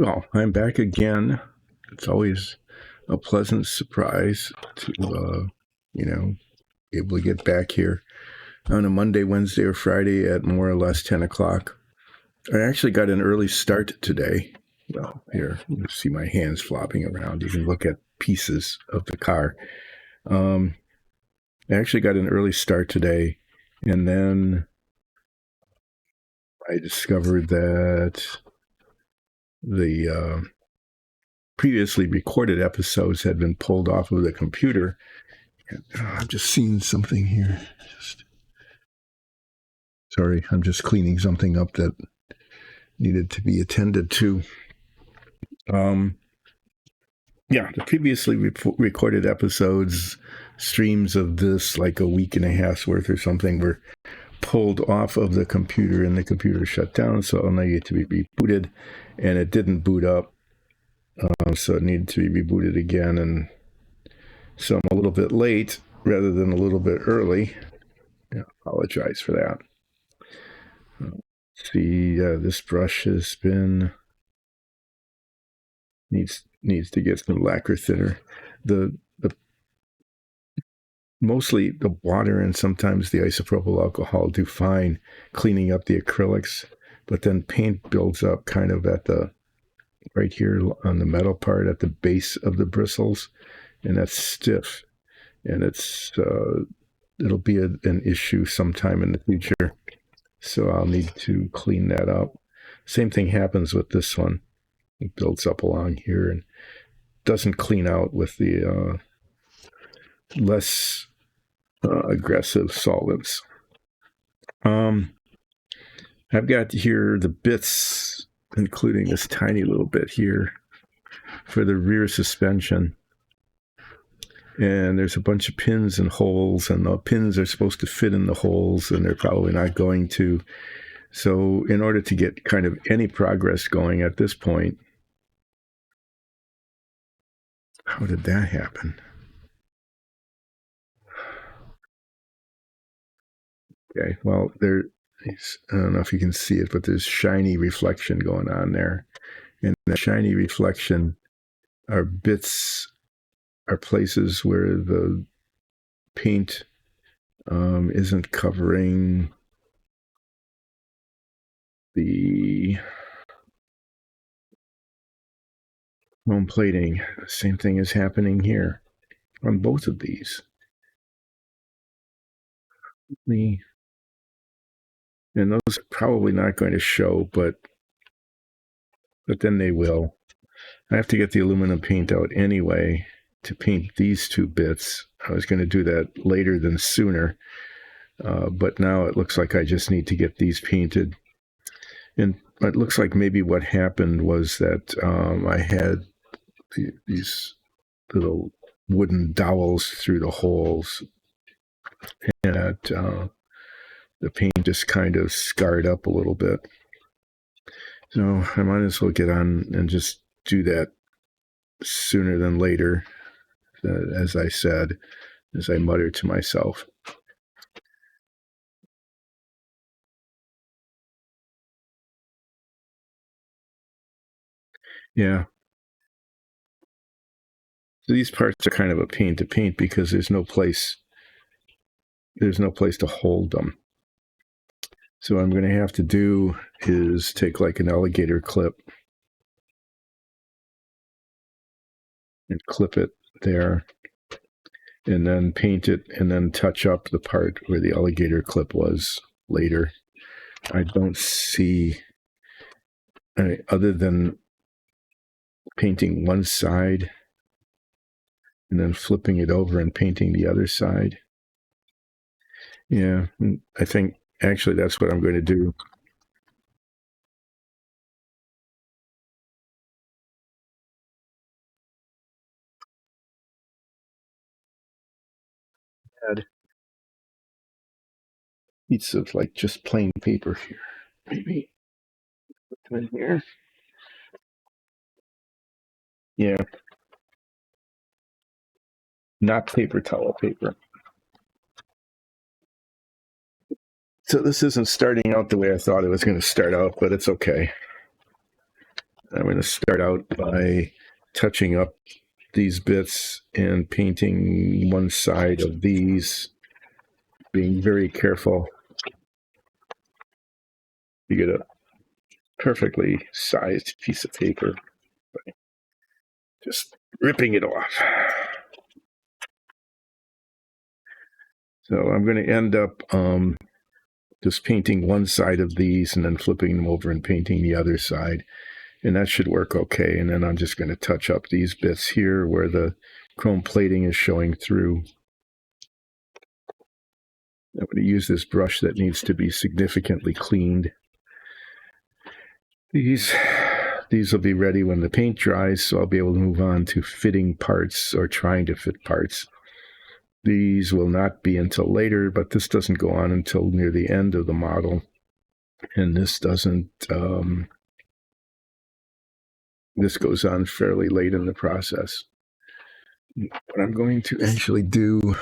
Well, I'm back again. It's always a pleasant surprise to, be able to get back here on a Monday, Wednesday, or Friday at more or less 10 o'clock. I actually got an early start today. Well, here, you see my hands flopping around. You can look at pieces of the car. I actually got an early start today, and then I discovered that the previously recorded episodes had been pulled off of the computer. I've just seen something here. Sorry, I'm just cleaning something up that needed to be attended to. The previously recorded episodes, streams of this, like a week and a half's worth or something, were pulled off of the computer, and the computer shut down, so it needed to be rebooted, and it didn't boot up, so it needed to be rebooted again, and so I'm a little bit late rather than a little bit early. I apologize for that. See, this brush has been needs to get some lacquer thinner. The mostly the water and sometimes the isopropyl alcohol do fine cleaning up the acrylics, but then paint builds up kind of at the right here on the metal part at the base of the bristles, and that's stiff, and it'll be an issue sometime in the future. So I'll need to clean that up. Same thing happens with this one. It builds up along here and doesn't clean out with the less aggressive solvents. I've got here the bits, including this tiny little bit here for the rear suspension. And there's a bunch of pins and holes, and the pins are supposed to fit in the holes, and they're probably not going to. So in order to get kind of any progress going at this point, how did that happen? Okay, well, I don't know if you can see it, but there's shiny reflection going on there. And that shiny reflection are places where the paint isn't covering the foam plating. The same thing is happening here on both of these. And those are probably not going to show, but then they will. I have to get the aluminum paint out anyway to paint these two bits. I was going to do that later than sooner, but now it looks like I just need to get these painted. And it looks like maybe what happened was that I had these little wooden dowels through the holes, and that the paint just kind of scarred up a little bit. So I might as well get on and just do that sooner than later, as I said, as I muttered to myself. Yeah. So these parts are kind of a pain to paint because there's no place to hold them. So what I'm going to have to do is take like an alligator clip and clip it there, and then paint it, and then touch up the part where the alligator clip was later. I don't see, other than painting one side and then flipping it over and painting the other side. Yeah, I think actually that's what I'm going to do. Add piece of like just plain paper here. Maybe put them in here. Yeah. Not paper towel paper. So this isn't starting out the way I thought it was going to start out, but it's okay. I'm going to start out by touching up these bits and painting one side of these, being very careful to get a perfectly sized piece of paper. Just ripping it off. So I'm going to end up just painting one side of these and then flipping them over and painting the other side. And that should work okay. And then I'm just going to touch up these bits here where the chrome plating is showing through. I'm going to use this brush that needs to be significantly cleaned. These will be ready when the paint dries, so I'll be able to move on to fitting parts or trying to fit parts. These will not be until later, but this doesn't go on until near the end of the model. And this doesn't, this goes on fairly late in the process. What I'm going to actually do,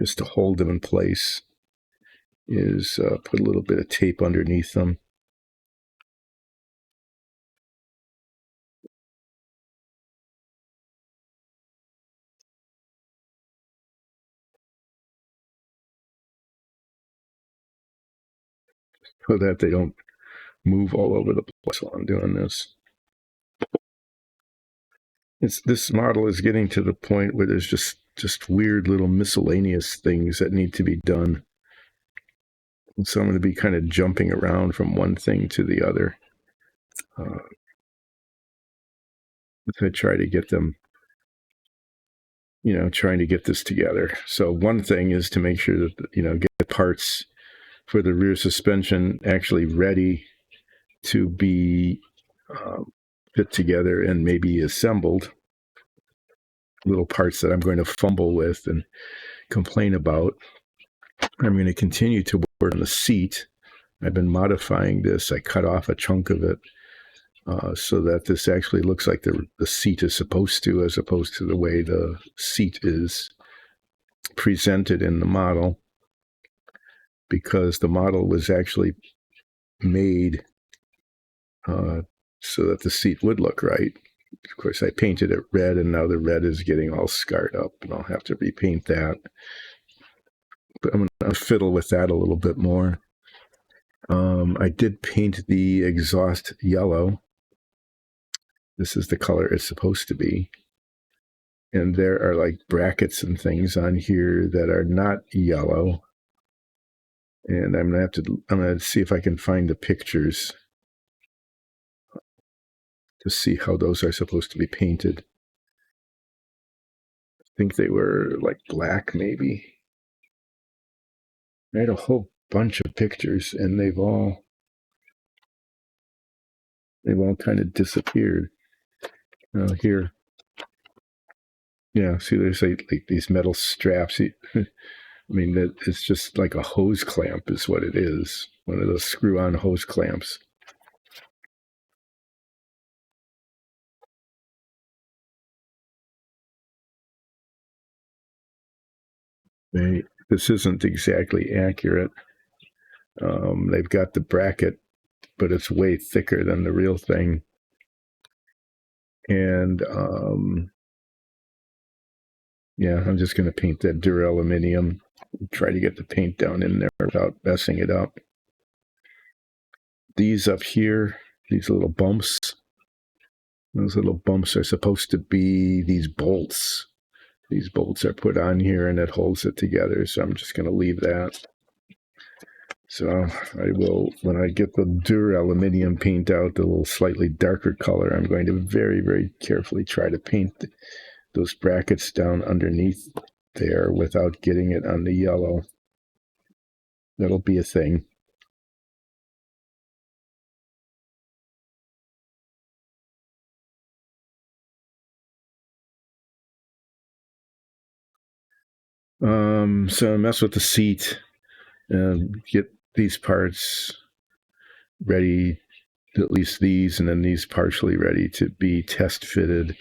just to hold them in place, is put a little bit of tape underneath them. So that they don't move all over the place while I'm doing this. This model is getting to the point where there's just weird little miscellaneous things that need to be done. And so I'm going to be kind of jumping around from one thing to the other. As I try to get them, trying to get this together. So one thing is to make sure that, get parts for the rear suspension actually ready to be put together and maybe assembled. Little parts that I'm going to fumble with and complain about. I'm going to continue to work on the seat. I've been modifying this. I cut off a chunk of it so that this actually looks like the seat is supposed to, as opposed to the way the seat is presented in the model, because the model was actually made so that the seat would look right. Of course, I painted it red, and now the red is getting all scarred up, and I'll have to repaint that. But I'm going to fiddle with that a little bit more. I did paint the exhaust yellow. This is the color it's supposed to be. And there are like brackets and things on here that are not yellow. And I'm going to see if I can find the pictures to see how those are supposed to be painted. I think they were like black, maybe. I had a whole bunch of pictures, and they've all kind of disappeared. Here. Yeah, see, there's like these metal straps. I mean, it's just like a hose clamp is what it is. One of those screw-on hose clamps. This isn't exactly accurate. They've got the bracket, but it's way thicker than the real thing. And yeah, I'm just going to paint that duraluminum. Try to get the paint down in there without messing it up. These up here, these little bumps, those little bumps are supposed to be these bolts. These bolts are put on here and it holds it together, so I'm just going to leave that. So I will, when I get the duraluminum paint out, the little slightly darker color, I'm going to very, very carefully try to paint those brackets down underneath there without getting it on the yellow. That'll be a thing. So I mess with the seat and get these parts ready, at least these, and then these partially ready to be test fitted.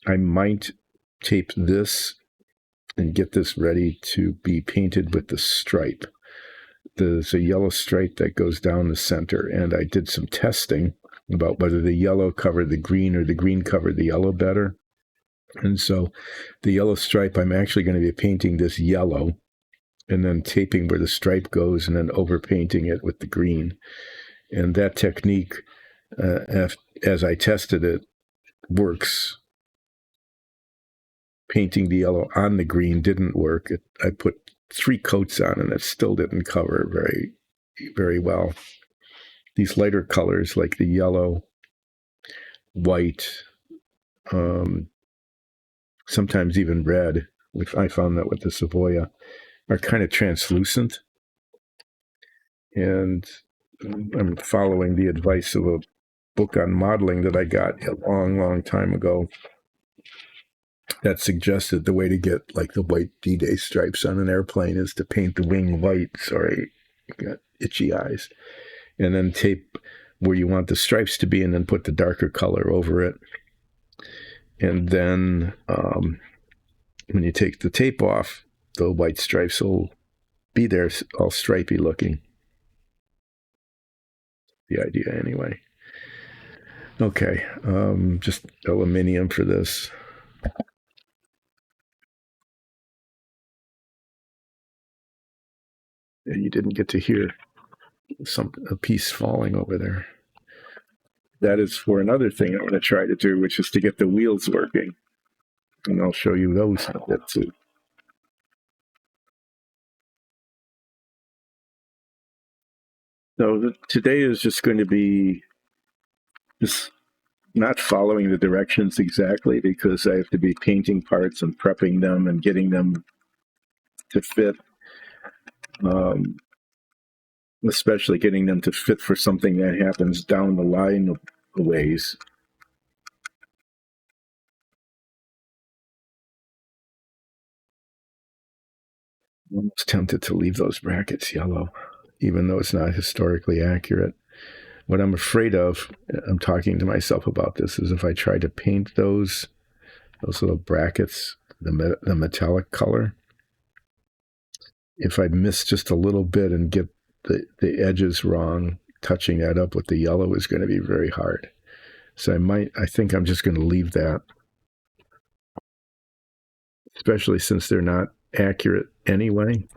I might tape this and get this ready to be painted with the stripe. there's a yellow stripe that goes down the center, and I did some testing about whether the yellow covered the green or the green covered the yellow better. And so the yellow stripe, I'm actually going to be painting this yellow and then taping where the stripe goes and then overpainting it with the green. And that technique, as I tested it, works. Painting the yellow on the green didn't work. I put 3 coats on and it still didn't cover very, very well. These lighter colors like the yellow, white, sometimes even red, which I found that with the Savoia, are kind of translucent. And I'm following the advice of a book on modeling that I got a long, long time ago that suggested the way to get like the white D-Day stripes on an airplane is to paint the wing white. Sorry, I got itchy eyes. And then tape where you want the stripes to be and then put the darker color over it. And then when you take the tape off, the white stripes will be there all stripy looking. The idea anyway. Okay, just aluminium for this. And you didn't get to hear a piece falling over there. That is for another thing I'm going to try to do, which is to get the wheels working. And I'll show you those a bit too. So today is just going to be just not following the directions exactly because I have to be painting parts and prepping them and getting them to fit. Especially getting them to fit for something that happens down the line of the ways. I'm almost tempted to leave those brackets yellow, even though it's not historically accurate. What I'm afraid of, I'm talking to myself about this, is if I try to paint those little brackets, the metallic color, if I miss just a little bit and get the edges wrong, touching that up with the yellow is going to be very hard. So I think I'm just going to leave that, especially since they're not accurate anyway.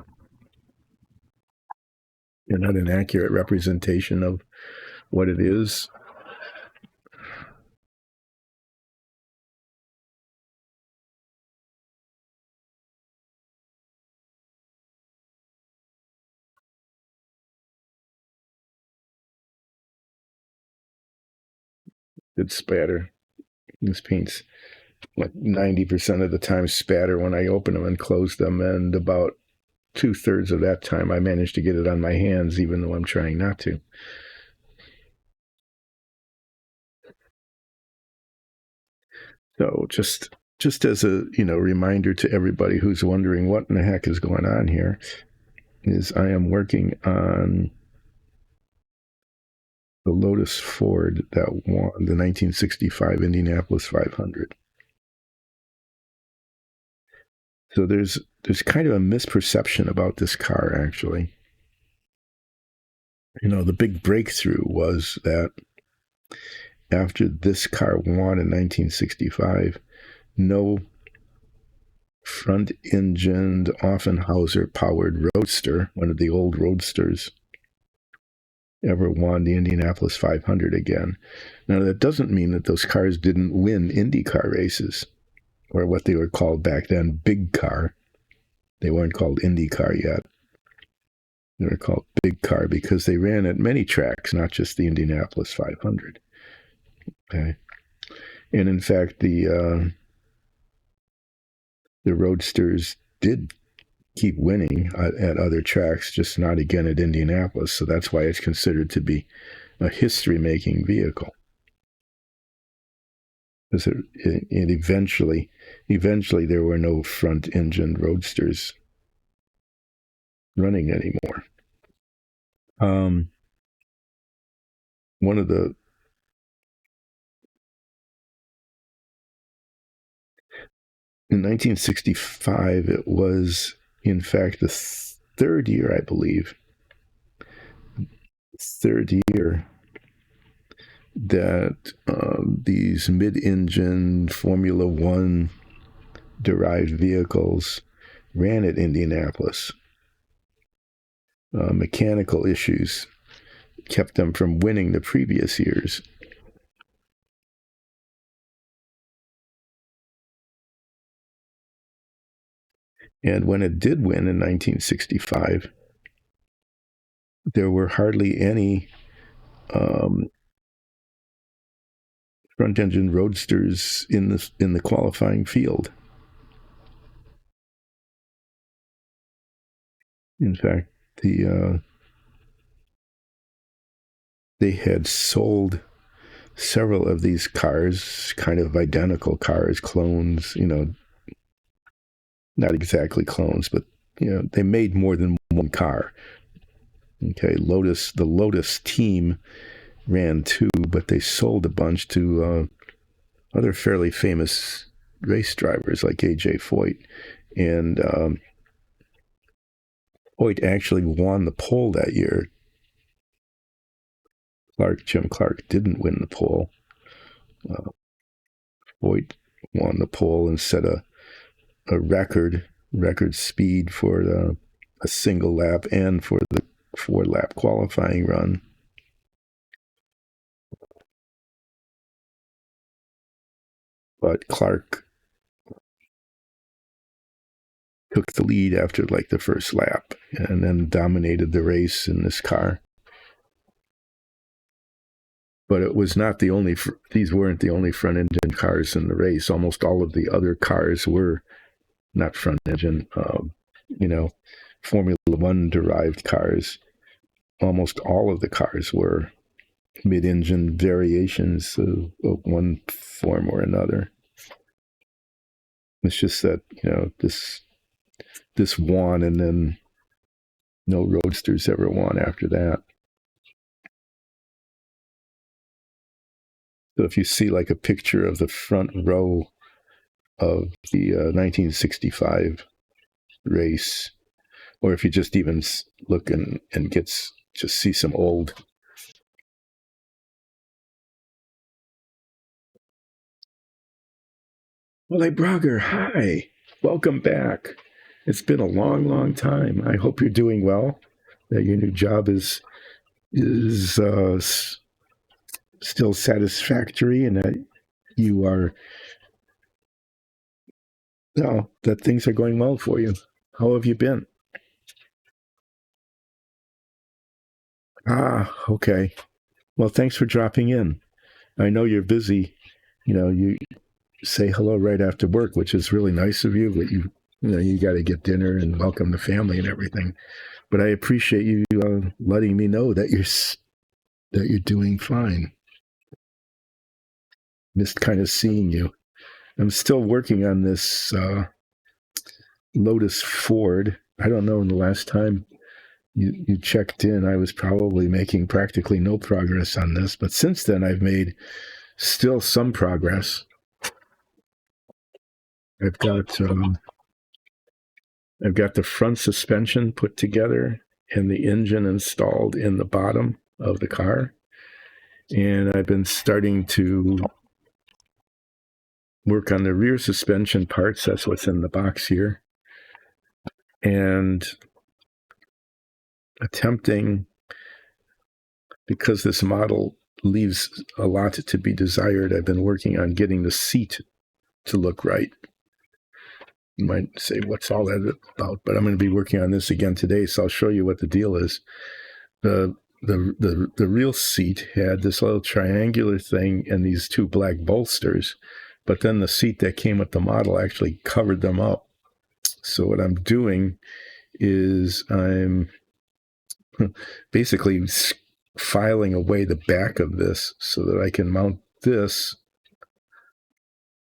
They're not an accurate representation of what it is. Good spatter. This paint's like 90% of the time spatter when I open them and close them, and about 2/3 of that time I manage to get it on my hands, even though I'm trying not to. So just as a reminder to everybody who's wondering what in the heck is going on here, is I am working on the Lotus-Ford that won the 1965 Indianapolis 500. So there's kind of a misperception about this car, actually. The big breakthrough was that after this car won in 1965, no front-engined Offenhauser-powered roadster, one of the old roadsters, ever won the Indianapolis 500 again. Now, that doesn't mean that those cars didn't win IndyCar races, or what they were called back then, big car. They weren't called IndyCar yet. They were called big car because they ran at many tracks, not just the Indianapolis 500. Okay. And in fact, the roadsters did keep winning at other tracks, just not again at Indianapolis. So that's why it's considered to be a history-making vehicle. Because it eventually there were no front-engine roadsters running anymore. One of the in 1965, it was in fact the third year, I believe, third year that these mid-engine Formula One derived vehicles ran at Indianapolis. Mechanical issues kept them from winning the previous years. And when it did win in 1965, there were hardly any front-engine roadsters in the qualifying field. In fact, they had sold several of these cars, kind of identical cars, clones, not exactly clones, but, they made more than one car. Okay, the Lotus team ran two, but they sold a bunch to other fairly famous race drivers like A.J. Foyt. And Foyt actually won the pole that year. Jim Clark didn't win the pole. Foyt won the pole and set a record speed for a single lap and for the 4-lap qualifying run. But Clark took the lead after like the first lap and then dominated the race in this car. But it was not the only, these weren't the only front engine cars in the race. Almost all of the other cars were not front engine, Formula One derived cars. Almost all of the cars were mid-engine variations of one form or another. It's just that, this won, and then no roadsters ever won after that. So if you see like a picture of the front row of the 1965 race, or if you just even look and just see some old Well, hey, Brogger, hi. Welcome back. It's been a long, long time. I hope you're doing well, that your new job is still satisfactory, and that you are, that things are going well for you. How have you been? Okay. Well, thanks for dropping in. I know you're busy. You say hello right after work, which is really nice of you, but you got to get dinner and welcome the family and everything. But I appreciate you letting me know that you're doing fine. Missed kind of seeing you. I'm still working on this Lotus-Ford. I don't know, the last time you checked in, I was probably making practically no progress on this, but since then I've made still some progress. I've got the front suspension put together and the engine installed in the bottom of the car. And I've been starting to work on the rear suspension parts. That's what's in the box here. And attempting, because this model leaves a lot to be desired, I've been working on getting the seat to look right. You might say, what's all that about? But I'm going to be working on this again today, so I'll show you what the deal is. The real seat had this little triangular thing and these two black bolsters, but then the seat that came with the model actually covered them up. So what I'm doing is I'm basically filing away the back of this so that I can mount this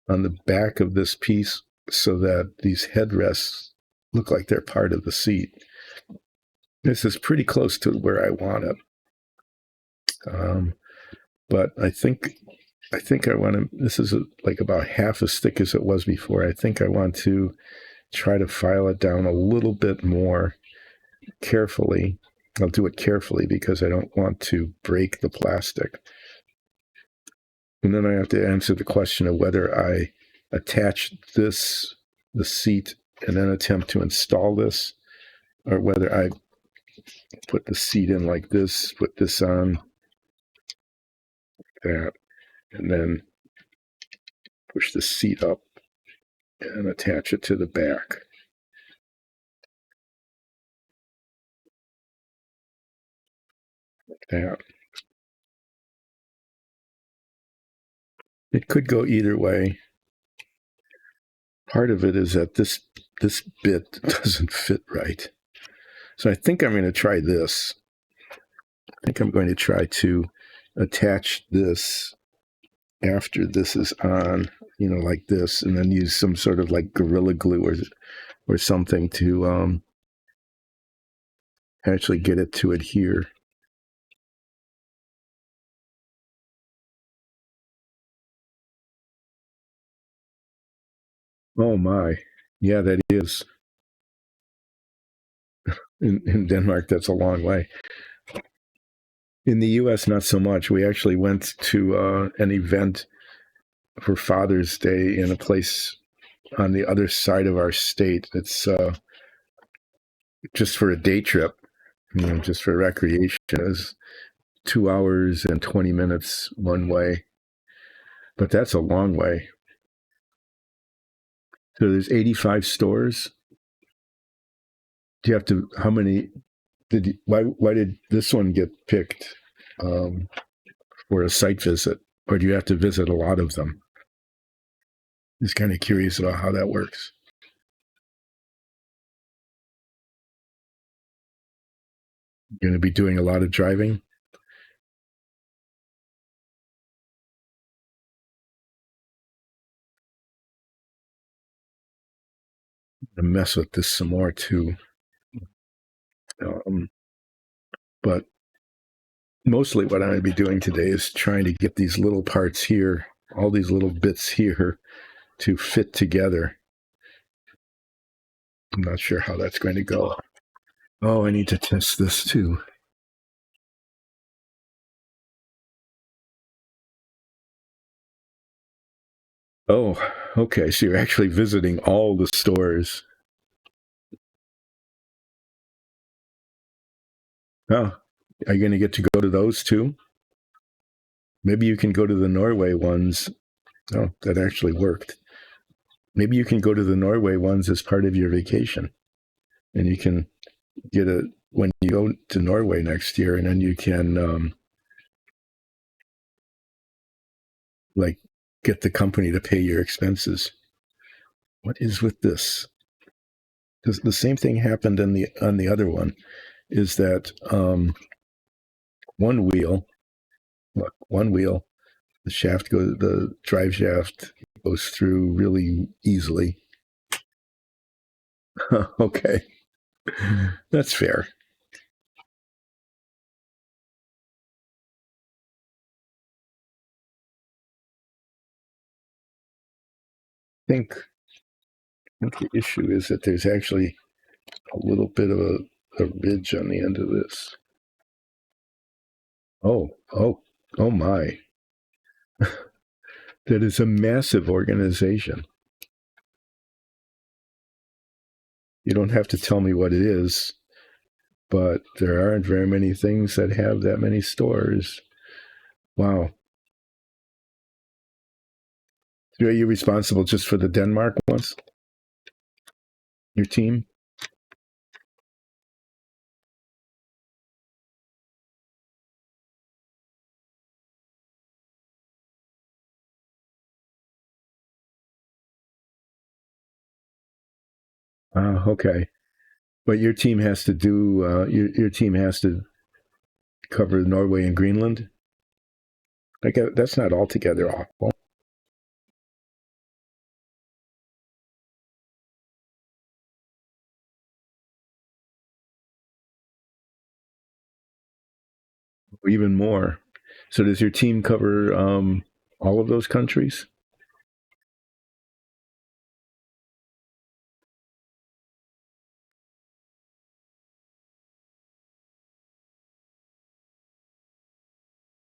on the back of this piece so that these headrests look like they're part of the seat. This is pretty close to where I want it. But I think I want to, this is like about half as thick as it was before. I think I want to try to file it down a little bit more carefully I'll do it carefully because I don't want to break the plastic. And then I have to answer the question of whether I attach the seat, and then attempt to install this, or whether I put the seat in like this, put this on, that, and then push the seat up and attach it to the back. Like that. It could go either way. Part of it is that this bit doesn't fit right. So I think I'm going to try this. I think I'm going to try to attach this after this is on, like this, and then use some sort of like Gorilla Glue or something to actually get it to adhere. Oh my. Yeah, that is. In Denmark, that's a long way. In the U.S., not so much. We actually went to an event for Father's Day in a place on the other side of our state. It's just for a day trip, just for recreation. It was 2 hours and 20 minutes one way, but that's a long way. So there's 85 stores. Do you have to? How many? Why did this one get picked for a site visit, or do you have to visit a lot of them? Just kind of curious about how that works. You're going to be doing a lot of driving. To mess with this some more too, but mostly what I'm going to be doing today is trying to get these little parts here, all these little bits here, to fit together. I'm not sure how that's going to go. Oh, I need to test this too. Oh, okay. So you're actually visiting all the stores. Oh, are you going to get to go to those too? Maybe you can go to the Norway ones. Oh, that actually worked. Maybe you can go to the Norway ones as part of your vacation, and you can get it when you go to Norway next year, and then you can like get the company to pay your expenses. What is with this? Because the same thing happened on the other one, is that one wheel, the drive shaft goes through really easily. Okay, that's fair. I think the issue is that there's actually a little bit of a ridge on the end of this. Oh my. That is a massive organization. You don't have to tell me what it is, but there aren't very many things that have that many stores. Wow. So are you responsible just for the Denmark ones? Your team? Okay. But your team has to do, your team has to cover Norway and Greenland? Like, that's not altogether awful. Even more. So does your team cover all of those countries?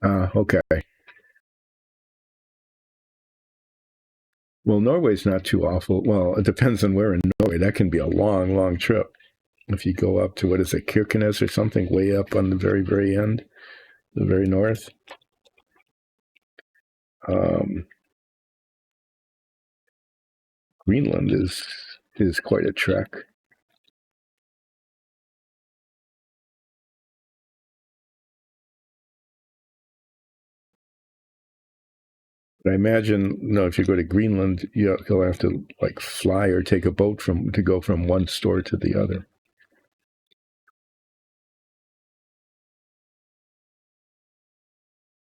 Okay. Well, Norway's not too awful. Well, it depends on where in Norway. That can be a long, long trip. If you go up to, what is it, Kirkenes or something, way up on the very, very end, the very north. Um, Greenland is quite a trek. But I imagine, if you go to Greenland, you'll have to like fly or take a boat to go from one store to the other.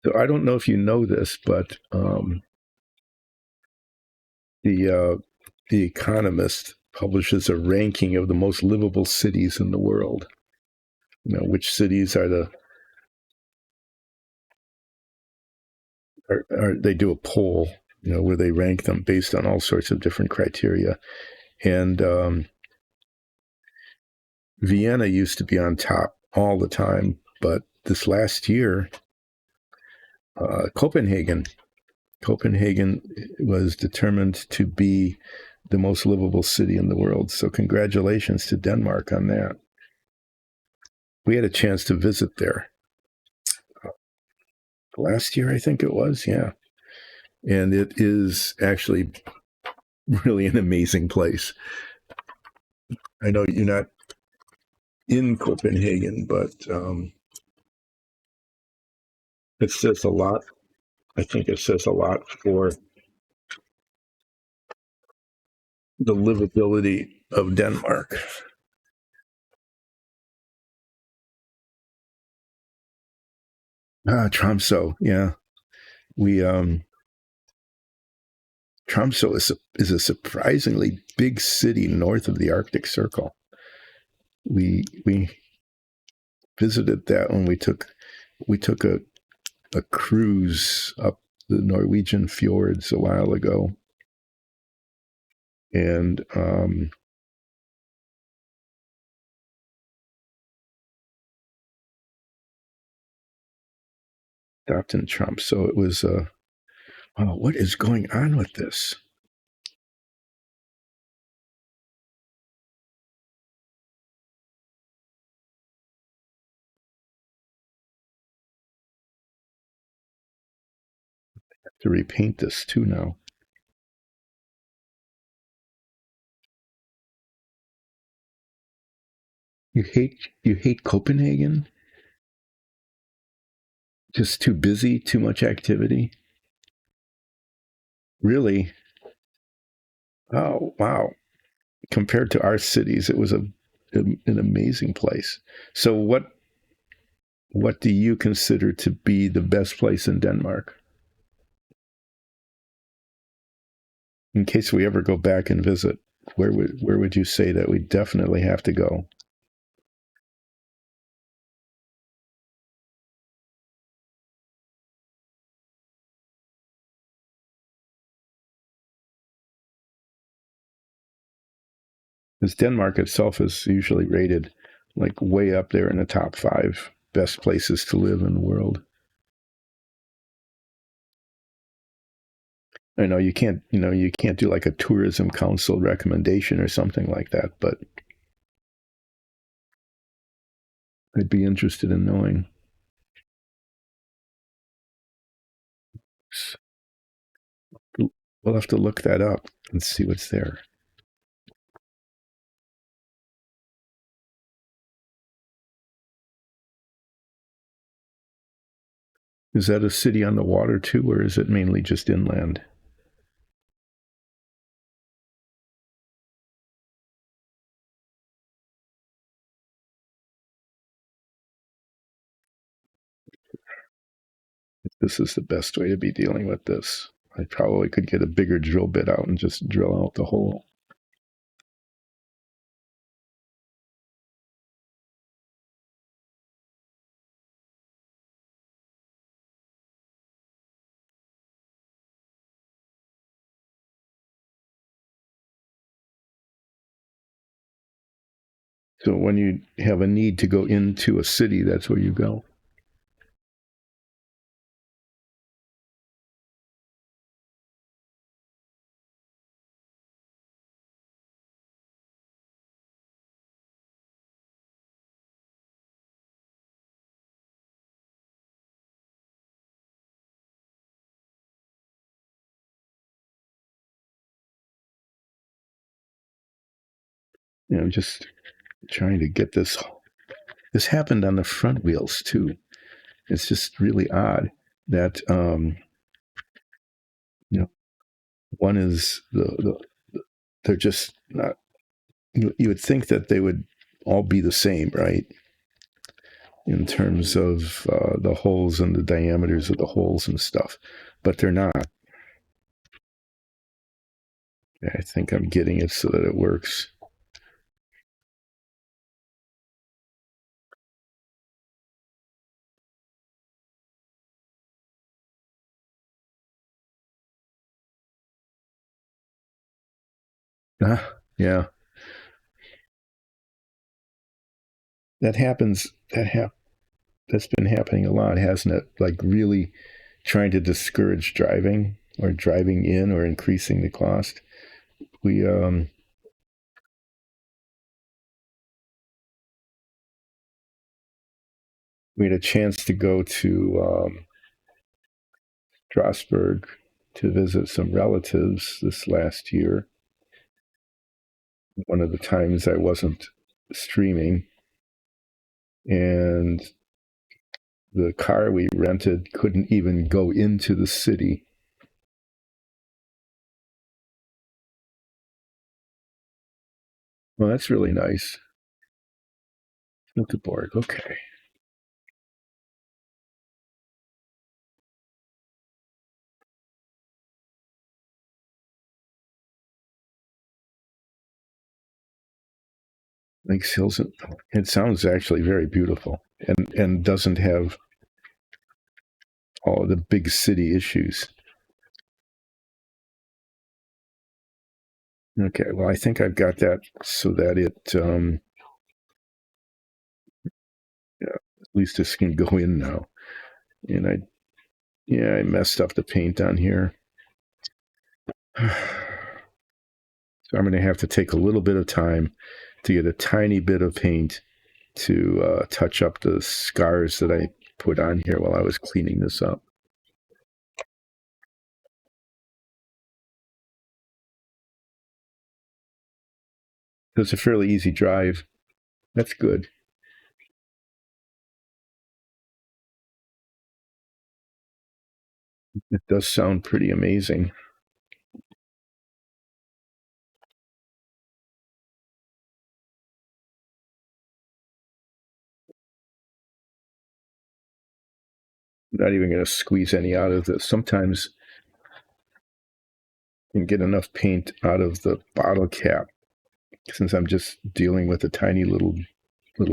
So I don't know if you know this, but the Economist publishes a ranking of the most livable cities in the world. Which cities they do a poll, where they rank them based on all sorts of different criteria. And Vienna used to be on top all the time, but this last year, Copenhagen was determined to be the most livable city in the world. So congratulations to Denmark on that. We had a chance to visit there last year, I think it was. Yeah. And it is actually really an amazing place. I know you're not in Copenhagen, but it says a lot. I think it says a lot for the livability of Denmark. Tromsø, yeah. We Tromsø is a surprisingly big city north of the Arctic Circle. We visited that when we took a cruise up the Norwegian fjords a while ago, and stopped in Tromsø. It was what is going on with this? To repaint this too now. You hate Copenhagen? Just too busy, too much activity? Really? Oh, wow. Compared to our cities, it was an amazing place. So what do you consider to be the best place in Denmark? In case we ever go back and visit, where would you say that we definitely have to go? Because Denmark itself is usually rated like way up there in the top 5 best places to live in the world. I know you can't do like a tourism council recommendation or something like that, but I'd be interested in knowing. We'll have to look that up and see what's there. Is that a city on the water too, or is it mainly just inland? This is the best way to be dealing with this. I probably could get a bigger drill bit out and just drill out the hole. So when you have a need to go into a city, that's where you go. Just trying to get this. This happened on the front wheels too. It's just really odd that you know one is they're just not. You would think that they would all be the same, right? In terms of the holes and the diameters of the holes and stuff, but they're not. I think I'm getting it so that it works. Yeah, that happens. That's been happening a lot, hasn't it? Like really trying to discourage driving or driving in or increasing the cost. We we had a chance to go to Strasbourg to visit some relatives this last year. One of the times I wasn't streaming, and the car we rented couldn't even go into the city. Well, that's really nice. Lotus-Ford, okay. Lakes Hills. It sounds actually very beautiful, and doesn't have all the big city issues. Okay, well, I think I've got that so that yeah, at least this can go in now. And I messed up the paint on here. So I'm going to have to take a little bit of time to get a tiny bit of paint to touch up the scars that I put on here while I was cleaning this up. It's a fairly easy drive. That's good. It does sound pretty amazing. I'm not even going to squeeze any out of this. Sometimes you can get enough paint out of the bottle cap since I'm just dealing with a tiny little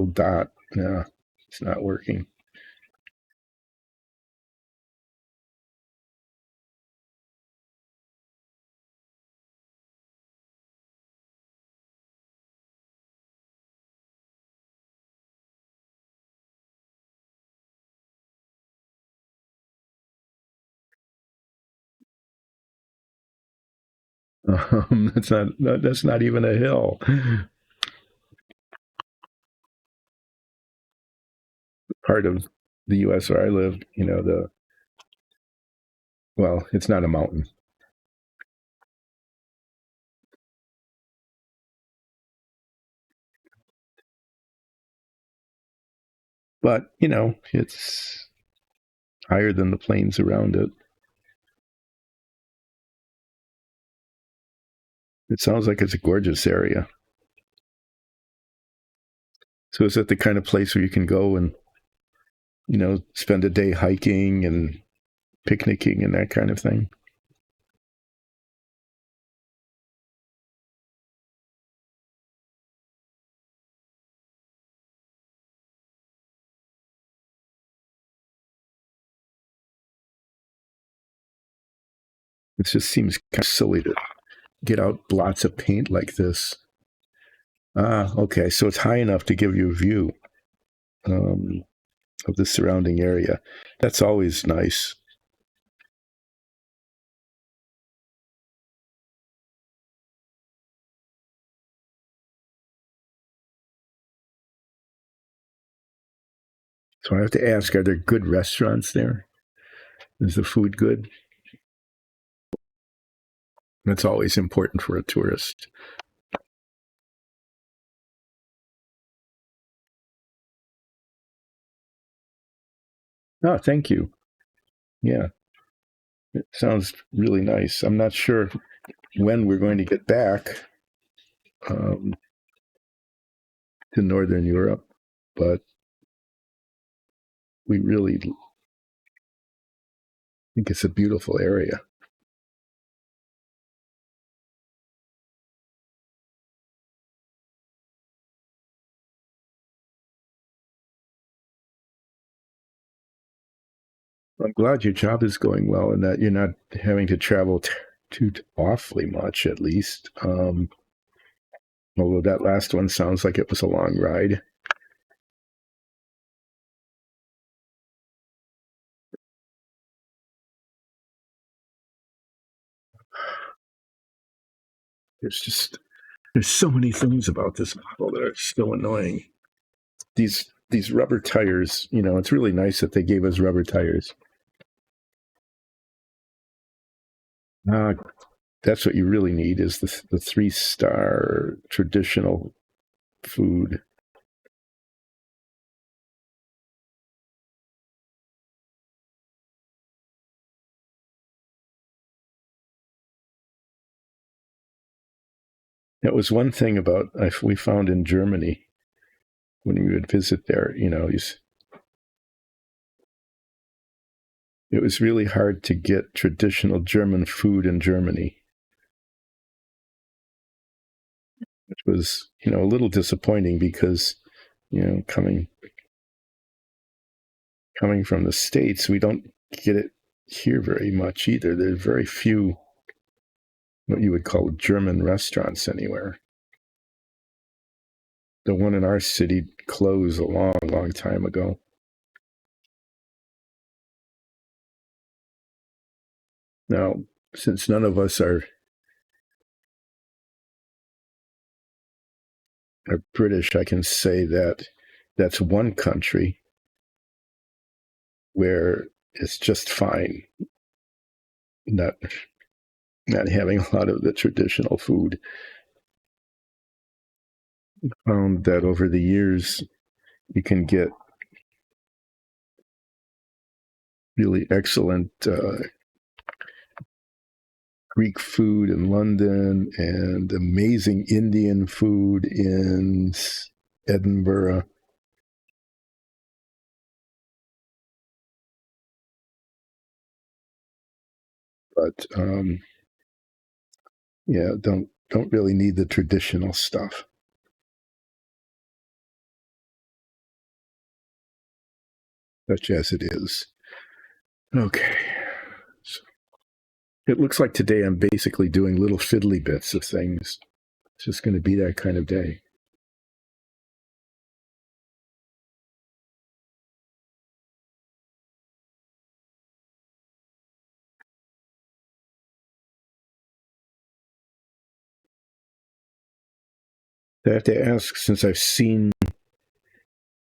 dot. Yeah, it's not working. That's not even a hill. Part of the U.S. where I live, well, it's not a mountain, but it's higher than the plains around it. It sounds like it's a gorgeous area. So is it the kind of place where you can go and spend a day hiking and picnicking and that kind of thing? It just seems kind of silly to get out lots of paint like this. Okay, so it's high enough to give you a view um, of the surrounding area. That's always nice. So I have to ask, are there good restaurants there? Is the food good? That's always important for a tourist. Oh, thank you. Yeah, it sounds really nice. I'm not sure when we're going to get back um, to Northern Europe, but we really think it's a beautiful area. I'm glad your job is going well and that you're not having to travel too awfully much, at least. Although that last one sounds like it was a long ride. There's so many things about this model that are so annoying. These rubber tires, it's really nice that they gave us rubber tires. Uh, that's what you really need is the 3-star traditional food. That was one thing about we found in Germany when we would visit there. It was really hard to get traditional German food in Germany, which was a little disappointing because coming from the States, we don't get it here very much either. There's very few what you would call German restaurants anywhere. The one in our city closed a long, long time ago. Now, since none of us are British, I can say that that's one country where it's just fine not having a lot of the traditional food. Found that over the years you can get really excellent Greek food in London and amazing Indian food in Edinburgh. But yeah, don't really need the traditional stuff. Such as it is. Okay. So it looks like today I'm basically doing little fiddly bits of things. It's just going to be that kind of day. I have to ask, since I've seen,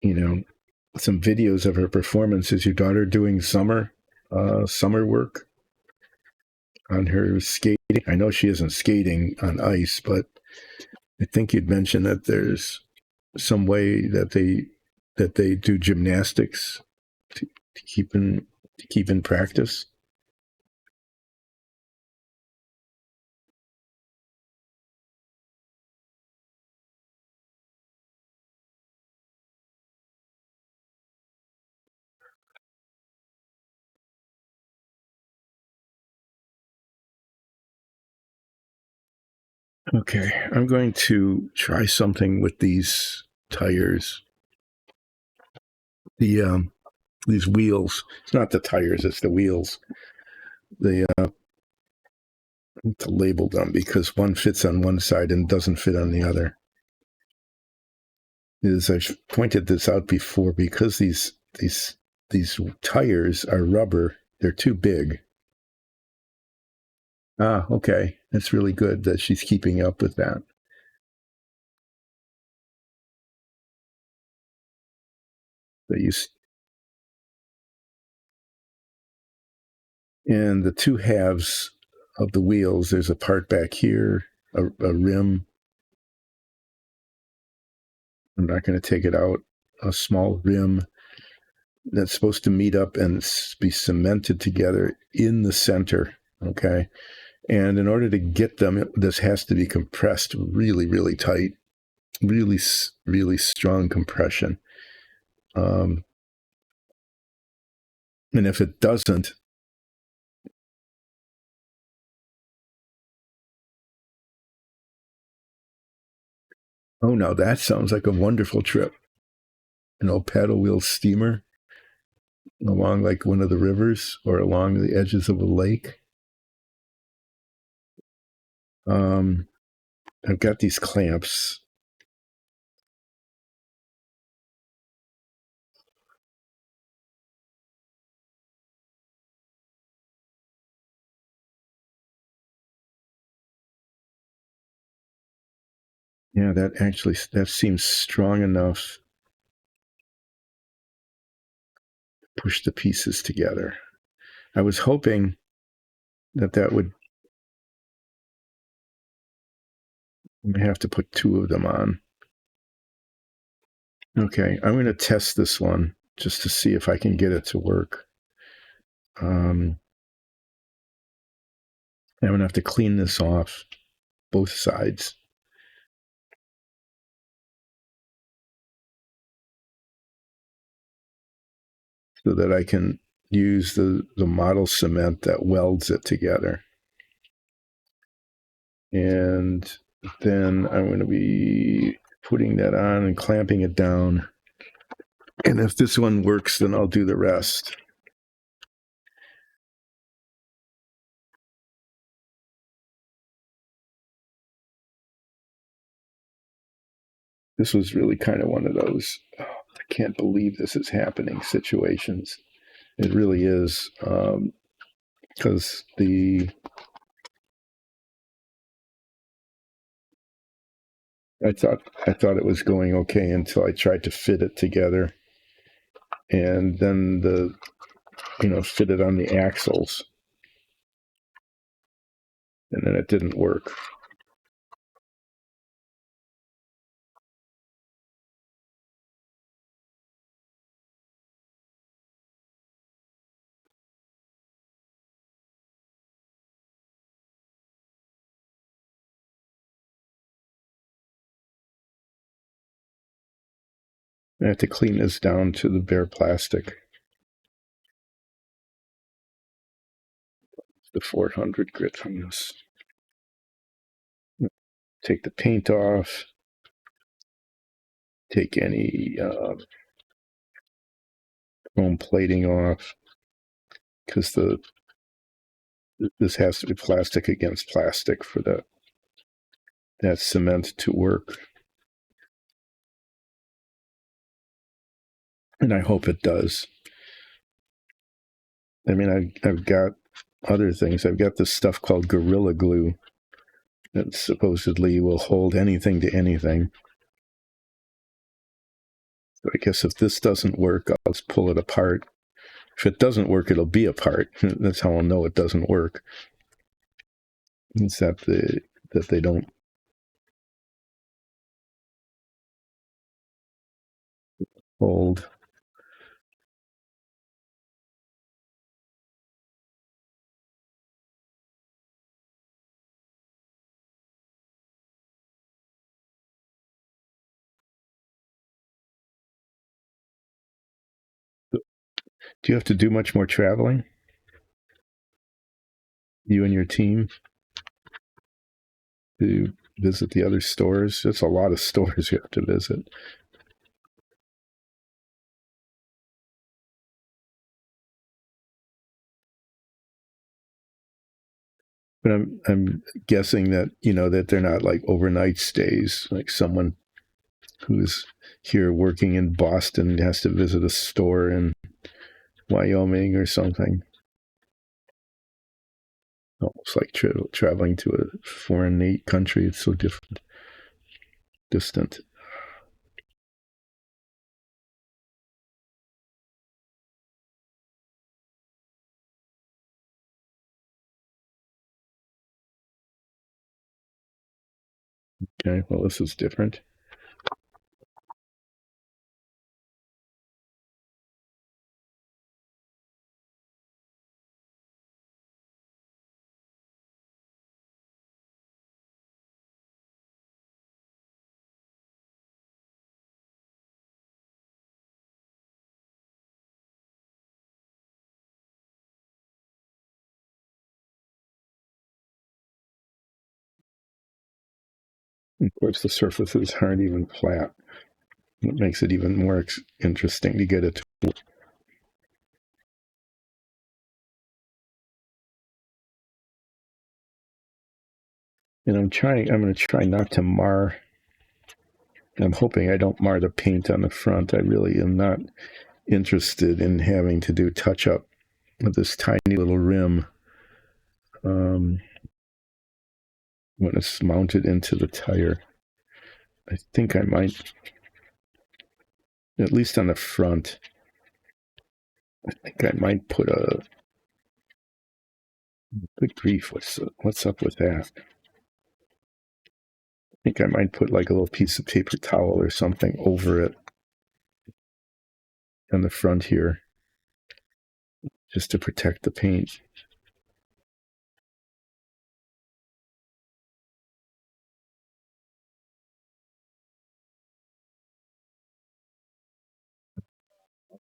some videos of her performance, is your daughter doing summer work on her skating? I know she isn't skating on ice, but I think you'd mentioned that there's some way that they do gymnastics to keep in practice. Okay, I'm going to try something with these tires. These wheels. It's not the tires; it's the wheels. They to label them because one fits on one side and doesn't fit on the other. As I've pointed this out before, because these tires are rubber, they're too big. Ah, okay. That's really good that she's keeping up with that. And the two halves of the wheels, there's a part back here, a rim. I'm not going to take it out, a small rim that's supposed to meet up and be cemented together in the center. Okay. And in order to get them, this has to be compressed really, really tight, really, really strong compression. And if it doesn't, oh no, that sounds like a wonderful trip. An old paddle wheel steamer along like one of the rivers or along the edges of a lake. I've got these clamps. Yeah, that seems strong enough to push the pieces together. I was hoping that would. I have to put two of them on. Okay, I'm going to test this one just to see if I can get it to work. I'm going to have to clean this off, both sides. So that I can use the model cement that welds it together. And then I'm going to be putting that on and clamping it down. And if this one works, then I'll do the rest. This was really kind of one of those, oh, I can't believe this is happening situations. It really is. Because I thought it was going okay until I tried to fit it together, and then fit it on the axles, and then it didn't work. I have to clean this down to the bare plastic. The 400 grit from this. Take the paint off. Take any foam plating off, because this has to be plastic against plastic for that cement to work. And I hope it does. I mean, I've got other things. I've got this stuff called Gorilla Glue that supposedly will hold anything to anything. So I guess if this doesn't work, I'll just pull it apart. If it doesn't work, it'll be apart. That's how I'll know it doesn't work. It's that they don't hold. Do you have to do much more traveling? You and your team to visit the other stores? It's a lot of stores you have to visit. But I'm guessing that that they're not like overnight stays. Like someone who's here working in Boston has to visit a store in Wyoming or something. Almost like traveling to a foreign country. It's so different, distant. Okay, well, this is different. Of course, the surfaces aren't even flat. It makes it even more interesting to get it. And I'm going to try not to mar. I'm hoping I don't mar the paint on the front. I really am not interested in having to do touch up with this tiny little rim when it's mounted into the tire. I think I might, at least on the front, I think I might put a, good grief, what's up with that? I think I might put like a little piece of paper towel or something over it on the front here, just to protect the paint.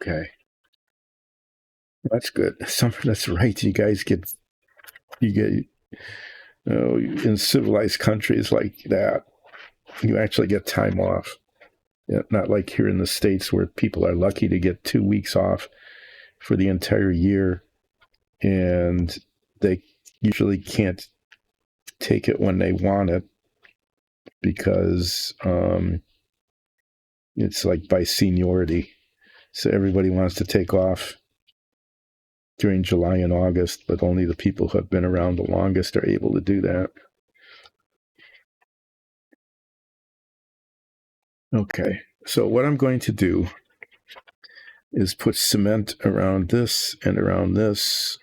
Okay. That's good. That's right. You guys in civilized countries like that, you actually get time off. Yeah, not like here in the States where people are lucky to get 2 weeks off for the entire year, and they usually can't take it when they want it because it's like by seniority. So everybody wants to take off during July and August, but only the people who have been around the longest are able to do that. Okay, so what I'm going to do is put cement around this and around this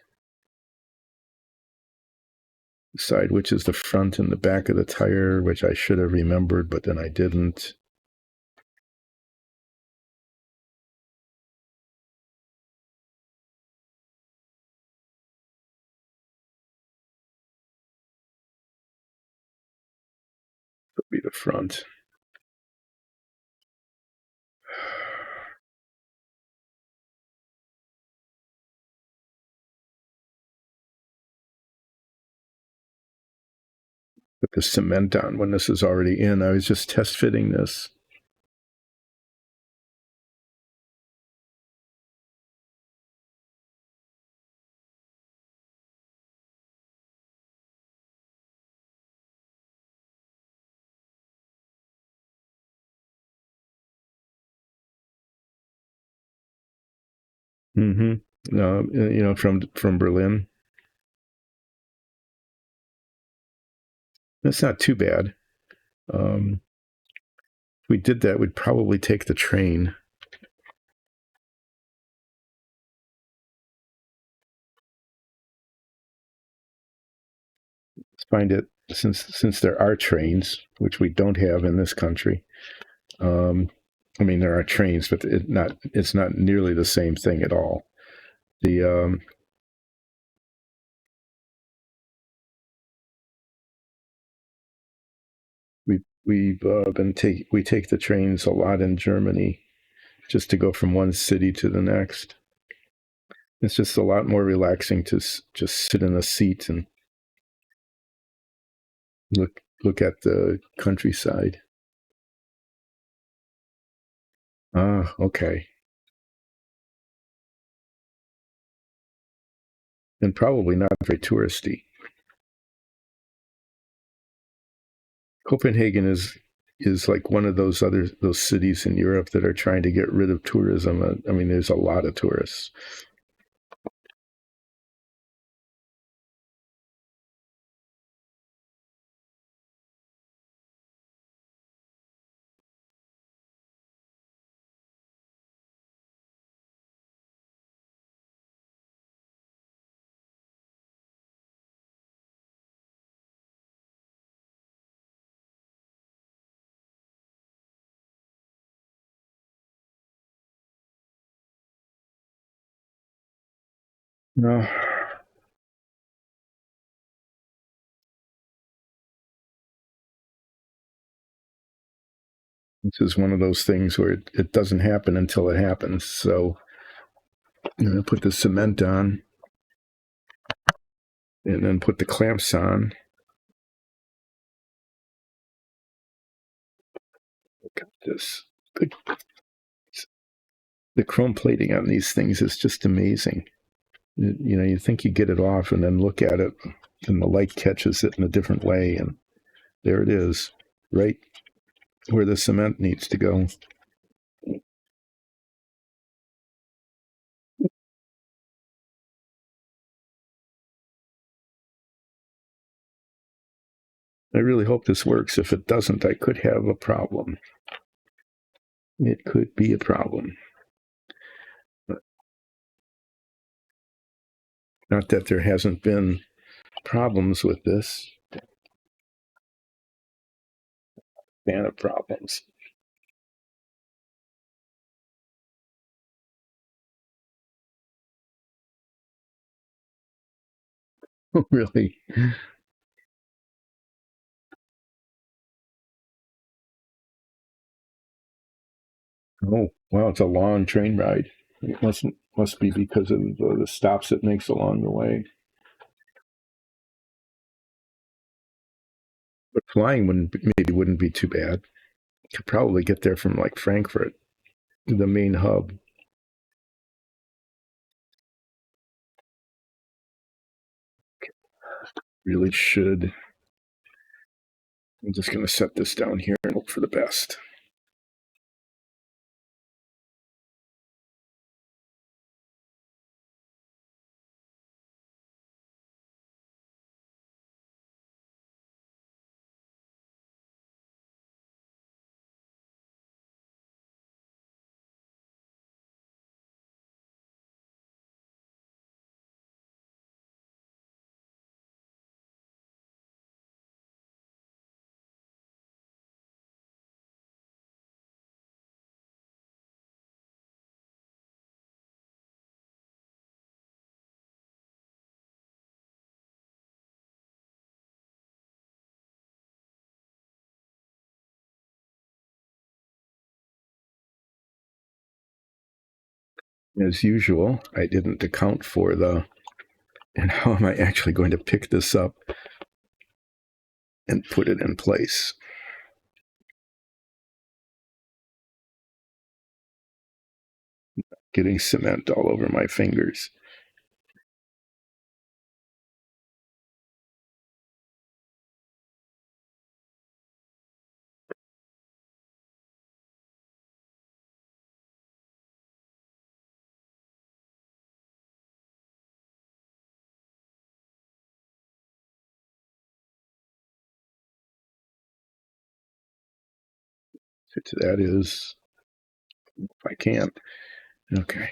side, which is the front and the back of the tire, which I should have remembered, but then I didn't. That'll be the front. Put the cement on when this is already in. I was just test fitting this. Mm-hmm. From Berlin. That's not too bad. If we did that, we'd probably take the train. Let's find it since there are trains, which we don't have in this country. I mean, there are trains, but it's not nearly the same thing at all. The we take the trains a lot in Germany just to go from one city to the next. It's just a lot more relaxing to just sit in a seat and look at the countryside. Ah, okay. And probably not very touristy. Copenhagen is like one of those cities in Europe that are trying to get rid of tourism. I mean, there's a lot of tourists. No, this is one of those things where it doesn't happen until it happens. So I'm going to put the cement on and then put the clamps on. Look at this. Good. The chrome plating on these things is just amazing. You know, you think you get it off and then look at it and the light catches it in a different way. And there it is, right where the cement needs to go. I really hope this works. If it doesn't, I could have a problem. It could be a problem. But not that there hasn't been problems with this. Fan of problems. Really? Oh, wow, it's a long train ride. It must be because of the stops it makes along the way. But flying wouldn't be too bad. Could probably get there from like Frankfurt, the main hub. Really should. I'm just going to set this down here and hope for the best. As usual, I didn't account for and how am I actually going to pick this up and put it in place? Getting cement all over my fingers. So that is, if I can. Okay.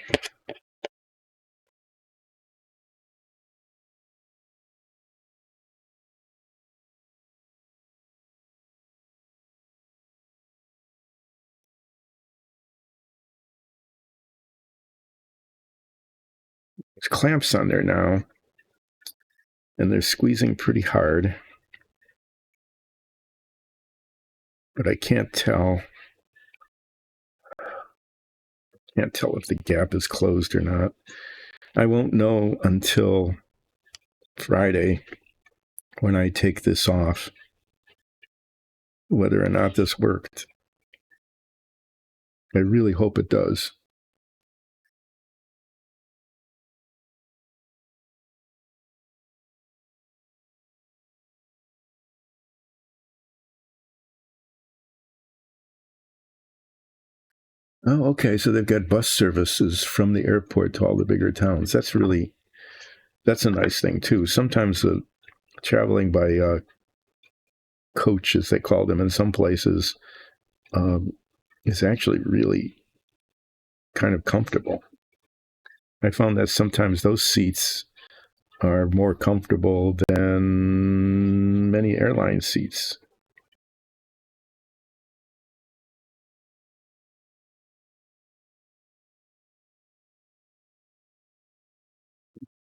There's clamps on there now, and they're squeezing pretty hard. But I can't tell. Can't tell if the gap is closed or not. I won't know until Friday when I take this off whether or not this worked. I really hope it does. Oh, okay. So they've got bus services from the airport to all the bigger towns. That's a nice thing too. Sometimes traveling by coach, as they call them in some places, is actually really kind of comfortable. I found that sometimes those seats are more comfortable than many airline seats.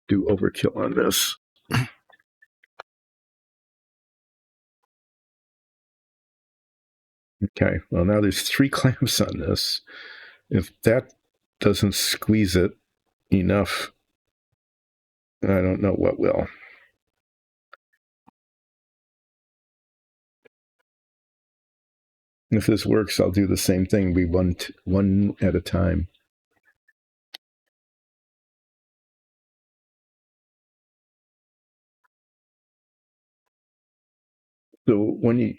Do overkill on this. Okay, well, now there's 3 clamps on this. If that doesn't squeeze it enough, I don't know what will. If this works, I'll do the same thing. We one at a time. So when you,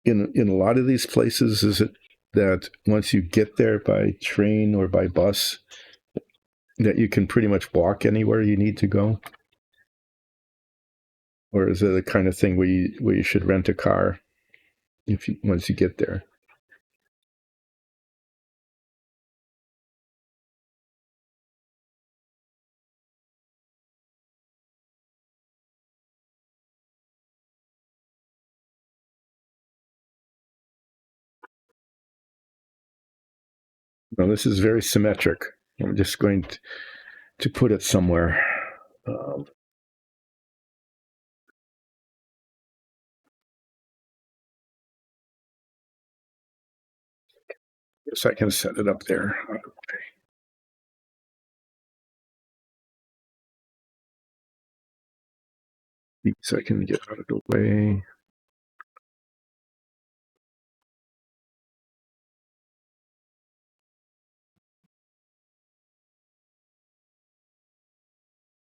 in a lot of these places, is it that once you get there by train or by bus, that you can pretty much walk anywhere you need to go? Or is it the kind of thing where you should rent a car once you get there? No, this is very symmetric. I'm just going to put it somewhere. Um, Guess I can set it up there. So I can get out of the way.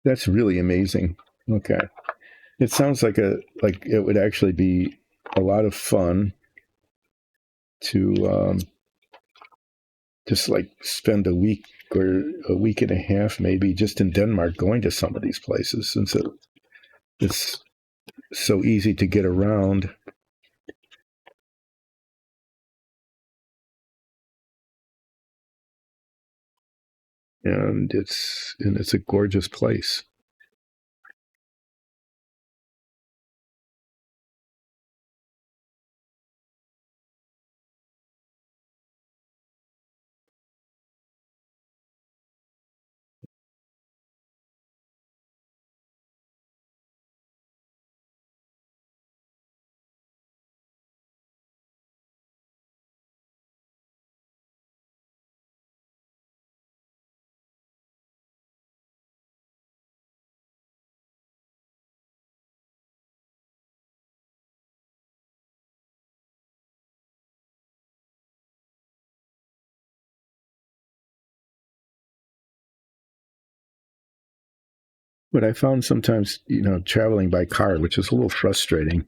That's really amazing. Okay. It sounds like it would actually be a lot of fun to just like spend a week or a week and a half maybe just in Denmark going to some of these places, since it's so easy to get around. And it's a gorgeous place. But I found sometimes, traveling by car, which is a little frustrating,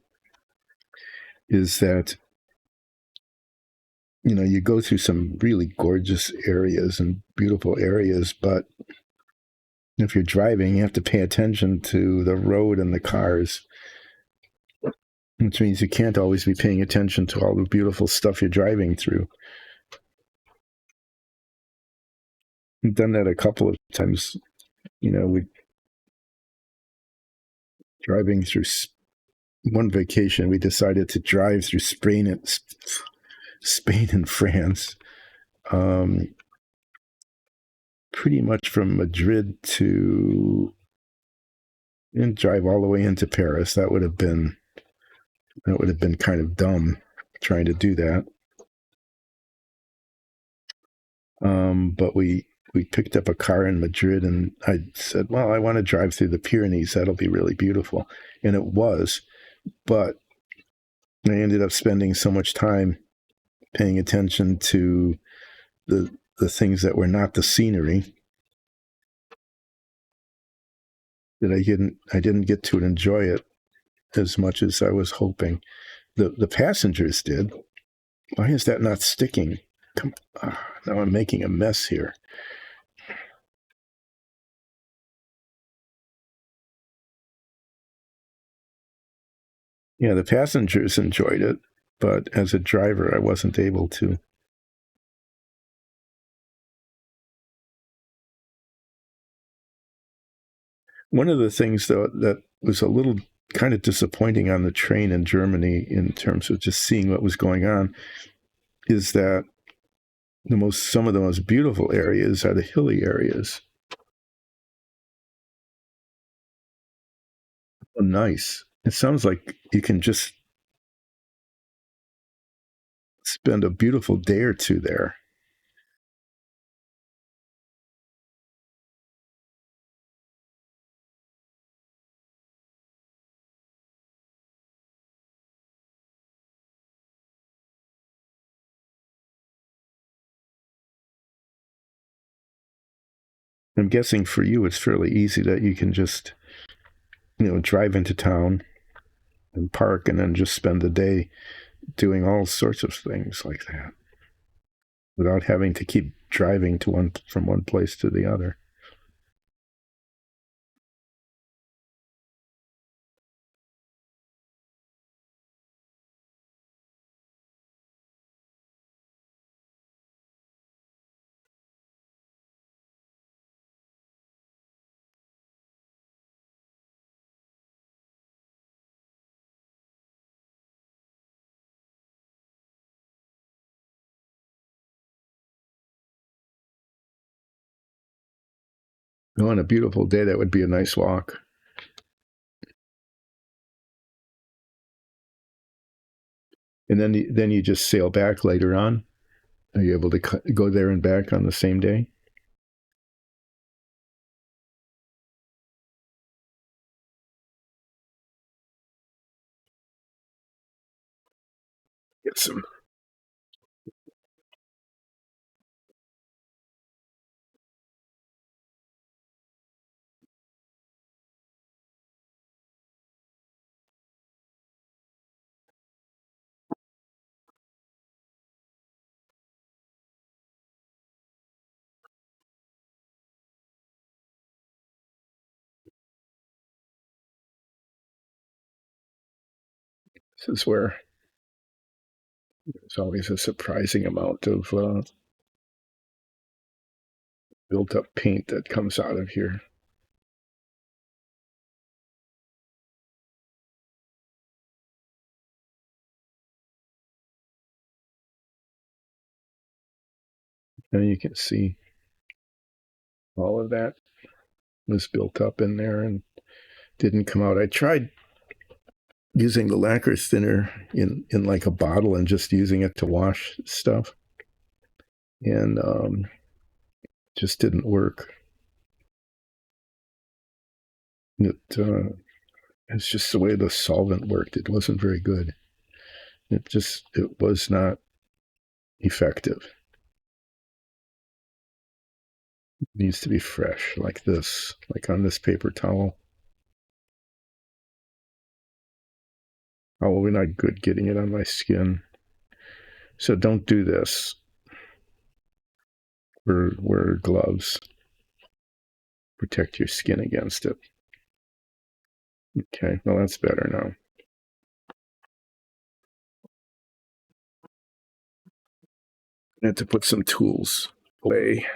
is that you go through some really gorgeous areas and beautiful areas, but if you're driving, you have to pay attention to the road and the cars, which means you can't always be paying attention to all the beautiful stuff you're driving through. I've done that a couple of times. We driving through one vacation, we decided to drive through Spain and France, pretty much from Madrid to, and drive all the way into Paris. That would have been kind of dumb trying to do that. But we picked up a car in Madrid, and I said, well, I want to drive through the Pyrenees. That'll be really beautiful. And it was, but I ended up spending so much time paying attention to the things that were not the scenery that I didn't get to enjoy it as much as I was hoping. The passengers did. Why is that not sticking? Now I'm making a mess here. Yeah, the passengers enjoyed it, but as a driver, I wasn't able to. One of the things, though, that was a little kind of disappointing on the train in Germany in terms of just seeing what was going on is that some of the most beautiful areas are the hilly areas. Oh, nice. It sounds like you can just spend a beautiful day or two there. I'm guessing for you it's fairly easy that you can just, drive into town and park and then just spend the day doing all sorts of things like that without having to keep driving from one place to the other. On a beautiful day, that would be a nice walk. And then you just sail back later on. Are you able to go there and back on the same day? Get some. This is where there's always a surprising amount of built up paint that comes out of here. And you can see all of that was built up in there and didn't come out. I tried using the lacquer thinner in like a bottle and just using it to wash stuff, and just didn't work. It's just the way the solvent worked. It wasn't very good. It was not effective. It needs to be fresh, like this, like on this paper towel. Oh, we're not good getting it on my skin. So don't do this. Wear gloves. Protect your skin against it. Okay, well, that's better now. I had to put some tools away.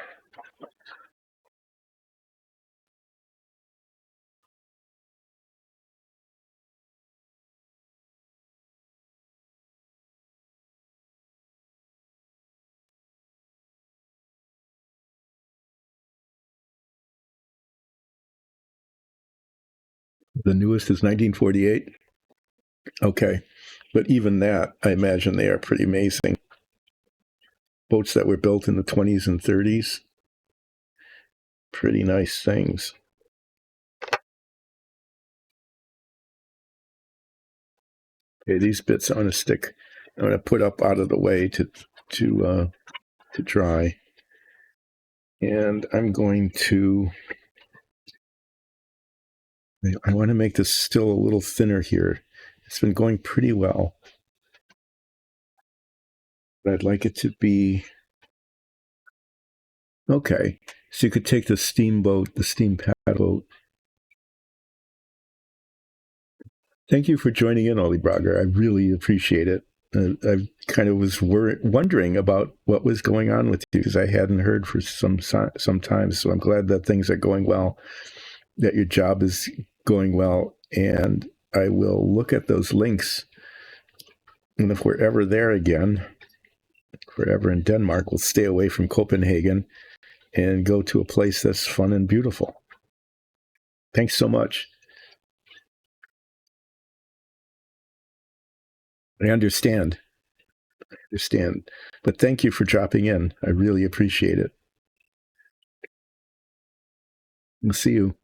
The newest is 1948. Okay, but even that, I imagine they are pretty amazing. Boats that were built in the 20s and 30s, pretty nice things. Okay, these bits I'm going to put up out of the way to dry. And I'm going to, I want to make this still a little thinner here. It's been going pretty well. But I'd like it to be, okay. So you could take the steam paddle. Thank you for joining in, Ollie Brager. I really appreciate it. I kind of was wondering about what was going on with you because I hadn't heard for some time. So I'm glad that things are going well, that your job is going well. And I will look at those links. And if we're ever there again, if we're ever in Denmark, we'll stay away from Copenhagen and go to a place that's fun and beautiful. Thanks so much. I understand. But thank you for dropping in. I really appreciate it. We'll see you.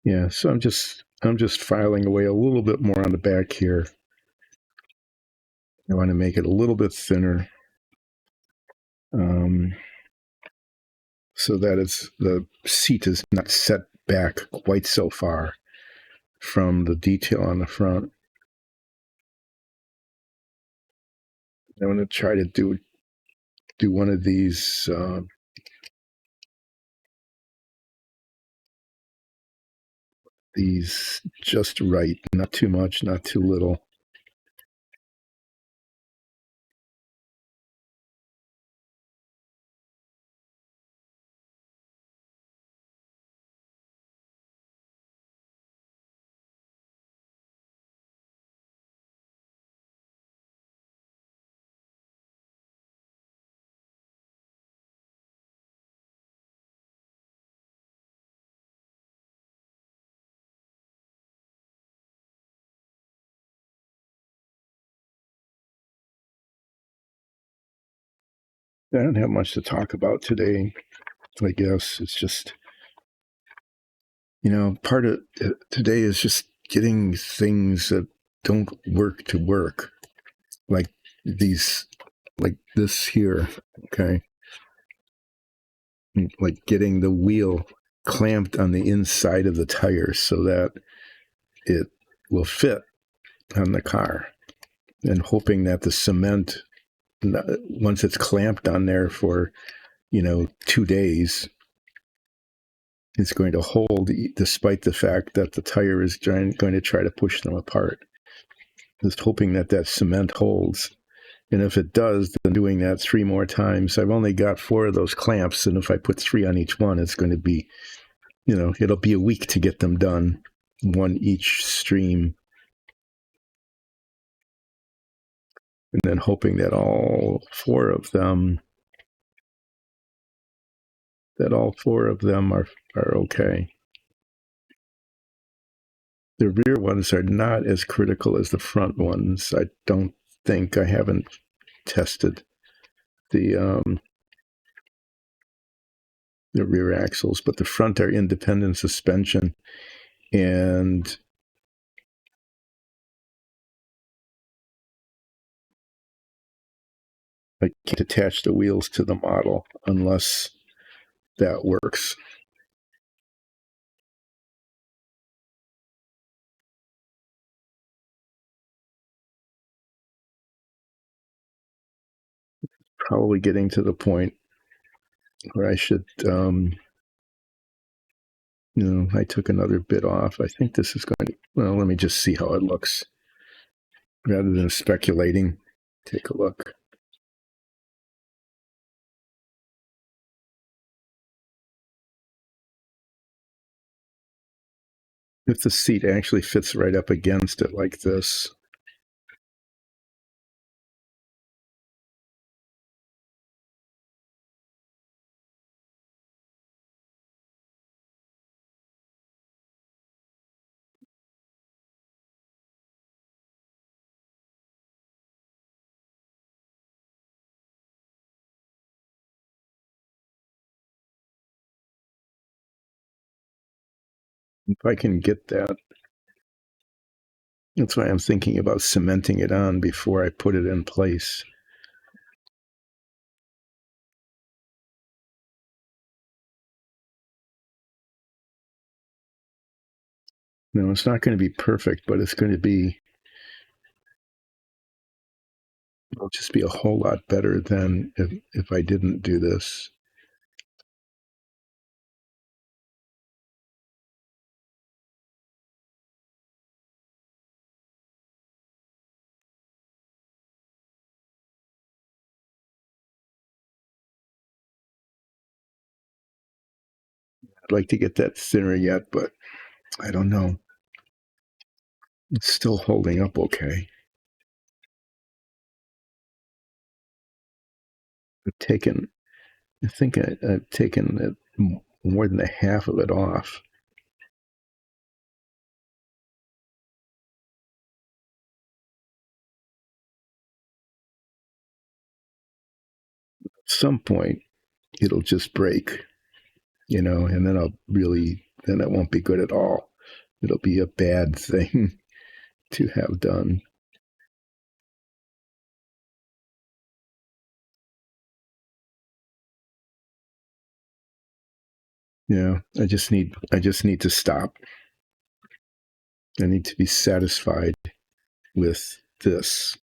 Yeah, so I'm just filing away a little bit more on the back here. I want to make it a little bit thinner, so that the seat is not set back quite so far from the detail on the front. I want to try to do one of these just right, not too much, not too little. I don't have much to talk about today. I guess it's just, part of today is just getting things that don't work to work, like this here, okay? Like getting the wheel clamped on the inside of the tire so that it will fit on the car, and hoping that the cement, once it's clamped on there for 2 days, it's going to hold, despite the fact that the tire is going to try to push them apart. Just hoping that cement holds. And if it does, then doing that 3 more times. I've only got 4 of those clamps, and if I put 3 on each one, it's going to be, it'll be a week to get them done, 1 each stream. And then hoping that all 4 of them are okay. The rear ones are not as critical as the front ones. I don't think. I haven't tested the rear axles, but the front are independent suspension, and I can't attach the wheels to the model unless that works. Probably getting to the point where I should, I took another bit off. I think this is going to, well, let me just see how it looks rather than speculating. Take a look. If the seat actually fits right up against it like this, if I can get that, that's why I'm thinking about cementing it on before I put it in place. No, it's not going to be perfect, but it's going to be, it'll just be a whole lot better than if I didn't do this. I'd like to get that thinner yet, but I don't know. It's still holding up okay. I think I've taken more than a half of it off. At some point, it'll just break, and then then it won't be good at all. it'll be a bad thing to have done. Yeah, I just need to stop. I need to be satisfied with this.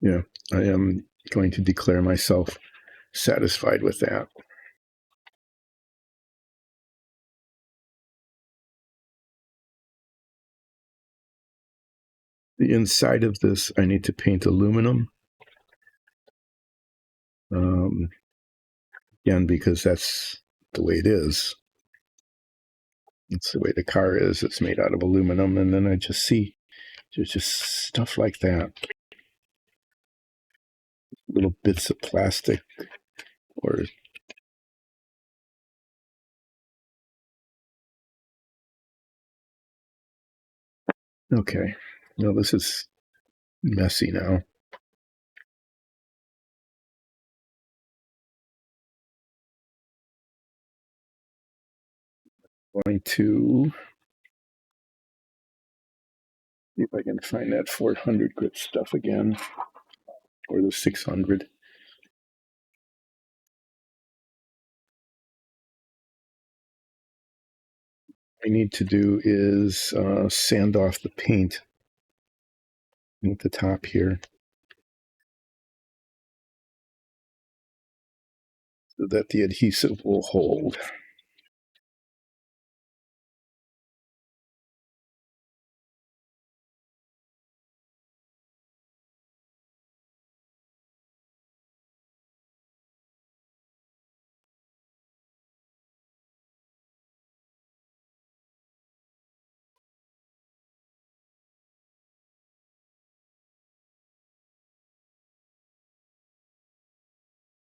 Yeah, I am going to declare myself satisfied with that. The inside of this, I need to paint aluminum. Again, because that's the way it is. It's the way the car is. It's made out of aluminum. And then I just see there's just stuff like that. Little bits of plastic or okay. No, this is messy now. Going to see if I can find that 400 grit stuff again, or the 600. I need to do is sand off the paint at the top here so that the adhesive will hold.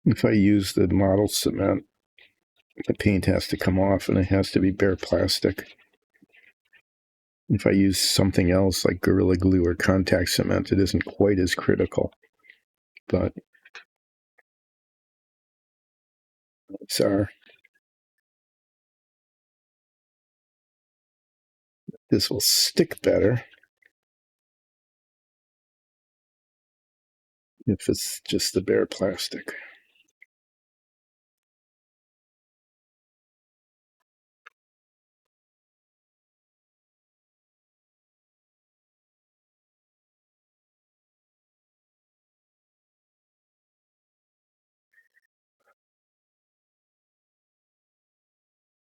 If I use the model cement, the paint has to come off and it has to be bare plastic. If I use something else like Gorilla Glue or contact cement, it isn't quite as critical. But it's our, this will stick better if it's just the bare plastic.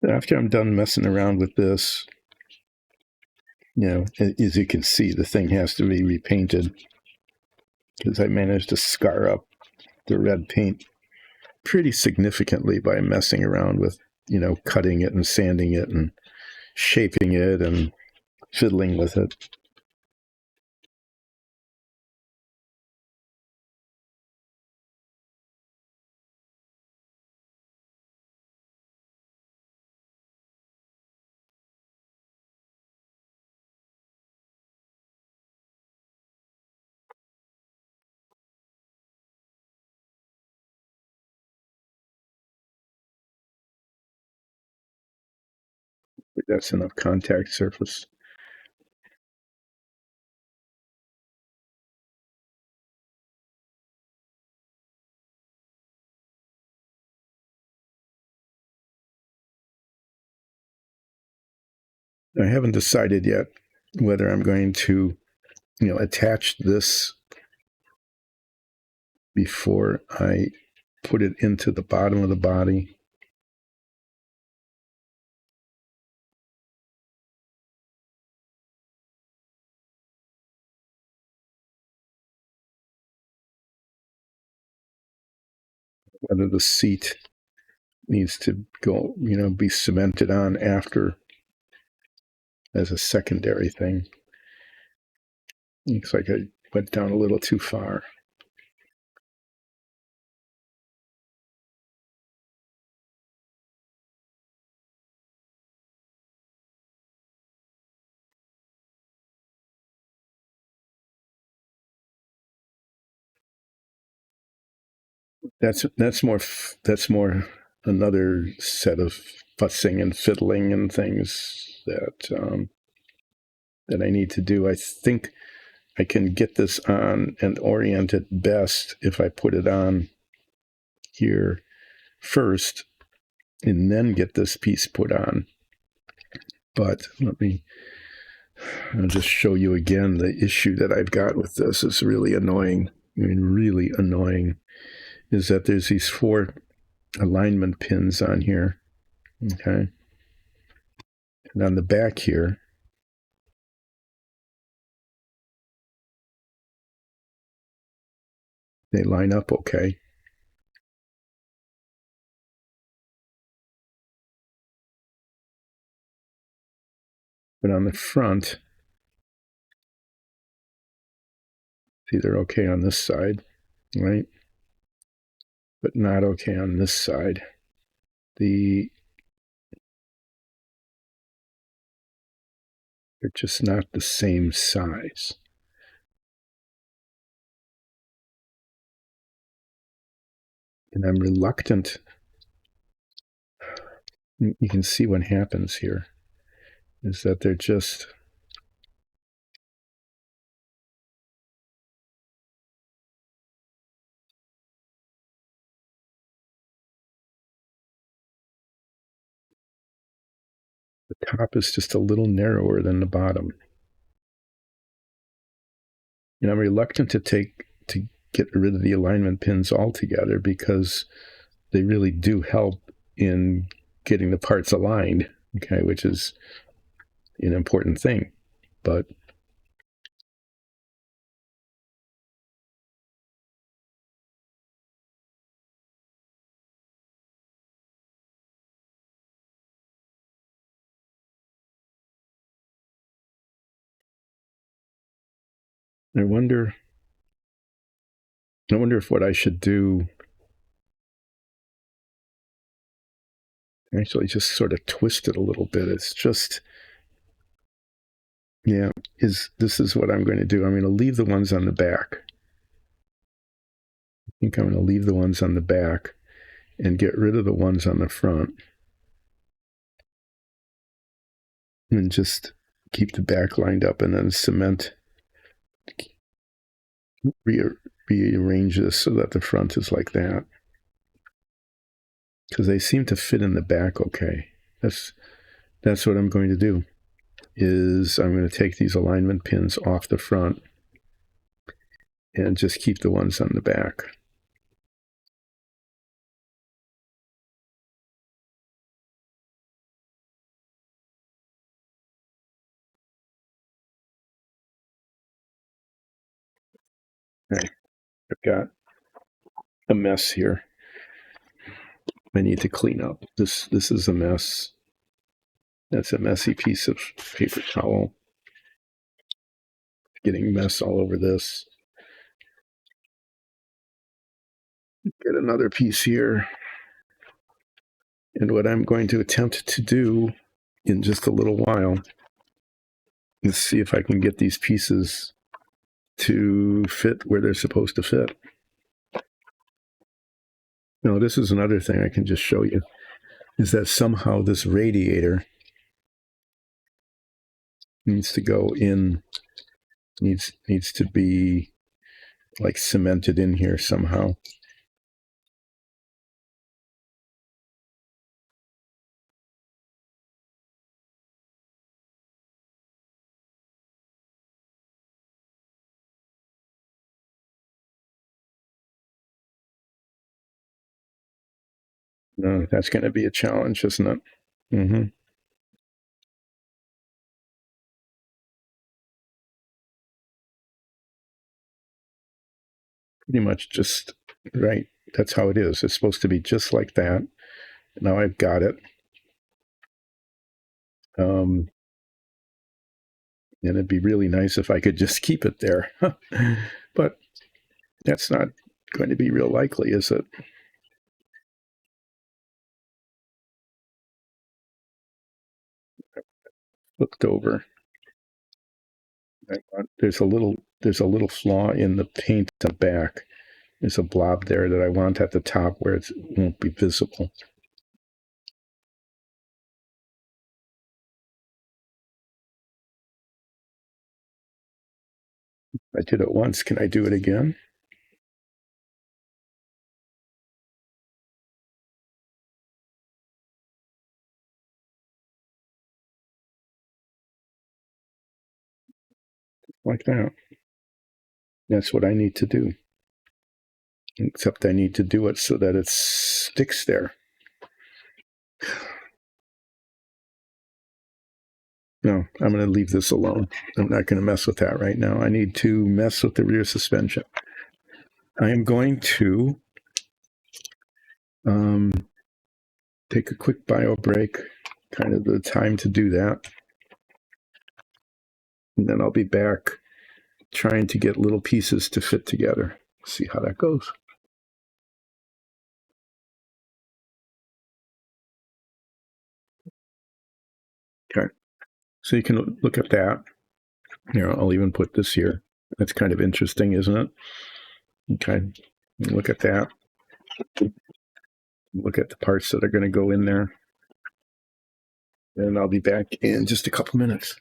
After I'm done messing around with this, as you can see, the thing has to be repainted because I managed to scar up the red paint pretty significantly by messing around with, cutting it and sanding it and shaping it and fiddling with it. But that's enough contact surface. I haven't decided yet whether I'm going to, attach this before I put it into the bottom of the body. Whether the seat needs to go, be cemented on after as a secondary thing. Looks like I went down a little too far. That's more another set of fussing and fiddling and things that I need to do. I think I can get this on and orient it best if I put it on here first and then get this piece put on. But I'll just show you again the issue that I've got with this. Is really annoying. I mean, really annoying is that there's these 4 alignment pins on here. Okay. And on the back here, they line up okay. But on the front, see, they're okay on this side, right? But not okay on this side. They're just not the same size. And I'm reluctant. You can see what happens here is that they're just, the top is just a little narrower than the bottom. And I'm reluctant to get rid of the alignment pins altogether because they really do help in getting the parts aligned, okay, which is an important thing. But I wonder if what I should do actually just sort of twist it a little bit. It's just, yeah, this is what I'm going to do. I'm going to leave the ones on the back. I think I'm going to leave the ones on the back and get rid of the ones on the front. And just keep the back lined up and then cement, rearrange this so that the front is like that. Because they seem to fit in the back okay. That's what I'm going to do. Is I'm going to take these alignment pins off the front and just keep the ones on the back. Okay. I've got a mess here. I need to clean up. This is a mess. That's a messy piece of paper towel. Getting mess all over this. Get another piece here. And what I'm going to attempt to do in just a little while is see if I can get these pieces to fit where they're supposed to fit. Now, this is another thing I can just show you, is that somehow this radiator needs to go in, needs to be like cemented in here somehow. No, that's going to be a challenge, isn't it? Mm-hmm. Pretty much just right. That's how it is. It's supposed to be just like that. Now I've got it. And it'd be really nice if I could just keep it there. But that's not going to be real likely, is it? Looked over. There's a little flaw in the paint on the back, There's a blob there that I want at the top where it won't be visible. I did it once. Can I do it again? Like that. That's what I need to do. Except I need to do it so that it sticks there. No, I'm going to leave this alone. I'm not going to mess with that right now. I need to mess with the rear suspension. I am going to take a quick bio break, kind of the time to do that. And then I'll be back trying to get little pieces to fit together. See how that goes. Okay. So you can look at that. I'll even put this here. That's kind of interesting, isn't it? Okay. Look at that. Look at the parts that are going to go in there. And I'll be back in just a couple minutes.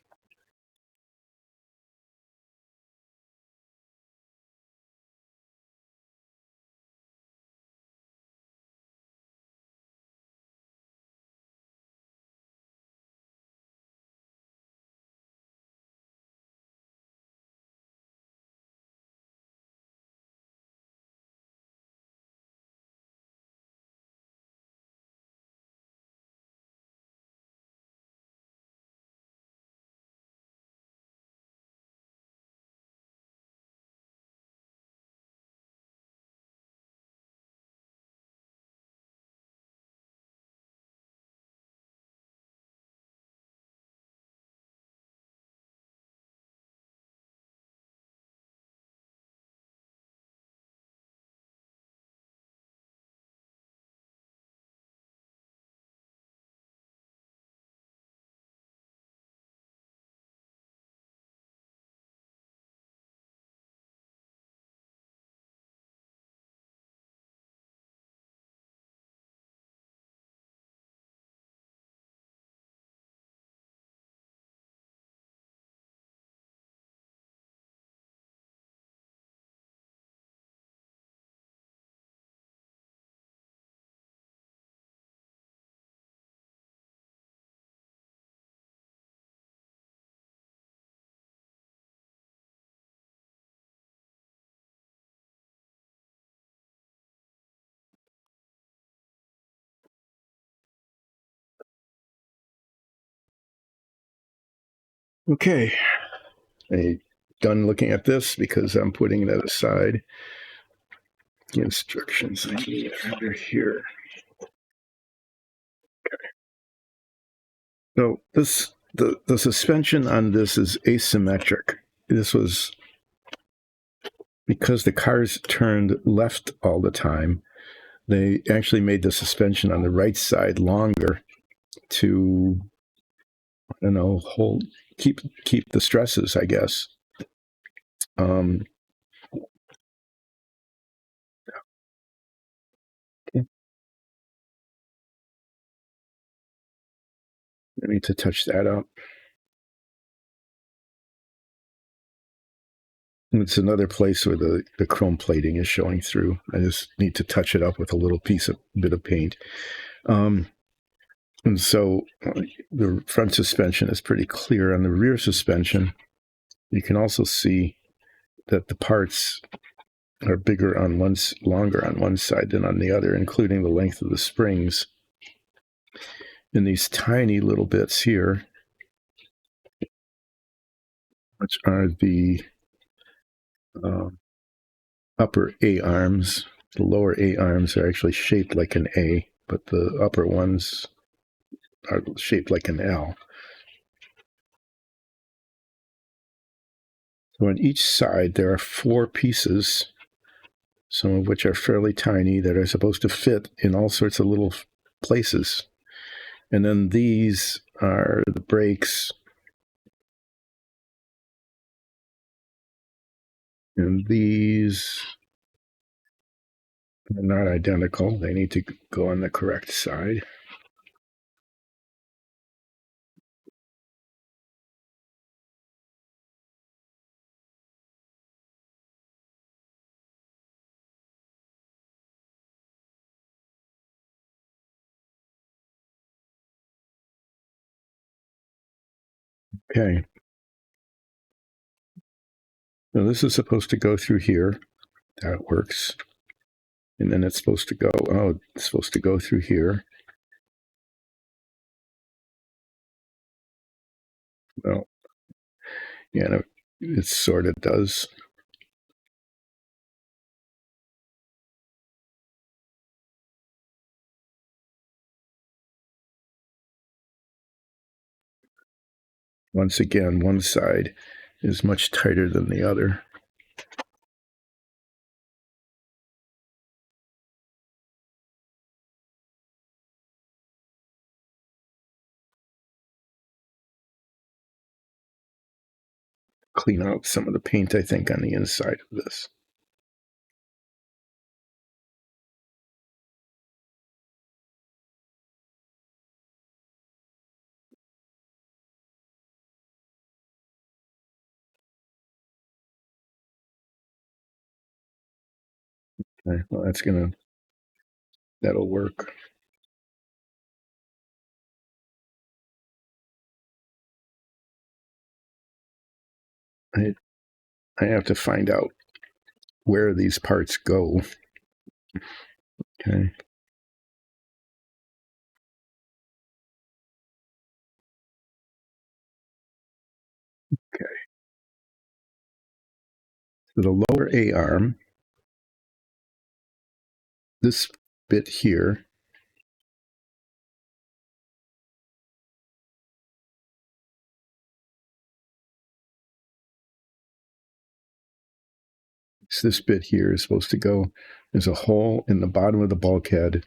Okay. I'm done looking at this because I'm putting that aside. The instructions I need under here. Okay. So the suspension on this is asymmetric. This was because the cars turned left all the time. They actually made the suspension on the right side longer to, I don't know, keep the stresses, I guess. I need to touch that up. It's another place where the chrome plating is showing through. I just need to touch it up with a little bit of paint. And so the front suspension is pretty clear. On the rear suspension, you can also see that the parts are longer on one side than on the other, including the length of the springs. And these tiny little bits here, which are the upper A arms. The lower A arms are actually shaped like an A, but the upper ones are shaped like an L. So on each side, there are 4 pieces, some of which are fairly tiny, that are supposed to fit in all sorts of little places. And then these are the brakes. And these They're not identical. They need to go on the correct side. Okay. Now this is supposed to go through here. That works. And then it's supposed to go, it's supposed to go through here. Well, yeah, it sort of does. Once again, one side is much tighter than the other. Clean out some of the paint, I think, on the inside of this. Okay, well, that'll work. I have to find out where these parts go. Okay. Okay. So the lower A arm, this bit here, so this bit here is supposed to go. There's a hole in the bottom of the bulkhead,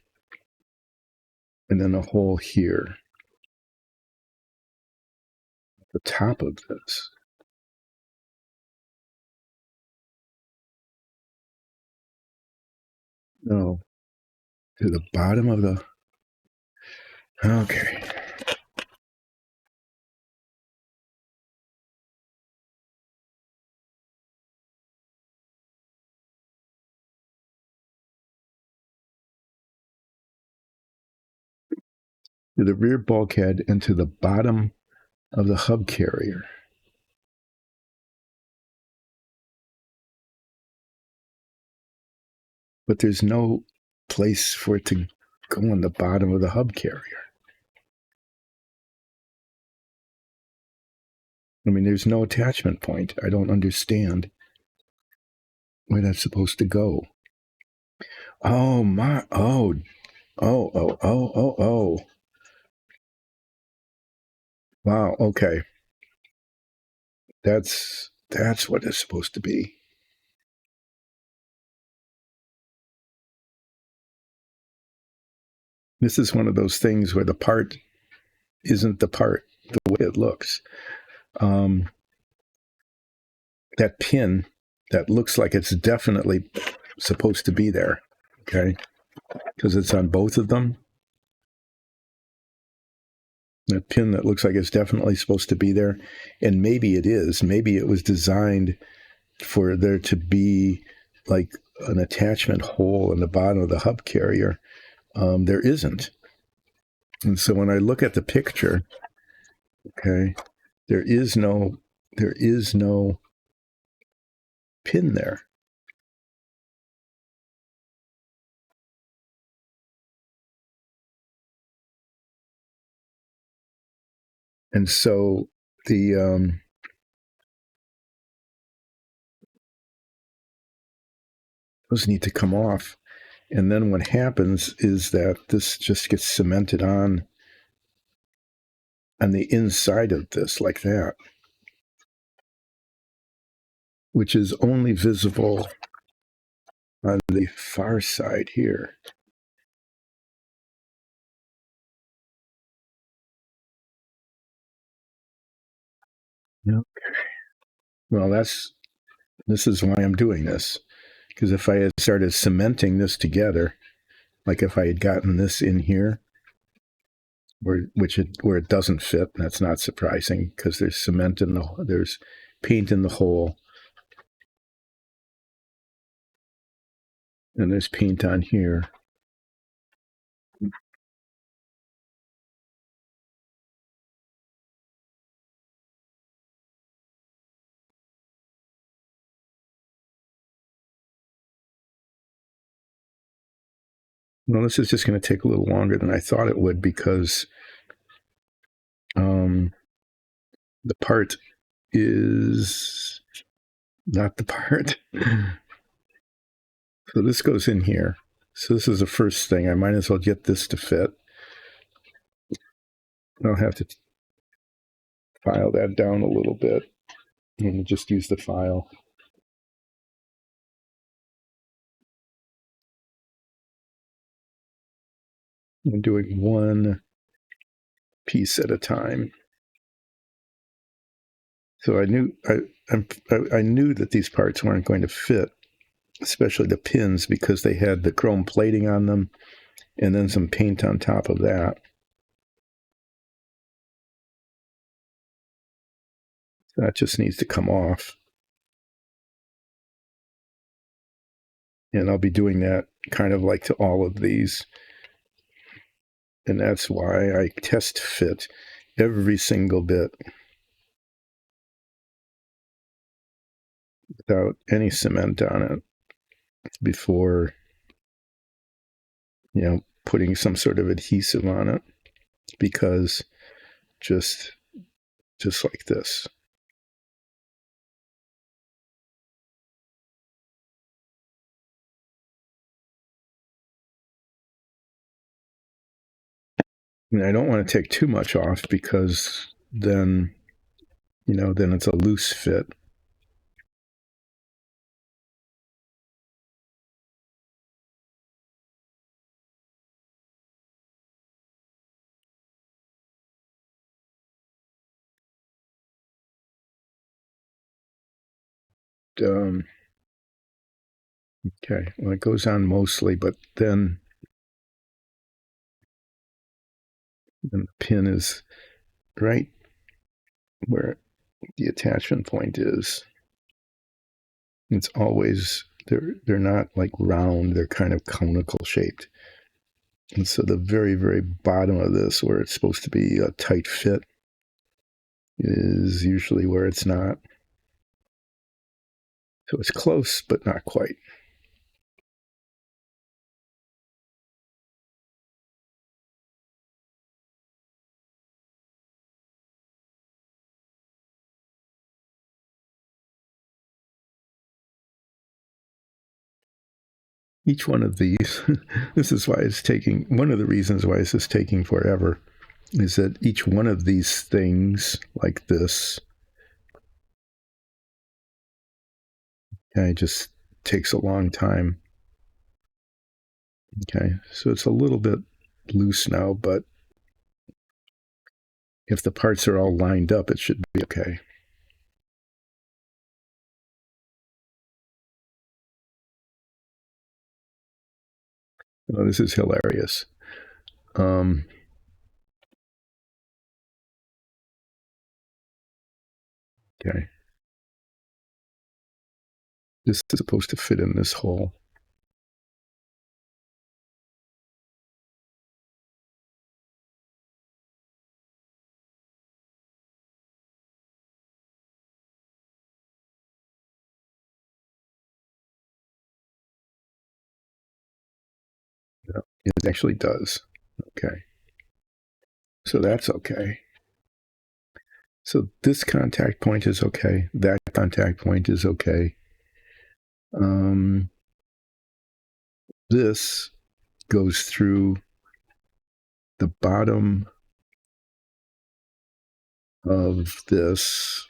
and then a hole here. The top of this. No, to the bottom of the. Okay. To the rear bulkhead and to the bottom of the hub carrier. But there's no place for it to go on the bottom of the hub carrier. I mean, there's no attachment point. I don't understand where that's supposed to go. Oh my! Oh. Wow. Okay. That's what it's supposed to be. This is one of those things where the part isn't the part the way it looks. That pin that looks like it's definitely supposed to be there. Okay. Because it's on both of them. That pin that looks like it's definitely supposed to be there. And maybe it is. Maybe it was designed for there to be like an attachment hole in the bottom of the hub carrier. There isn't. And so when I look at the picture, okay, there is no pin there. And so those need to come off. And then what happens is that this just gets cemented on the inside of this like that, which is only visible on the far side here. Okay. Well, this is why I'm doing this. Because if I had started cementing this together, like if I had gotten this in here, where it doesn't fit, that's not surprising because there's cement in there's paint in the hole, and there's paint on here. Well, this is just going to take a little longer than I thought it would because the part is not the part. So this goes in here. So this is the first thing. I might as well get this to fit. I'll have to file that down a little bit and just use the file. I'm doing one piece at a time. So I knew that these parts weren't going to fit, especially the pins, because they had the chrome plating on them and then some paint on top of that. That just needs to come off. And I'll be doing that kind of like to all of these. And that's why I test fit every single bit without any cement on it before, putting some sort of adhesive on it, because just like this. And I don't want to take too much off because then it's a loose fit. Okay, well, it goes on mostly, but then the pin is right where the attachment point is. It's always, they're not like round, they're kind of conical shaped. And so the very, very bottom of this, where it's supposed to be a tight fit, is usually where it's not. So it's close, but not quite. Each one of these, this is why it's taking, one of the reasons why this is taking forever, is that each one of these things, like this, just takes a long time. Okay, so it's a little bit loose now, but if the parts are all lined up, it should be okay. Oh, this is hilarious. Okay. This is supposed to fit in this hole. Yeah, it actually does. Okay. So that's okay. So this contact point is okay. That contact point is okay. This goes through the bottom of this.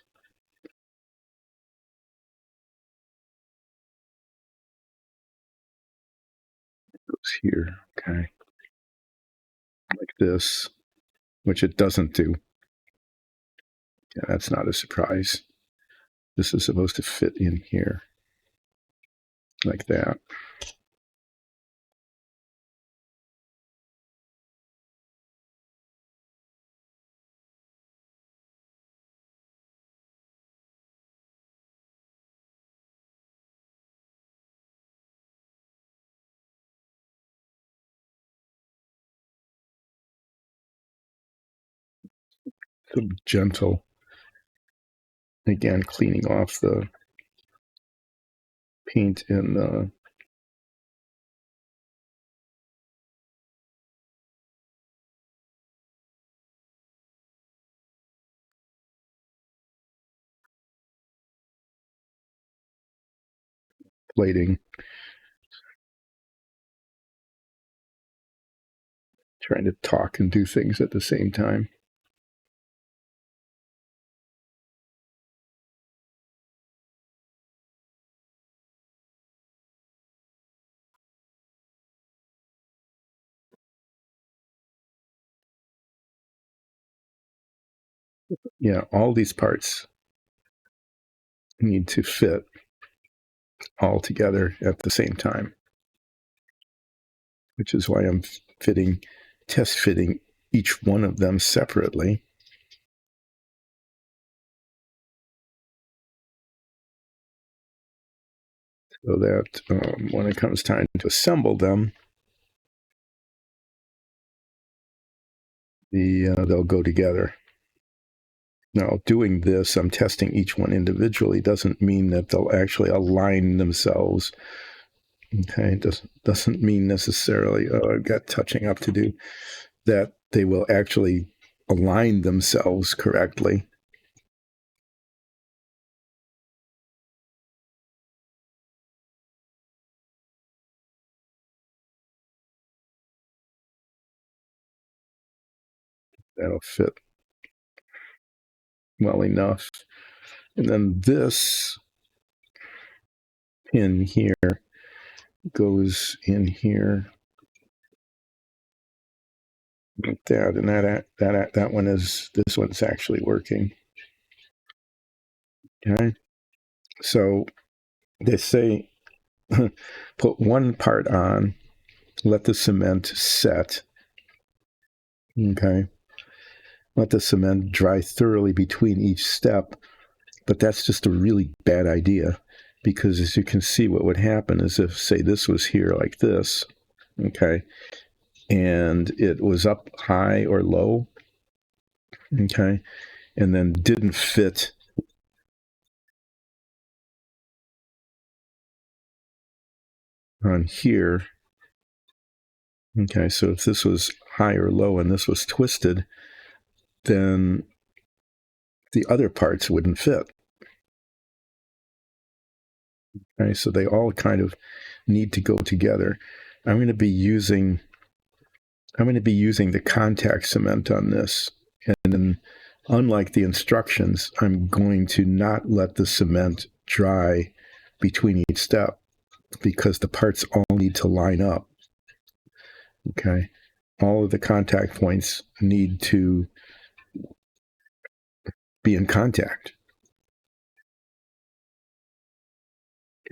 It goes here, okay. Like this, which it doesn't do. Yeah, that's not a surprise. This is supposed to fit in here. like that. So gentle. Again, cleaning off the paint and plating. Trying to talk and do things at the same time. Yeah, all these parts need to fit all together at the same time, which is why I'm test fitting each one of them separately. So that when it comes time to assemble them, they'll go together. Now, doing this, I'm testing each one individually, doesn't mean that they'll actually align themselves. Okay, doesn't mean necessarily, oh, I've got touching up to do, that they will actually align themselves correctly. That'll fit well enough. And then this pin here goes in here like that, and that one is, this one's actually working. Okay, so they say put one part on, let the cement set. Okay, let the cement dry thoroughly between each step. But that's just a really bad idea, because as you can see, what would happen is if, say, this was here like this, okay, and it was up high or low, okay, and then didn't fit on here, okay, so if this was high or low and this was twisted, then the other parts wouldn't fit. Okay, so they all kind of need to go together. I'm going to be using the contact cement on this, and then, unlike the instructions, I'm going to not let the cement dry between each step, because the parts all need to line up. Okay, all of the contact points need to be in contact.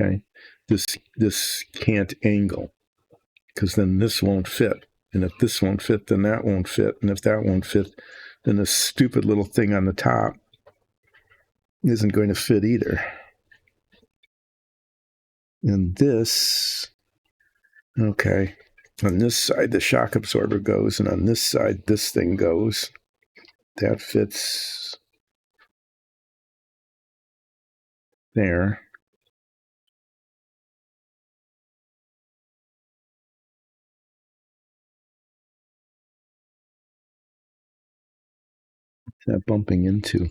Okay, this can't angle, because then this won't fit, and if this won't fit, then that won't fit, and if that won't fit, then this stupid little thing on the top isn't going to fit either. And this, okay, on this side the shock absorber goes, and on this side this thing goes. That fits there. What's that bumping into?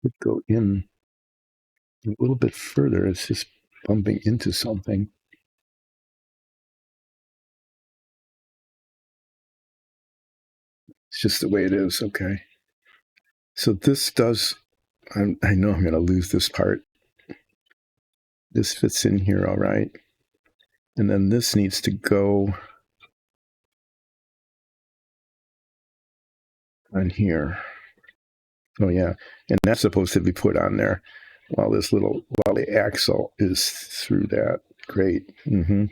It go in a little bit further. It's just bumping into something. It's just the way it is. Okay. So this does, I know I'm going to lose this part. This fits in here all right. And then this needs to go on here. Oh yeah, and that's supposed to be put on there while the axle is through that. Great. Mm-hmm.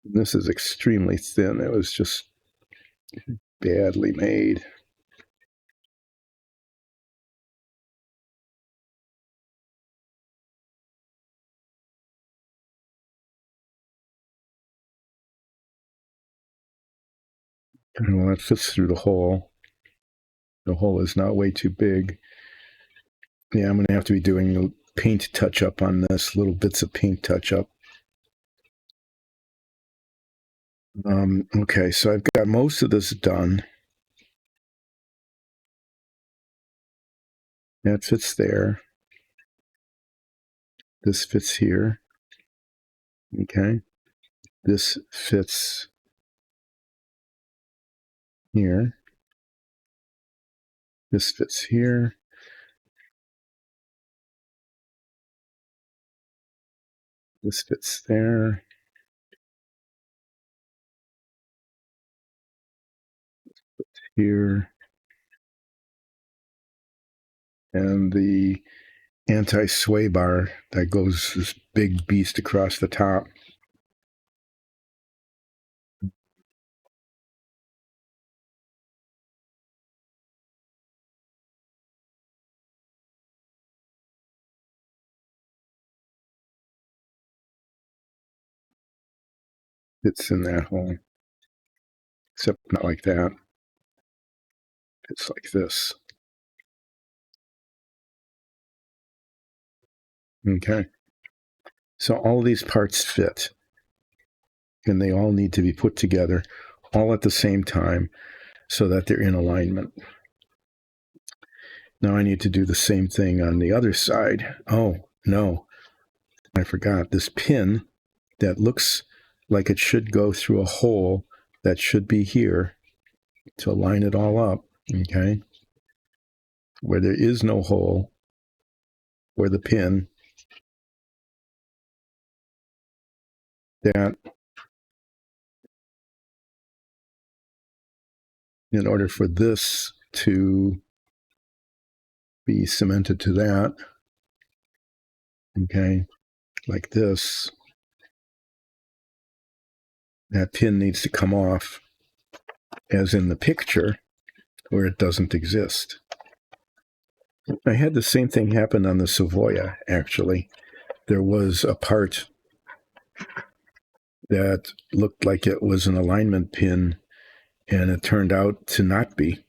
This is extremely thin. It was just badly made. Well, that fits through the hole. The hole is not way too big. Yeah, I'm going to have to be doing a paint touch-up on this, little bits of paint touch-up. Okay, so I've got most of this done. That fits there. This fits here. Okay. This fits here. This fits here. This fits there. Here. And the anti-sway bar that goes this big beast across the top. Fits in that hole. Except not like that. It's like this. Okay. So all these parts fit. And they all need to be put together all at the same time so that they're in alignment. Now I need to do the same thing on the other side. Oh, no. I forgot. This pin that looks like it should go through a hole that should be here to line it all up, okay? Where there is no hole, where the pin, that in order for this to be cemented to that, okay, like this, that pin needs to come off as in the picture where it doesn't exist. I had the same thing happen on the Savoia, actually. There was a part that looked like it was an alignment pin, and it turned out to not be.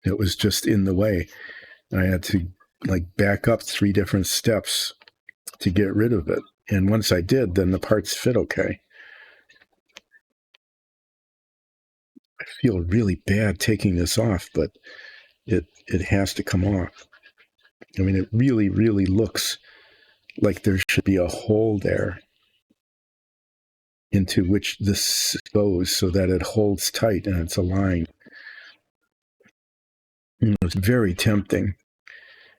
It was just in the way. I had to back up 3 different steps to get rid of it. And once I did, then the parts fit okay. I feel really bad taking this off, but it has to come off. I mean, it really, really looks like there should be a hole there into which this goes so that it holds tight and it's aligned. It's very tempting.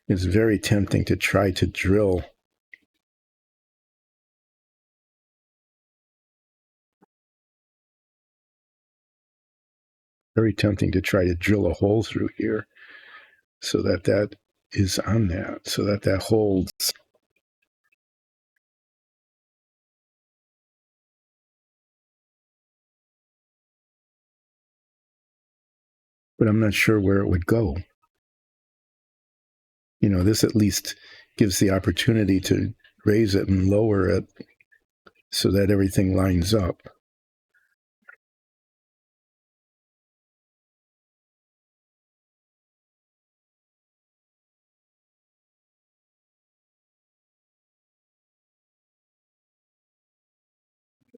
It's very tempting to try to drill a hole through here so that is on that, so that holds. but I'm not sure where it would go. This at least gives the opportunity to raise it and lower it so that everything lines up.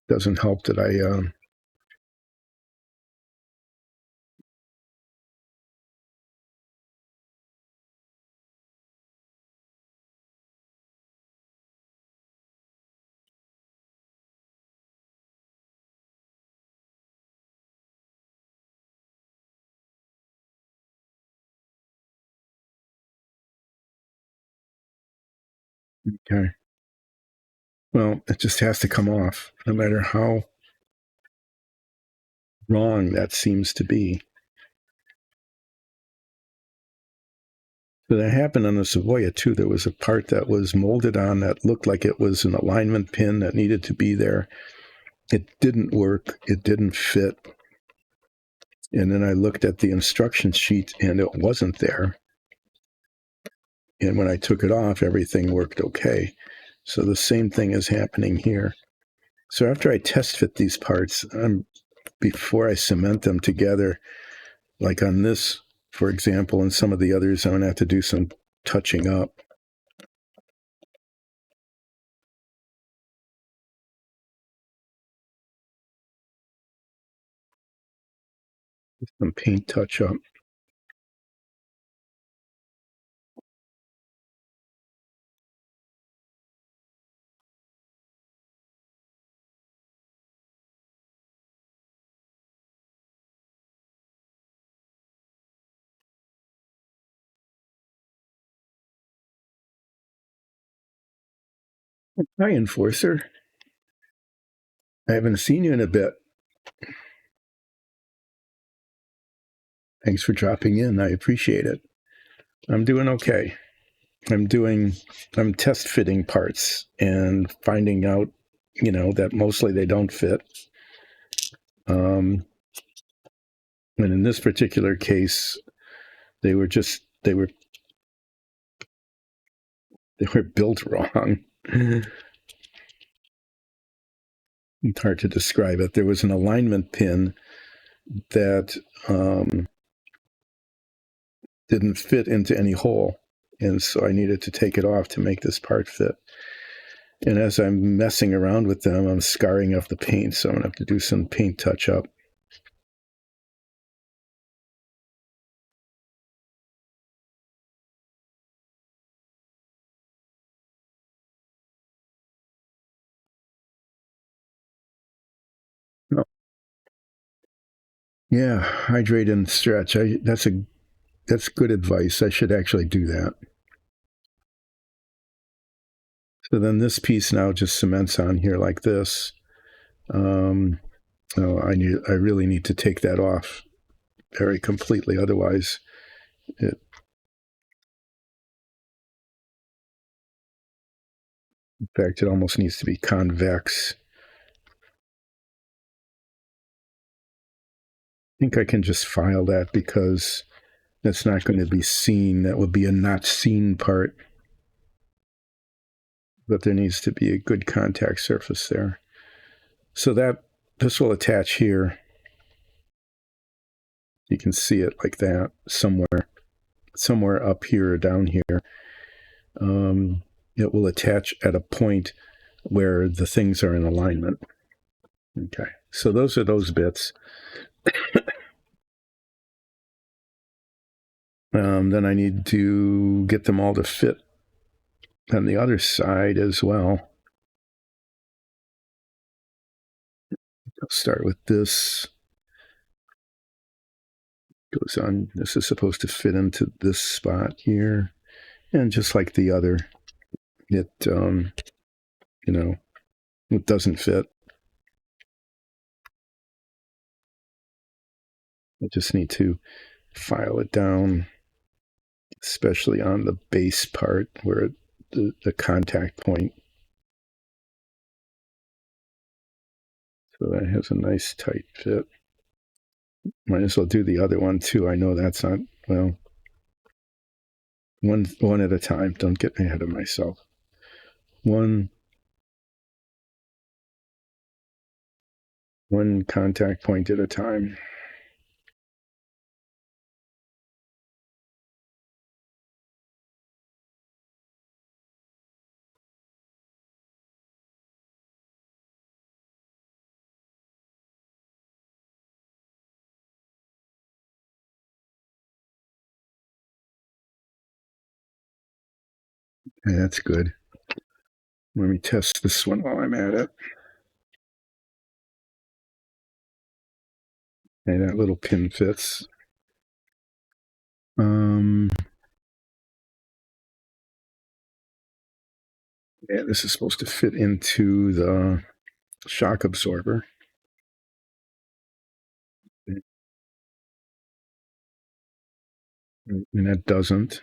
Doesn't help that I okay. Well, it just has to come off, no matter how wrong that seems to be. So that happened on the Savoia too. There was a part that was molded on that looked like it was an alignment pin that needed to be there. It didn't work. It didn't fit. And then I looked at the instruction sheet and it wasn't there. And when I took it off, everything worked okay. So the same thing is happening here. So after I test fit these parts, before I cement them together, like on this, for example, and some of the others, I'm going to have to do some touching up. Some paint touch up. Hi, Enforcer. I haven't seen you in a bit. Thanks for dropping in. I appreciate it. I'm doing okay. I'm test fitting parts and finding out, that mostly they don't fit. And in this particular case, they were built wrong. It's hard to describe it. There was an alignment pin that didn't fit into any hole, and so I needed to take it off to make this part fit. And as I'm messing around with them, I'm scarring up the paint, so I'm going to have to do some paint touch up. Oh. Yeah, hydrate and stretch. That's good advice. I should actually do that. So then this piece now just cements on here like this. I really need to take that off very completely. Otherwise, in fact, it almost needs to be convex. I think I can just file that because that's not going to be seen. That would be a not seen part. But there needs to be a good contact surface there. So this will attach here. You can see it like that somewhere up here or down here. It will attach at a point where the things are in alignment. Okay, so those are those bits. Then I need to get them all to fit on the other side as well. I'll start with this. Goes on. This is supposed to fit into this spot here, and just like the other, it it doesn't fit. I just need to file it down, especially on the base part where the contact point. So that has a nice tight fit. Might as well do the other one too. I know that's not, well, one at a time. Don't get ahead of myself. One contact point at a time. Okay, that's good. Let me test this one while I'm at it. Okay, that little pin fits. Yeah, this is supposed to fit into the shock absorber. And that doesn't.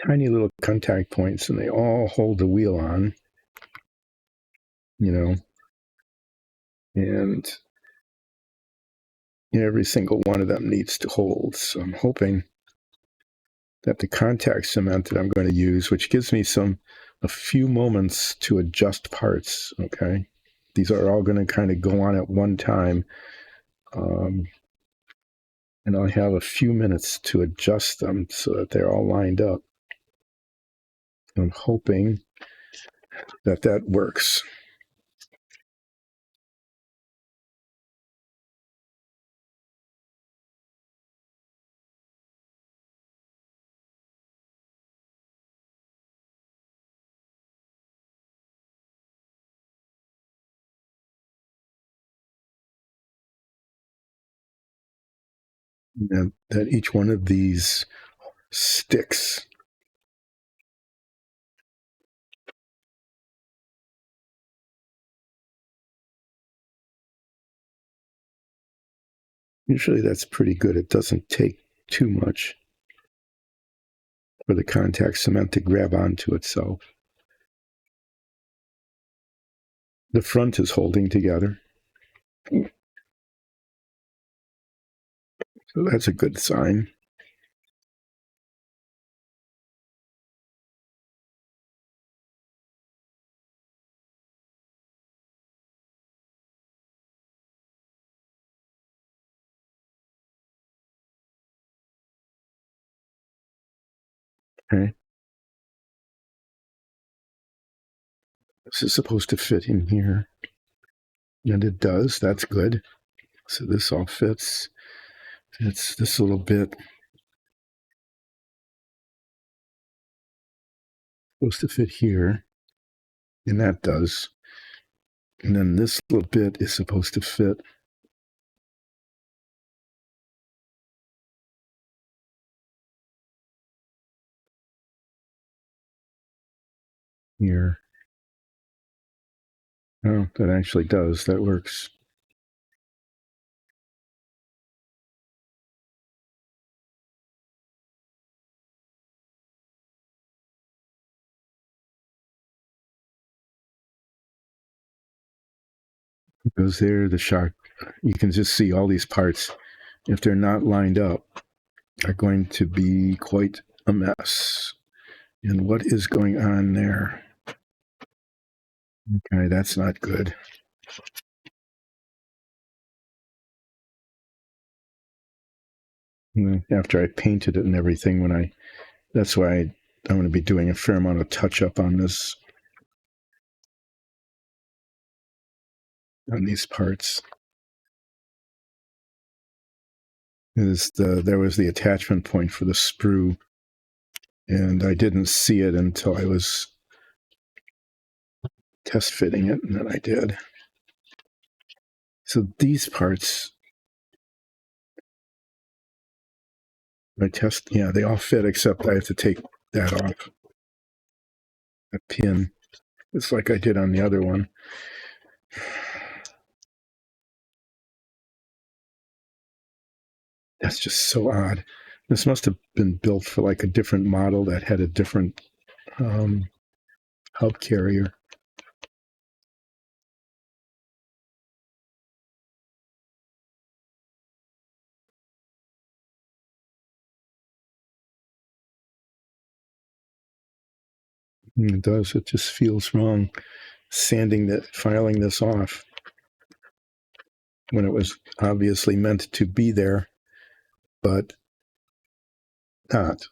Tiny little contact points, and they all hold the wheel on, and every single one of them needs to hold. So I'm hoping that the contact cement that I'm going to use, which gives me a few moments to adjust parts, okay? These are all going to kind of go on at one time. And I'll have a few minutes to adjust them so that they're all lined up. I'm hoping that works. And that each one of these sticks usually that's pretty good. It doesn't take too much for the contact cement to grab onto itself. The front is holding together. So that's a good sign. Okay. This is supposed to fit in here. And it does. That's good. So this all fits. It's this little bit supposed to fit here. And that does. And then this little bit is supposed to fit here. Oh, that actually does. That works. It goes there, the shock. You can just see all these parts, if they're not lined up, are going to be quite a mess. And what is going on there? Okay, that's not good. After I painted it and everything, that's why I'm going to be doing a fair amount of touch up on this, on these parts. There was the attachment point for the sprue, and I didn't see it until I was test fitting it, and then I did. So these parts, they all fit except I have to take that off, a pin. It's like I did on the other one. That's just so odd. This must have been built for like a different model that had a different hub carrier. It does. It just feels wrong filing this off when it was obviously meant to be there, but not.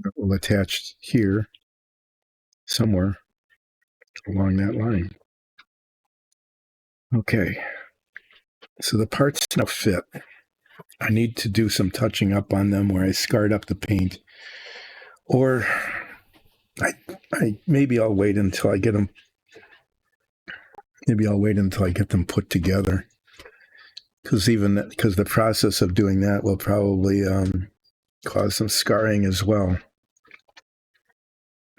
It will attach here somewhere along that line. Okay. So the parts now fit. I need to do some touching up on them where I scarred up the paint. Or maybe I'll wait until I get them. Maybe I'll wait until I get them put together. Because the process of doing that will probably cause some scarring as well.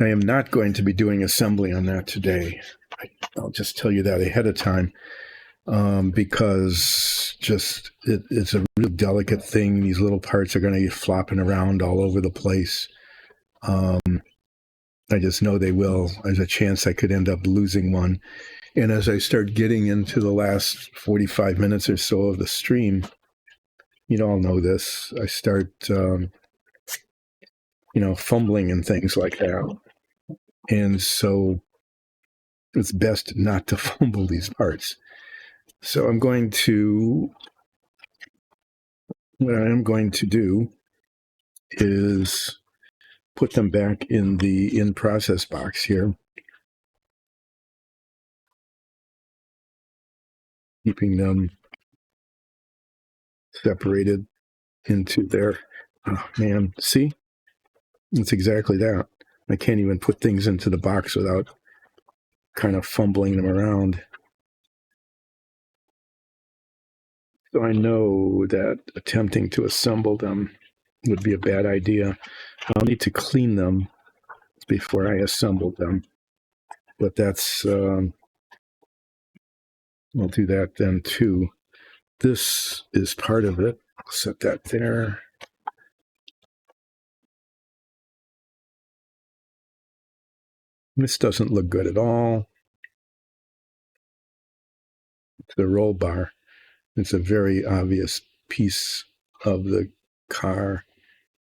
I am not going to be doing assembly on that today. I'll just tell you that ahead of time. Because it's a real delicate thing. These little parts are going to be flopping around all over the place. I just know they will. There's a chance I could end up losing one. And as I start getting into the last 45 minutes or so of the stream, you all know this, I start, fumbling and things like that. And so it's best not to fumble these parts. So what I am going to do is put them back in the in-process box here, keeping them separated into there. Oh, man, see? It's exactly that. I can't even put things into the box without kind of fumbling them around. So I know that attempting to assemble them would be a bad idea. I'll need to clean them before I assemble them. But I'll do that then too. This is part of it. I'll set that there. This doesn't look good at all. The roll bar. It's a very obvious piece of the car,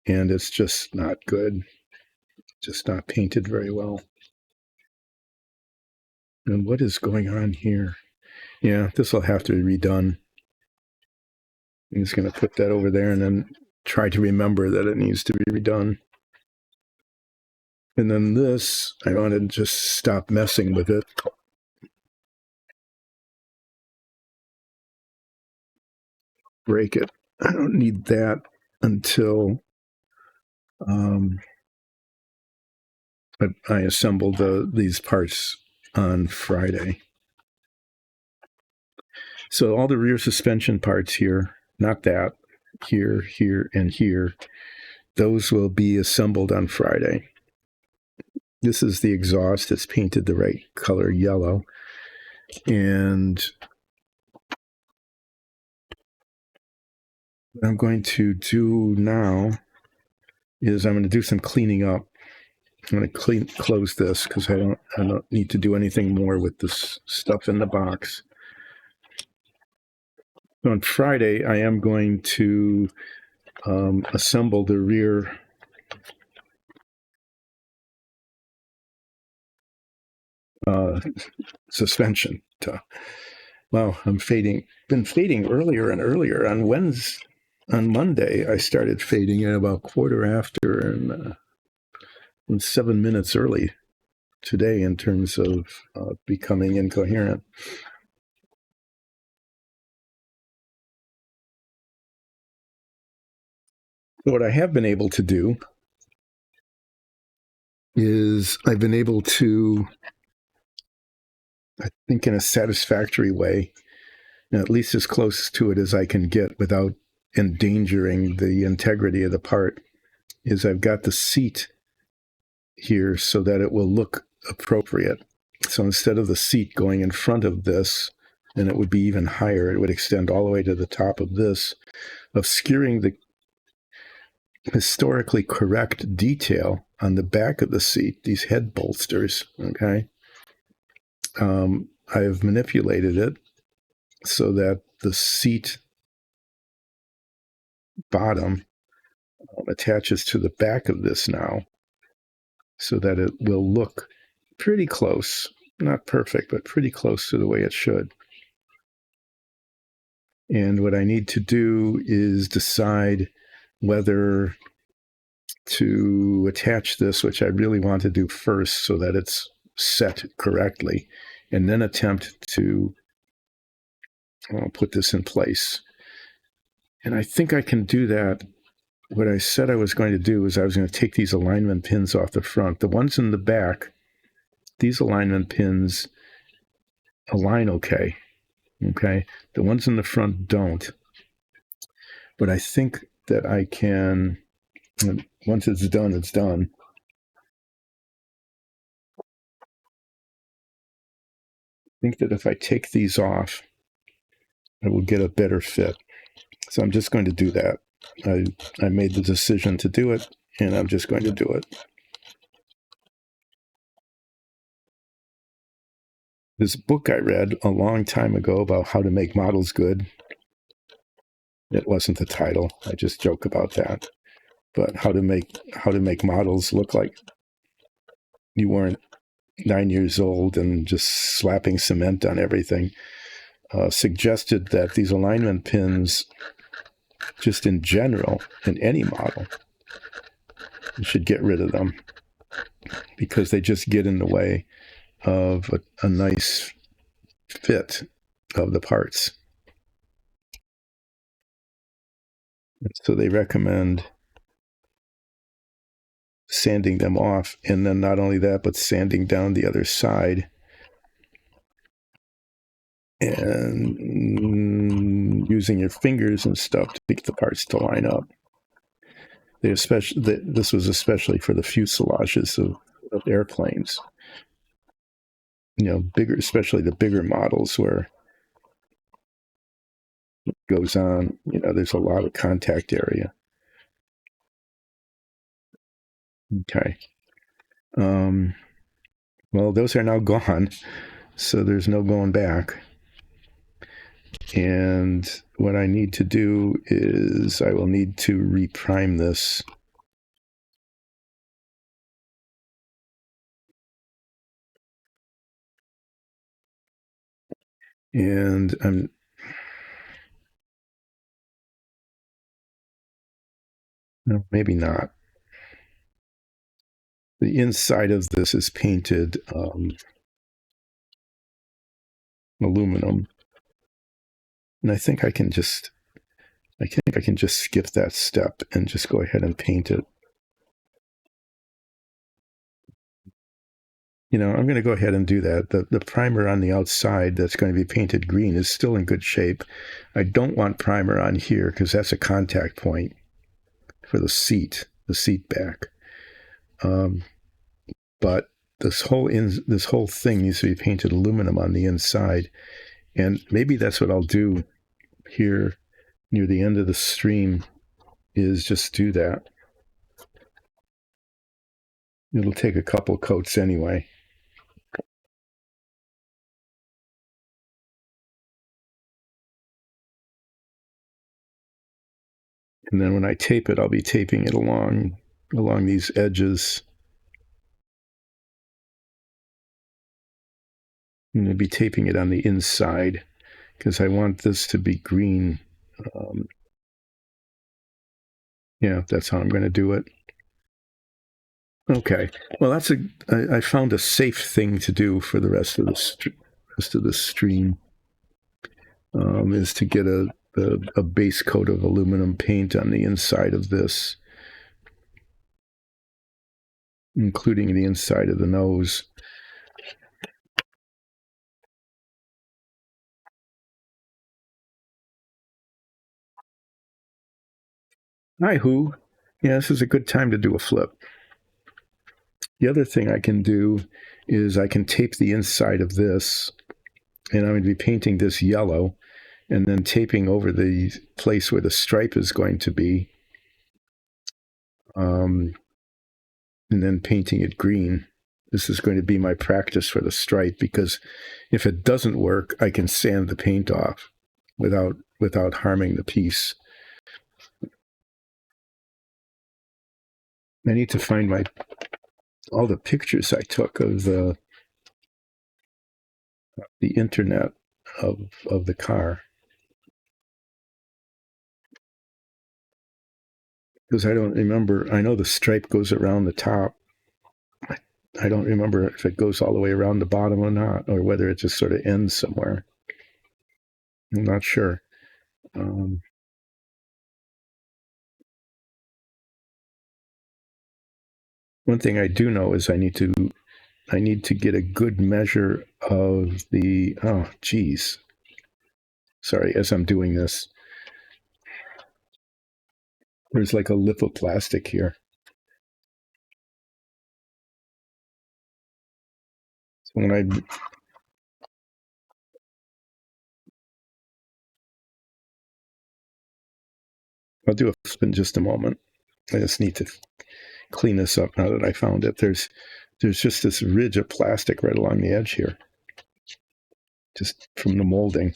and it's just not good. Just not painted very well. And what is going on here? Yeah, this will have to be redone. I'm just going to put that over there and then try to remember that it needs to be redone. And then this, I want to just stop messing with it. Break it. I don't need that until I assembled these parts on Friday. So all the rear suspension parts here, not that, here, and here, those will be assembled on Friday. This is the exhaust. It's painted the right color yellow. And what I'm going to do now is I'm going to do some cleaning up. I'm going to close this because I don't need to do anything more with this stuff in the box. So on Friday, I am going to assemble the rear suspension. Wow, I'm fading. Been fading earlier and earlier. On Monday, I started fading at about quarter after and 7 minutes early today in terms of becoming incoherent. What I have been able to do is I've been able to, I think in a satisfactory way, at least as close to it as I can get without endangering the integrity of the part, is I've got the seat here so that it will look appropriate. So instead of the seat going in front of this, and it would be even higher, it would extend all the way to the top of this, obscuring the historically correct detail on the back of the seat, these head bolsters, okay? I've manipulated it so that the seat bottom attaches to the back of this now so that it will look pretty close, not perfect, but pretty close to the way it should. And what I need to do is decide whether to attach this, which I really want to do first so that it's set correctly, and then attempt to put this in place. And I think I can do that. What I said I was going to do is I was going to take these alignment pins off the front. The ones in the back, these alignment pins align okay. Okay. The ones in the front don't. But I think that I can, once it's done, it's done. I think that if I take these off, I will get a better fit. So I'm just going to do that. I made the decision to do it, and I'm just going to do it. This book I read a long time ago about how to make models good. It wasn't the title. I just joke about that. But how to make models look like you weren't 9 years old and just slapping cement on everything. Suggested that these alignment pins, just in general, in any model, you should get rid of them because they just get in the way of a nice fit of the parts. So they recommend sanding them off, and then not only that, but sanding down the other side and using your fingers and stuff to get the parts to line up. This was especially for the fuselages of airplanes. Bigger, especially the bigger models where it goes on, there's a lot of contact area. Okay. Well, those are now gone, so there's no going back. And what I need to do is I will need to reprime this. And no, maybe not. The inside of this is painted aluminum. And I think I can just skip that step and just go ahead and paint it. I'm going to go ahead and do that. The primer on the outside that's going to be painted green is still in good shape. I don't want primer on here because that's a contact point for the seat back. But this whole thing needs to be painted aluminum on the inside. And maybe that's what I'll do here near the end of the stream, is just do that. It'll take a couple coats anyway. And then when I tape it, I'll be taping it along these edges. I'm going to be taping it on the inside because I want this to be green. Yeah, that's how I'm going to do it. Okay. Well, I found a safe thing to do for the rest of the stream is to get a base coat of aluminum paint on the inside of this, including the inside of the nose. Hi, Who. Yeah, this is a good time to do a flip. The other thing I can do is I can tape the inside of this, and I'm going to be painting this yellow, and then taping over the place where the stripe is going to be, and then painting it green. This is going to be my practice for the stripe, because if it doesn't work, I can sand the paint off without harming the piece. I need to find all the pictures I took of the internet of the car, because I don't remember. I know the stripe goes around the top. I don't remember if it goes all the way around the bottom or not, or whether it just sort of ends somewhere. I'm not sure. One thing I do know is I need to get a good measure of the, oh, geez. Sorry, as I'm doing this, there's like a lip of plastic here. So when I'll do a flip in just a moment. I just need to clean this up now that I found it. There's just this ridge of plastic right along the edge here, just from the molding.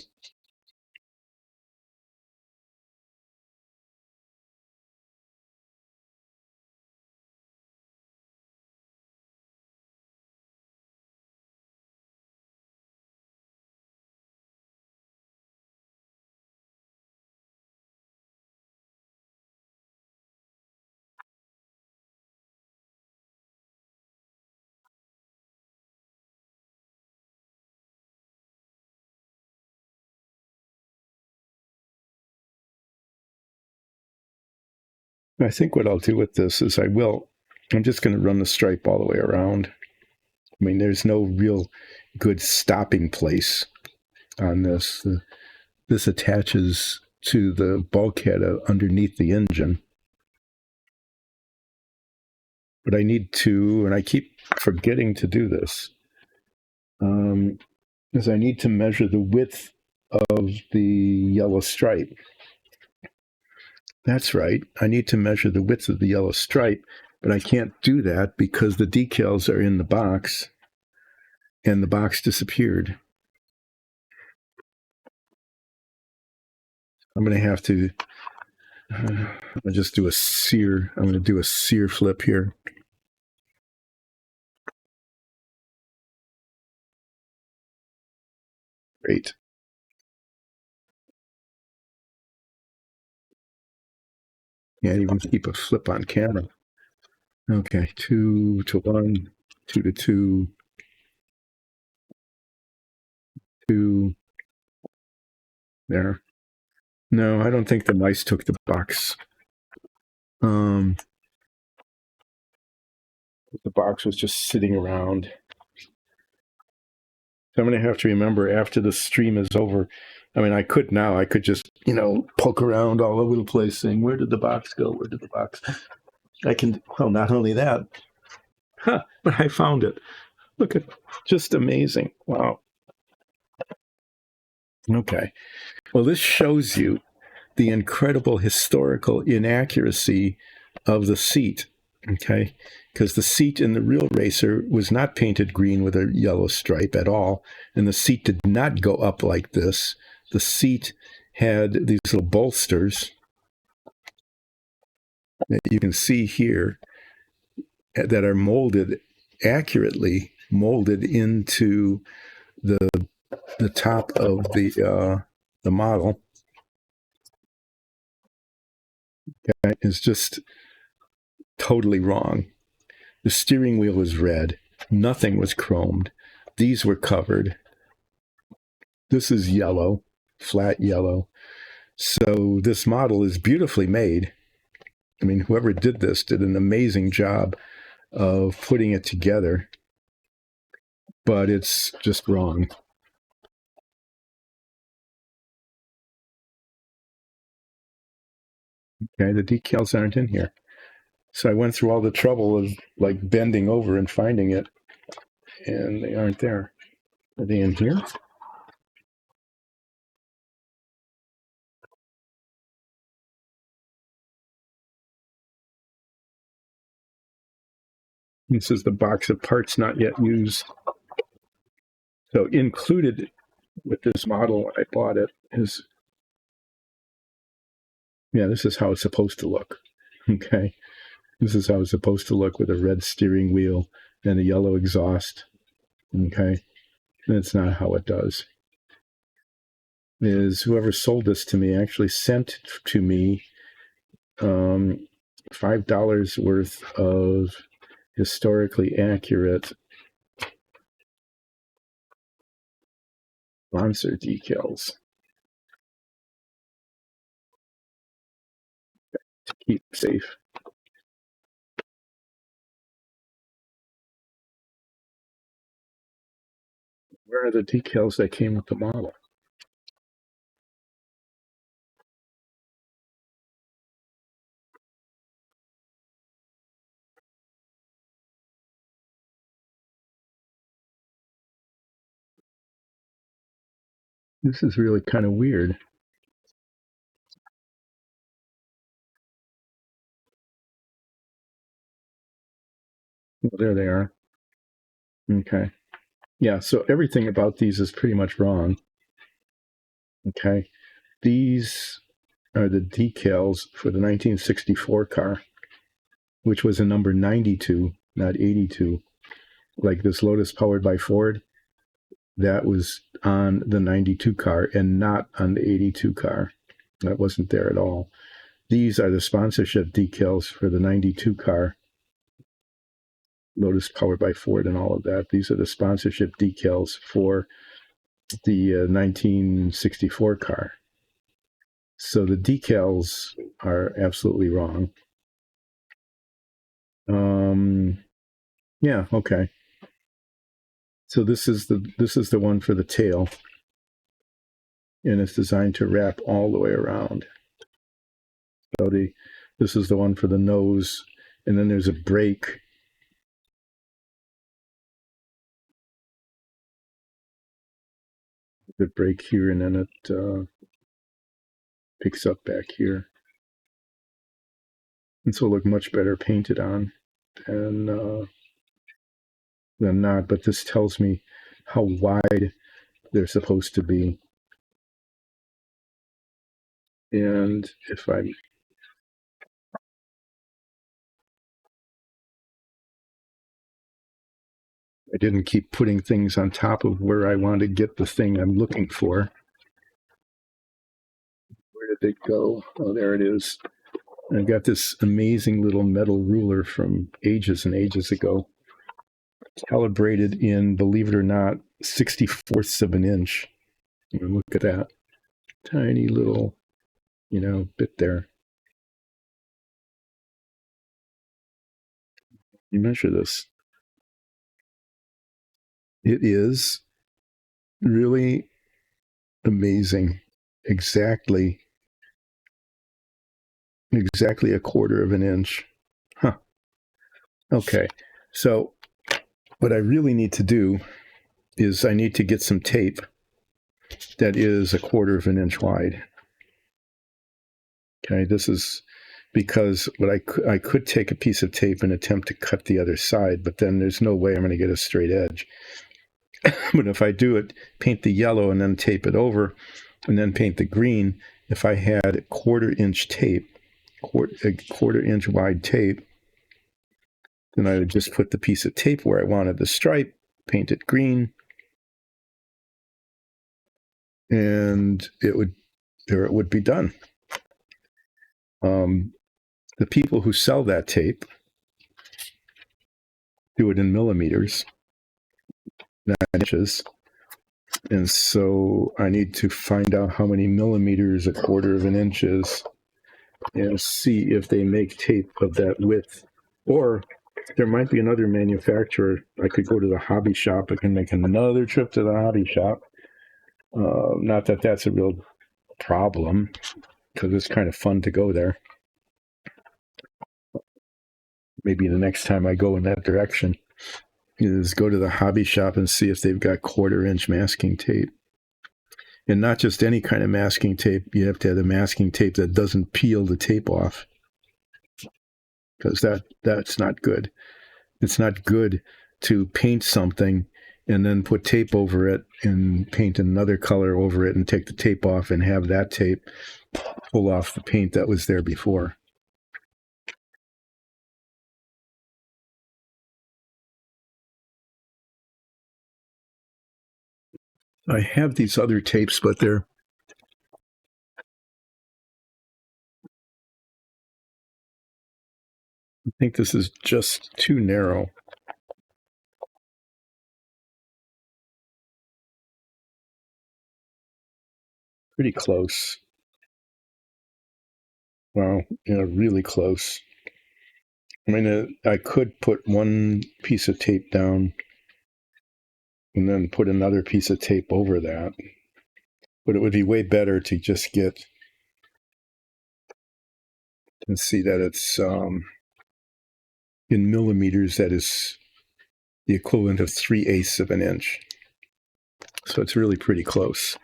I think what I'll do with this is I'm just going to run the stripe all the way around. I mean, there's no real good stopping place on this. This attaches to the bulkhead underneath the engine. But I need to, and I keep forgetting to do this, is I need to measure the width of the yellow stripe. That's right. I need to measure the width of the yellow stripe, but I can't do that because the decals are in the box, and the box disappeared. I'm going to have to I'll just do a sear. I'm going to do a sear flip here. Great. Yeah, even keep a flip on camera. Okay, 2 to 1, 2 to 2, 2. There. No, I don't think the mice took the box. The box was just sitting around. So I'm going to have to remember after the stream is over. I mean, I could just, poke around all over the place saying, where did the box go? Where did the box? I can, well, not only that, but I found it. Look at, just amazing. Wow. Okay. Well, this shows you the incredible historical inaccuracy of the seat. Okay. Because the seat in the real racer was not painted green with a yellow stripe at all. And the seat did not go up like this. The seat had these little bolsters that you can see here that are accurately molded into the top of the model, okay, is just totally wrong. The steering wheel was red. Nothing was chromed. These were covered. This is yellow, flat yellow. So this model is beautifully made. I mean, whoever did this did an amazing job of putting it together, but it's just wrong. Okay, the decals aren't in here. So I went through all the trouble of like bending over and finding it, and they aren't there. Are they in here? This is the box of parts not yet used. So included with this model when I bought it is, yeah, this is how it's supposed to look. Okay. This is how it's supposed to look with a red steering wheel and a yellow exhaust. Okay. That's not how it does. Is whoever sold this to me actually sent to me $5 worth of historically accurate sponsor decals to keep safe. Where are the decals that came with the model? This is really kind of weird. Well, there they are. Okay. Yeah, so everything about these is pretty much wrong. Okay. These are the decals for the 1964 car, which was a number 92, not 82. Like this Lotus powered by Ford, that was on the 92 car and not on the 82 car. That wasn't there at all. These are the sponsorship decals for the 92 car, Lotus powered by Ford and all of that. These are the sponsorship decals for the 1964 car. So the decals are absolutely wrong. Yeah, okay. So this is the one for the tail, and it's designed to wrap all the way around. So this is the one for the nose, and then there's a brake. The brake here, and then it picks up back here. And so look much better painted on than not, but this tells me how wide they're supposed to be. And if I didn't keep putting things on top of where I want to get the thing I'm looking for. Where did it go? Oh, there it is. I've got this amazing little metal ruler from ages and ages ago, calibrated in, believe it or not, 64ths of an inch. Look at that. Tiny little, bit there. You measure this. It is really amazing. Exactly a quarter of an inch. Huh. Okay. So what I really need to do is I need to get some tape that is a quarter of an inch wide. Okay, this is because what I could take a piece of tape and attempt to cut the other side, but then there's no way I'm going to get a straight edge. But if I do it, paint the yellow and then tape it over, and then paint the green, if I had quarter-inch tape, a quarter-inch wide tape, then I would just put the piece of tape where I wanted the stripe, paint it green, and it would be done. The people who sell that tape do it in millimeters, not inches. And so I need to find out how many millimeters a quarter of an inch is and see if they make tape of that width. Or there might be another manufacturer. I could go to the hobby shop. I can make another trip to the hobby shop. Not that that's a real problem, because it's kind of fun to go there. Maybe the next time I go in that direction is go to the hobby shop and see if they've got quarter-inch masking tape. And not just any kind of masking tape. You have to have the masking tape that doesn't peel the tape off, because that's not good. It's not good to paint something and then put tape over it and paint another color over it and take the tape off and have that tape pull off the paint that was there before. I have these other tapes, but I think this is just too narrow. Pretty close. Wow, yeah, really close. I mean, I could put one piece of tape down and then put another piece of tape over that. But it would be way better to just get and see that it's in millimeters. That is the equivalent of 3/8 of an inch. So it's really pretty close.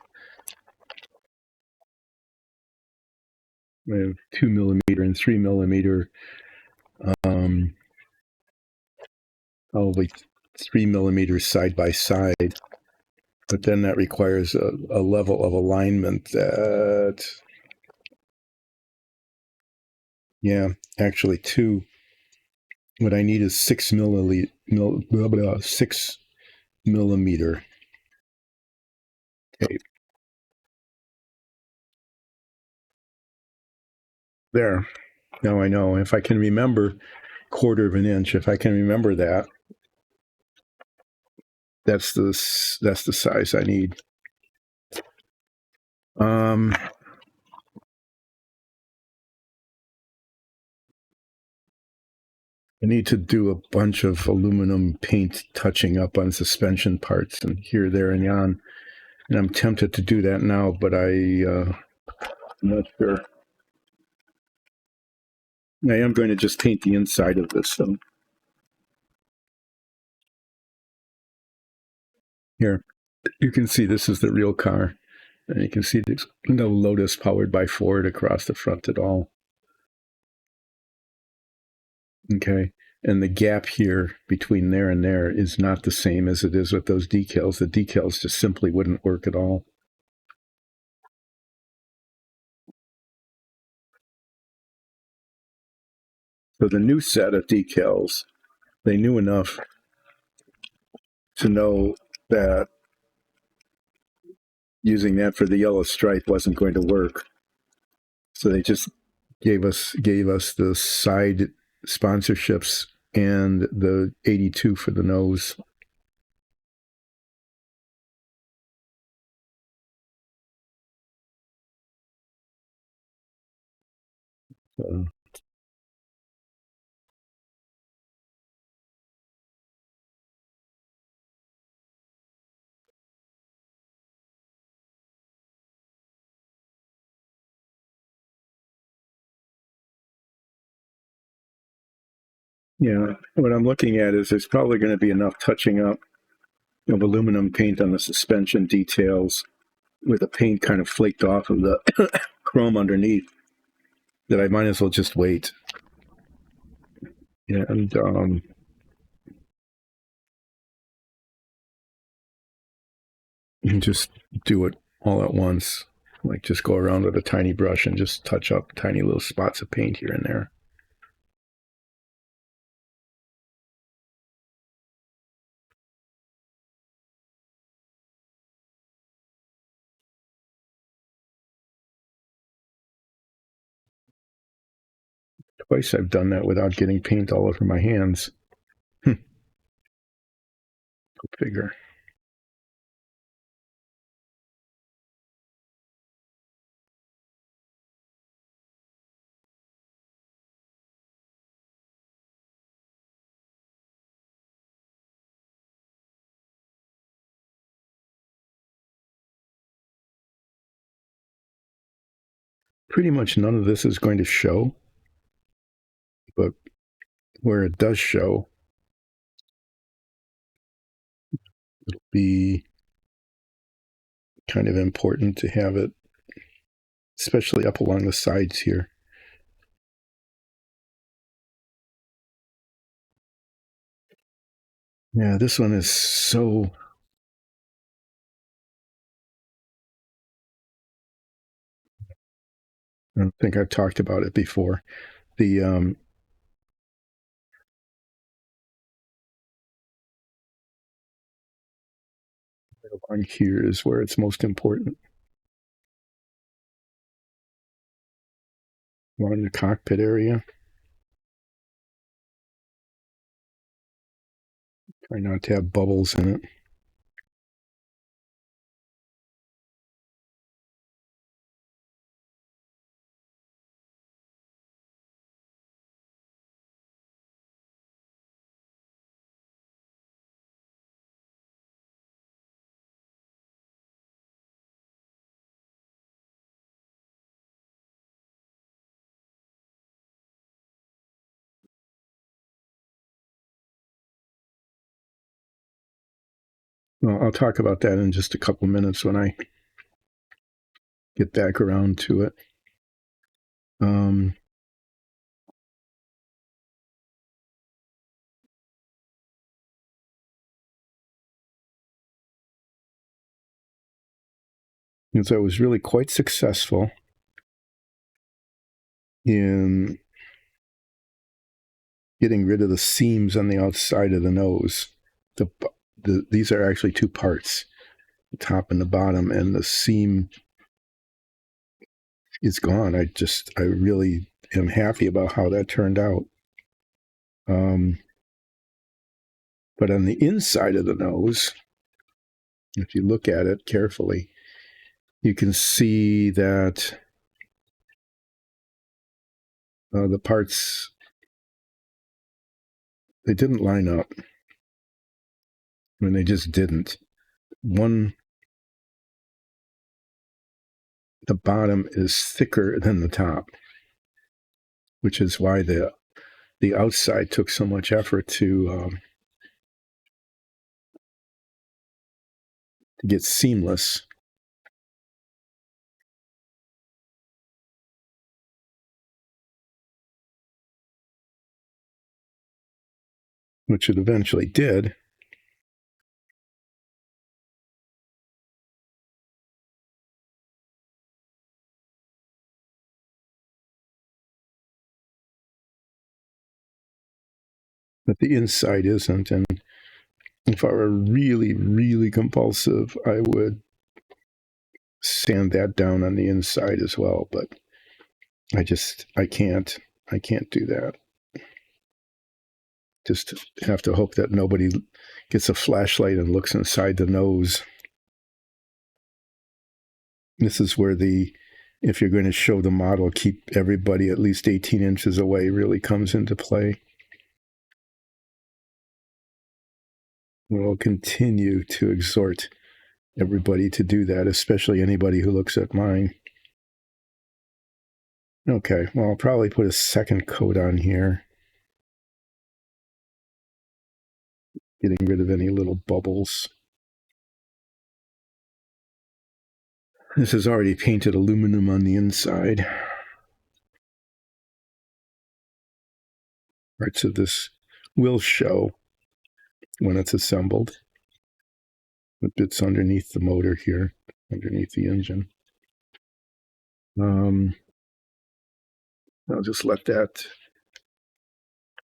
I have 2 millimeter and 3 millimeter, probably 3 millimeters side by side. But then that requires a level of alignment that, yeah, actually two. What I need is 6 millimeter tape. There. Now I know. If I can remember quarter of an inch, if I can remember that, that's the size I need. I need to do a bunch of aluminum paint touching up on suspension parts and here, there, and yon. And I'm tempted to do that now, but I'm not sure. I am going to just paint the inside of this. So here, you can see this is the real car. And you can see there's no Lotus powered by Ford across the front at all. Okay. And the gap here between there and there is not the same as it is with those decals. The decals just simply wouldn't work at all. So the new set of decals, they knew enough to know that using that for the yellow stripe wasn't going to work. So they just gave us the side sponsorships and the 82 for the nose. So, yeah, what I'm looking at is there's probably going to be enough touching up of aluminum paint on the suspension details with the paint kind of flaked off of the chrome underneath that I might as well just wait. And just do it all at once. Like just go around with a tiny brush and just touch up tiny little spots of paint here and there. Twice I've done that without getting paint all over my hands. Go figure. Pretty much none of this is going to show, but where it does show, it'll be kind of important to have it, especially up along the sides here. Yeah, this one is so... I don't think I've talked about it before. The on here is where it's most important. Along the cockpit area. Try not to have bubbles in it. Well, I'll talk about that in just a couple minutes when I get back around to it. Because I was really quite successful in getting rid of the seams on the outside of the nose. These are actually two parts, the top and the bottom, and the seam is gone. I really am happy about how that turned out. But on the inside of the nose, if you look at it carefully, you can see that the parts, they didn't line up. I mean, they just didn't. The bottom is thicker than the top, which is why the outside took so much effort to get seamless. Which it eventually did. But the inside isn't. And if I were really, really compulsive, I would sand that down on the inside as well. But I can't do that. Just have to hope that nobody gets a flashlight and looks inside the nose. This is where if you're going to show the model, keep everybody at least 18 inches away really comes into play. We'll continue to exhort everybody to do that, especially anybody who looks at mine. Okay, well, I'll probably put a second coat on here. Getting rid of any little bubbles. This is already painted aluminum on the inside. Parts of this will show when it's assembled. The bits underneath the motor here, underneath the engine. I'll just let that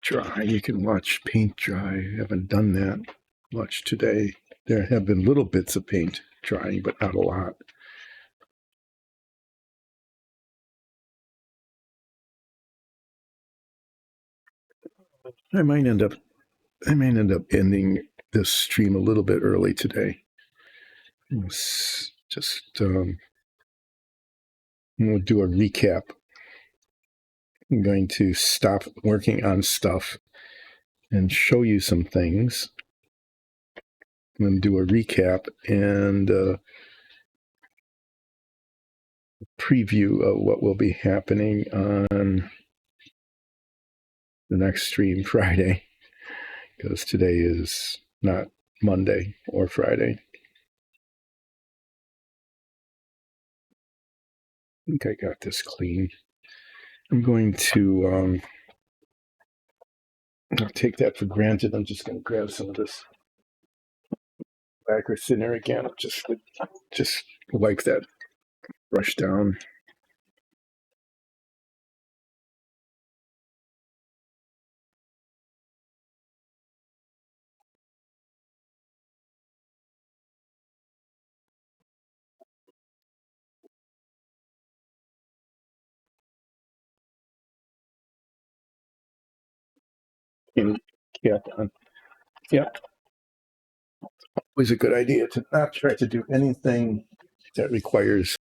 dry. You can watch paint dry. I haven't done that much today. There have been little bits of paint drying, but not a lot. I might end up ending this stream a little bit early today. Just we'll do a recap. I'm going to stop working on stuff and show you some things. I'm going to do a recap and preview of what will be happening on the next stream Friday, because today is not Monday or Friday. I think I got this clean. I'm going to I'll take that for granted. I'm just going to grab some of this lacquer thinner again. Just wipe that brush down. And cap on. Yeah. Always a good idea to not try to do anything that requires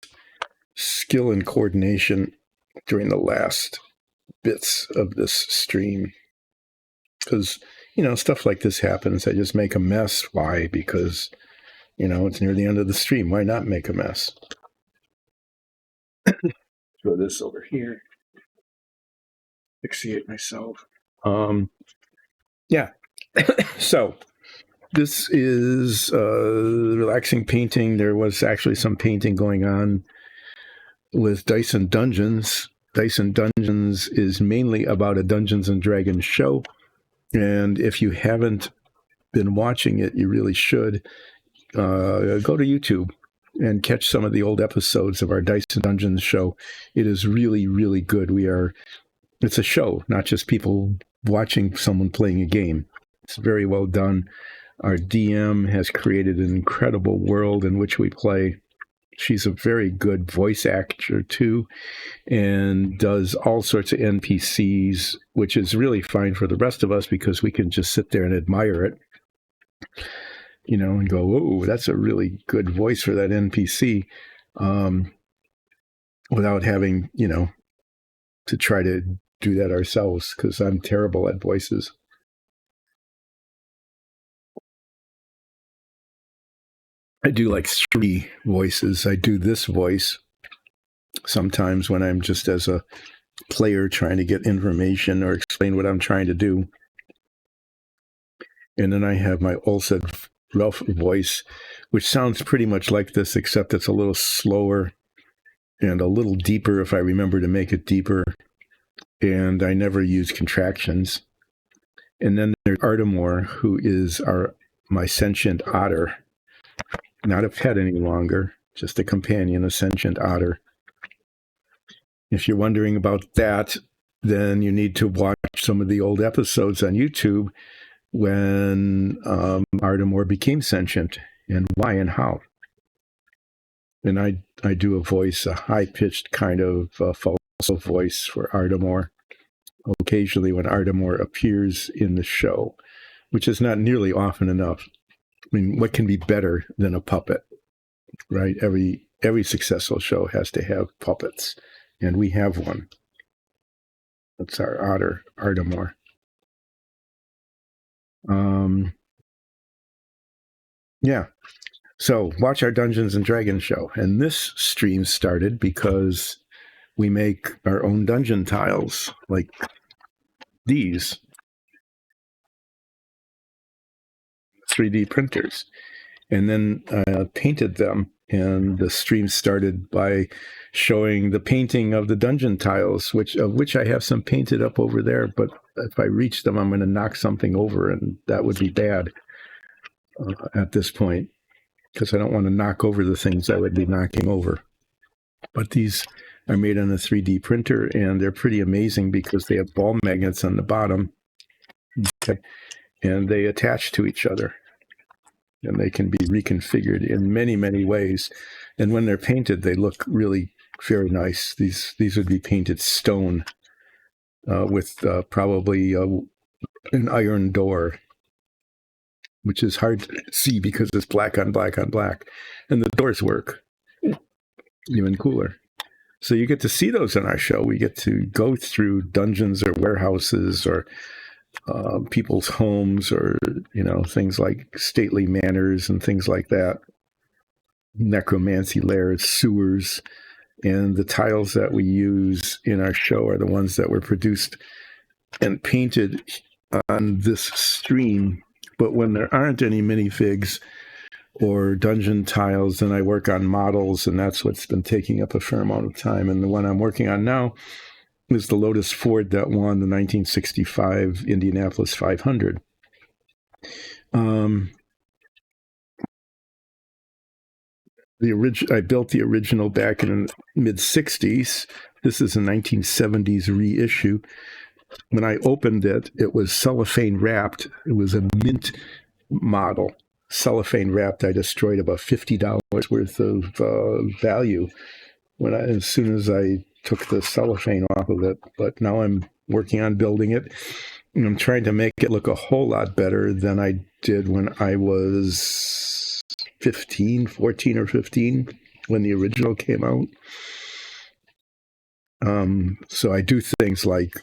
skill and coordination during the last bits of this stream. Because, stuff like this happens. I just make a mess. Why? Because, it's near the end of the stream. Why not make a mess? Throw this over here. Asphyxiate myself. Yeah. So this is relaxing painting. There was actually some painting going on with Dyson Dungeons. Dyson Dungeons is mainly about a Dungeons and Dragons show. And if you haven't been watching it, you really should. Go to YouTube and catch some of the old episodes of our Dyson Dungeons show. It is really, really good. It's a show, not just people watching someone playing a game. It's very well done. Our DM has created an incredible world in which we play. She's a very good voice actor too, and does all sorts of NPCs, which is really fine for the rest of us because we can just sit there and admire it, and go, "Whoa, that's a really good voice for that NPC," without having, to try to do that ourselves, because I'm terrible at voices. I do like 3 voices. I do this voice sometimes when I'm just as a player trying to get information or explain what I'm trying to do. And then I have my Olsed Ralph voice, which sounds pretty much like this, except it's a little slower and a little deeper if I remember to make it deeper. And I never use contractions. And then there's Ardamore, who is my sentient otter. Not a pet any longer, just a companion, a sentient otter. If you're wondering about that, then you need to watch some of the old episodes on YouTube when Ardamore became sentient, and why and how. And I do a voice, a high-pitched kind of falsetto voice for Ardamore, occasionally when Ardamore appears in the show, which is not nearly often enough. I mean, what can be better than a puppet, right? Every successful show has to have puppets, and we have one. That's our otter, Ardamore. Yeah. So watch our Dungeons and Dragons show. And this stream started because we make our own dungeon tiles, like these 3D printers, and then painted them. And the stream started by showing the painting of the dungeon tiles, of which I have some painted up over there. But if I reach them, I'm going to knock something over, and that would be bad at this point, because I don't want to knock over the things I would be knocking over. But these are made on a 3D printer, and they're pretty amazing because they have ball magnets on the bottom. Okay. And they attach to each other. And they can be reconfigured in many, many ways. And when they're painted, they look really very nice. These would be painted stone with probably an iron door, which is hard to see because it's black on black on black. And the doors work. Even cooler. So you get to see those in our show. We get to go through dungeons or warehouses or people's homes or, things like stately manors and things like that. Necromancy lairs, sewers. And the tiles that we use in our show are the ones that were produced and painted on this stream. But when there aren't any minifigs or dungeon tiles, then I work on models, and that's what's been taking up a fair amount of time. And the one I'm working on now is the Lotus-Ford that won the 1965 Indianapolis 500. I built the original back in the mid-'60s. This is a 1970s reissue. When I opened it, it was cellophane wrapped. It was a mint model, cellophane wrapped. I destroyed about $50 worth of value as soon as I took the cellophane off of it. But now I'm working on building it, and I'm trying to make it look a whole lot better than I did when I was 14 or 15, when the original came out. So I do things like,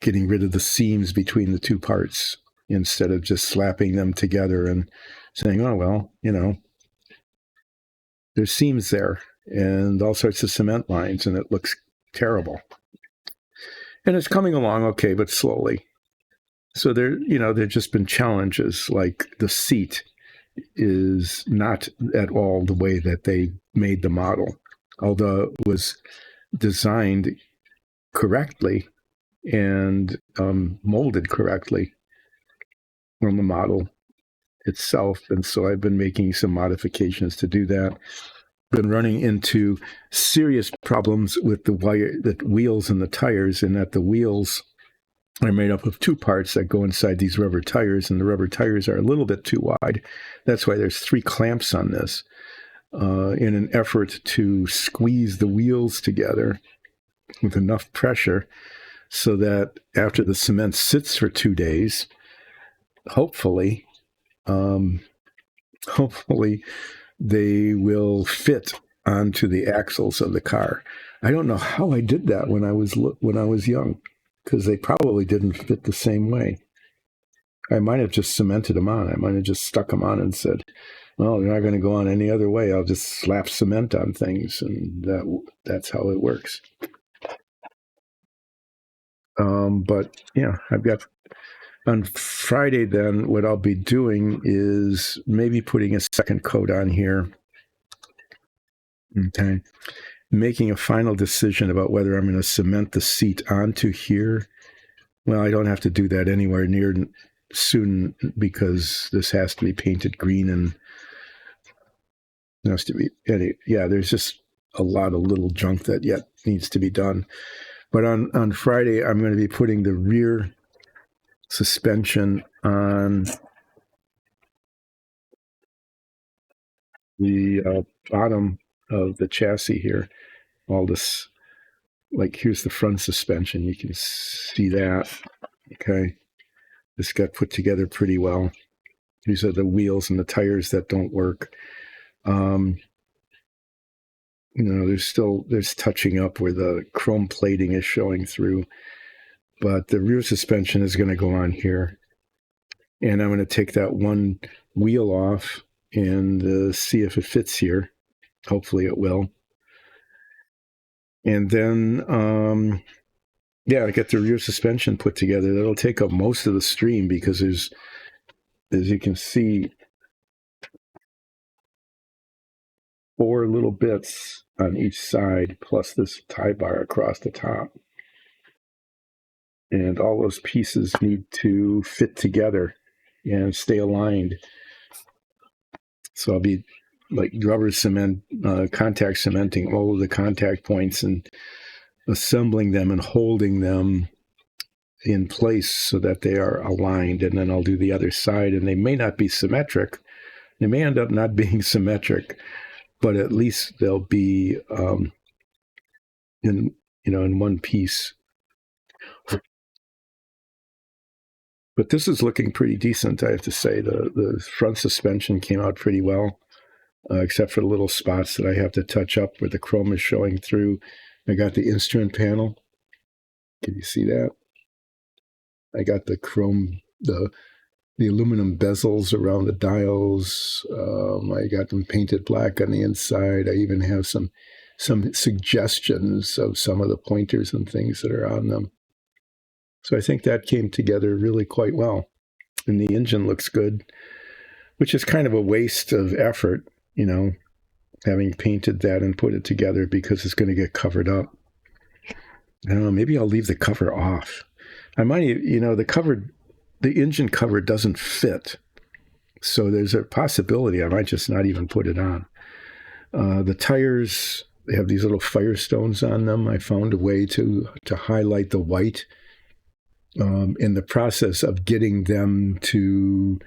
getting rid of the seams between the two parts instead of just slapping them together and saying, oh, well, there's seams there and all sorts of cement lines, and it looks terrible. And it's coming along okay, but slowly. So there've just been challenges, like the seat is not at all the way that they made the model, although it was designed correctly and molded correctly from the model itself. And so I've been making some modifications to do that. Been running into serious problems with the wheels and the tires, and that the wheels are made up of two parts that go inside these rubber tires, and the rubber tires are a little bit too wide. That's why there's 3 clamps on this in an effort to squeeze the wheels together with enough pressure so that after the cement sits for 2 days, hopefully they will fit onto the axles of the car. I don't know how I did that when I was young, because they probably didn't fit the same way. I might have just cemented them on. I might have just stuck them on and said, well, they're not going to go on any other way. I'll just slap cement on things, and that's how it works. But yeah, I've got on Friday then, what I'll be doing is maybe putting a second coat on here. Okay. Making a final decision about whether I'm going to cement the seat onto here. Well, I don't have to do that anywhere near soon, because this has to be painted green, and has to be, there's just a lot of little junk that yet needs to be done. But on Friday, I'm going to be putting the rear suspension on the bottom of the chassis here. All this, like, here's the front suspension. You can see that. Okay. This got put together pretty well. These are the wheels and the tires that don't work. There's touching up where the chrome plating is showing through, but the rear suspension is going to go on here. And I'm going to take that one wheel off and see if it fits here. Hopefully it will. And then, I get the rear suspension put together. That'll take up most of the stream, because there's, as you can see, 4 little bits on each side, plus this tie bar across the top. And all those pieces need to fit together and stay aligned. So I'll be like rubber cement, contact cementing all of the contact points and assembling them and holding them in place so that they are aligned. And then I'll do the other side, and they may not be symmetric. They may end up not being symmetric, but at least they'll be in one piece. But this is looking pretty decent, I have to say. The front suspension came out pretty well, except for the little spots that I have to touch up where the chrome is showing through. I got the instrument panel. Can you see that? I got the chrome, the aluminum bezels around the dials. I got them painted black on the inside. I even have some suggestions of some of the pointers and things that are on them. So I think that came together really quite well. And the engine looks good, which is kind of a waste of effort, having painted that and put it together because it's going to get covered up. I don't know, maybe I'll leave the cover off. I might, the engine cover doesn't fit. So there's a possibility I might just not even put it on. The tires, they have these little firestones on them. I found a way to highlight the white. In the process of getting them to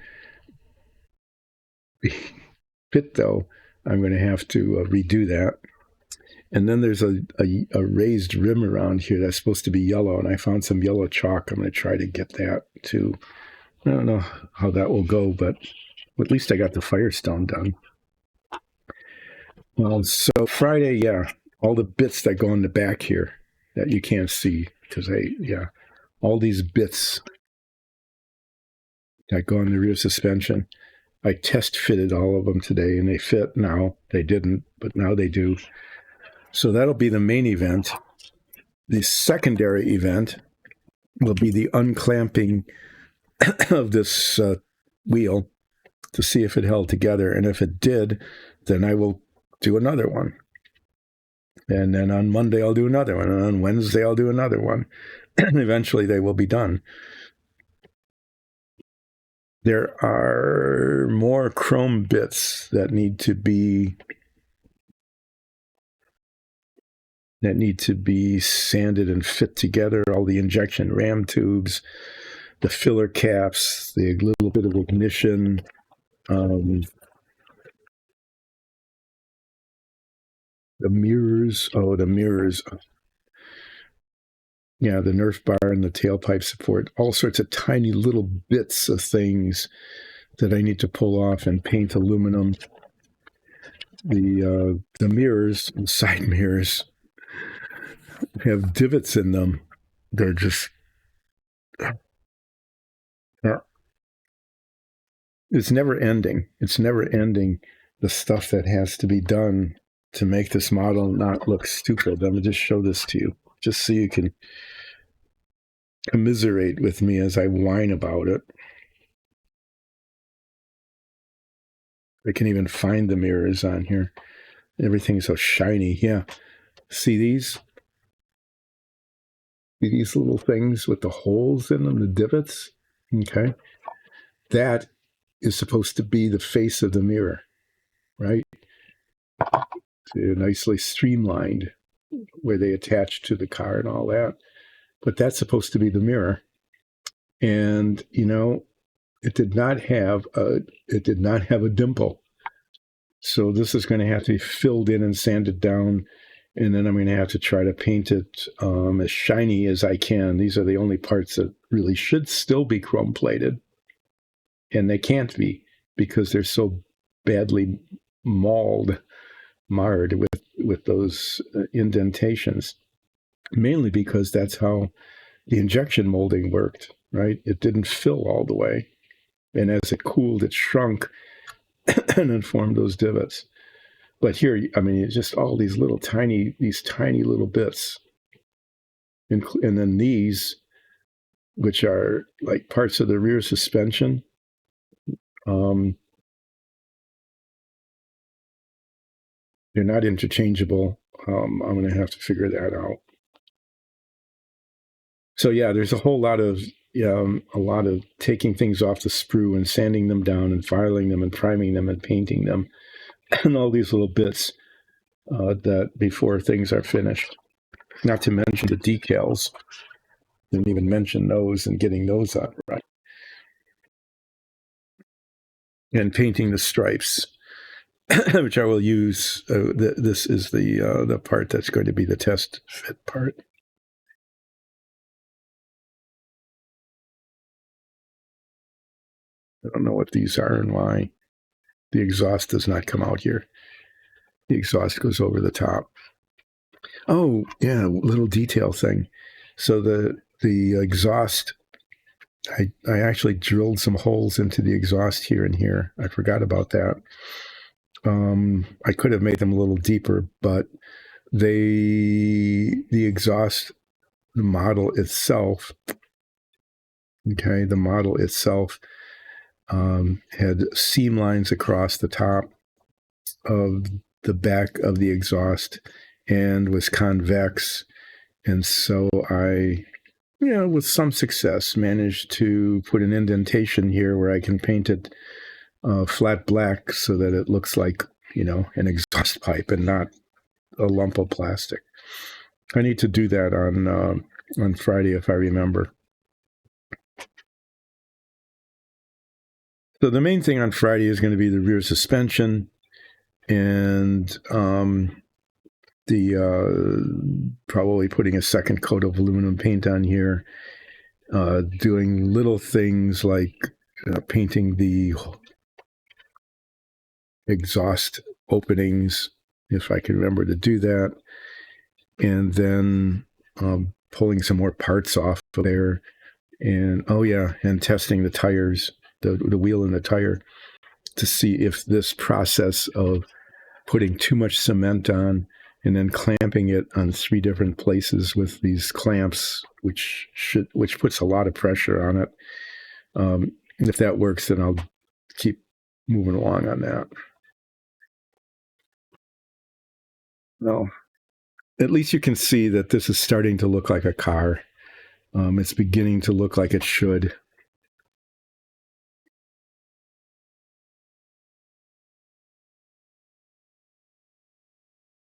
fit, though, I'm going to have to redo that. And then there's a raised rim around here that's supposed to be yellow, and I found some yellow chalk. I'm going to try to get that too. I don't know how that will go, but at least I got the Firestone done. Well, so Friday, all the bits that go in the back here that you can't see, because all these bits that go in the rear suspension, I test fitted all of them today, and they fit now. They didn't, but now they do. So that'll be the main event. The secondary event will be the unclamping of this wheel to see if it held together. And if it did, then I will do another one. And then on Monday, I'll do another one. And on Wednesday, I'll do another one. And eventually, they will be done. There are more chrome bits that need to be sanded and fit together. All the injection ram tubes, the filler caps, the little bit of ignition, the mirrors. Oh, the mirrors. Yeah, the Nerf bar and the tailpipe support. All sorts of tiny little bits of things that I need to pull off and paint aluminum. The mirrors, side mirrors, have divots in them. They're just, it's never ending. It's never ending, the stuff that has to be done to make this model not look stupid. I'm going to just show this to you, just so you can commiserate with me as I whine about it. I can even find the mirrors on here. Everything's so shiny. Yeah. See these? These little things with the holes in them, the divots. Okay. That is supposed to be the face of the mirror, right? They're nicely streamlined where they attach to the car and all that. But that's supposed to be the mirror. And, it did not have a dimple. So this is going to have to be filled in and sanded down. And then I'm going to have to try to paint it as shiny as I can. These are the only parts that really should still be chrome plated. And they can't be because they're so badly marred with those indentations. Mainly because that's how the injection molding worked, right? It didn't fill all the way. And as it cooled, it shrunk and then formed those divots. But here, it's just all these tiny little bits. And then these, which are like parts of the rear suspension, they're not interchangeable. I'm going to have to figure that out. So yeah, there's a whole lot of taking things off the sprue and sanding them down and filing them and priming them and painting them and all these little bits that before things are finished. Not to mention the decals. Didn't even mention those and getting those on right. And painting the stripes, which I will use. This is the part that's going to be the test fit part. I don't know what these are and why. The exhaust does not come out here. The exhaust goes over the top. Oh, yeah, little detail thing. So the exhaust, I actually drilled some holes into the exhaust here and here. I forgot about that. I could have made them a little deeper, but the exhaust, the model itself, okay, the model itself had seam lines across the top of the back of the exhaust and was convex. And so I, with some success, managed to put an indentation here where I can paint it flat black so that it looks like, an exhaust pipe and not a lump of plastic. I need to do that on Friday if I remember. So the main thing on Friday is going to be the rear suspension and probably putting a second coat of aluminum paint on here, doing little things like painting the exhaust openings, if I can remember to do that, and then pulling some more parts off of there, and and testing the tires, the wheel and the tire, to see if this process of putting too much cement on and then clamping it on 3 different places with these clamps, which puts a lot of pressure on it. If that works, then I'll keep moving along on that. Well, at least you can see that this is starting to look like a car. It's beginning to look like it should.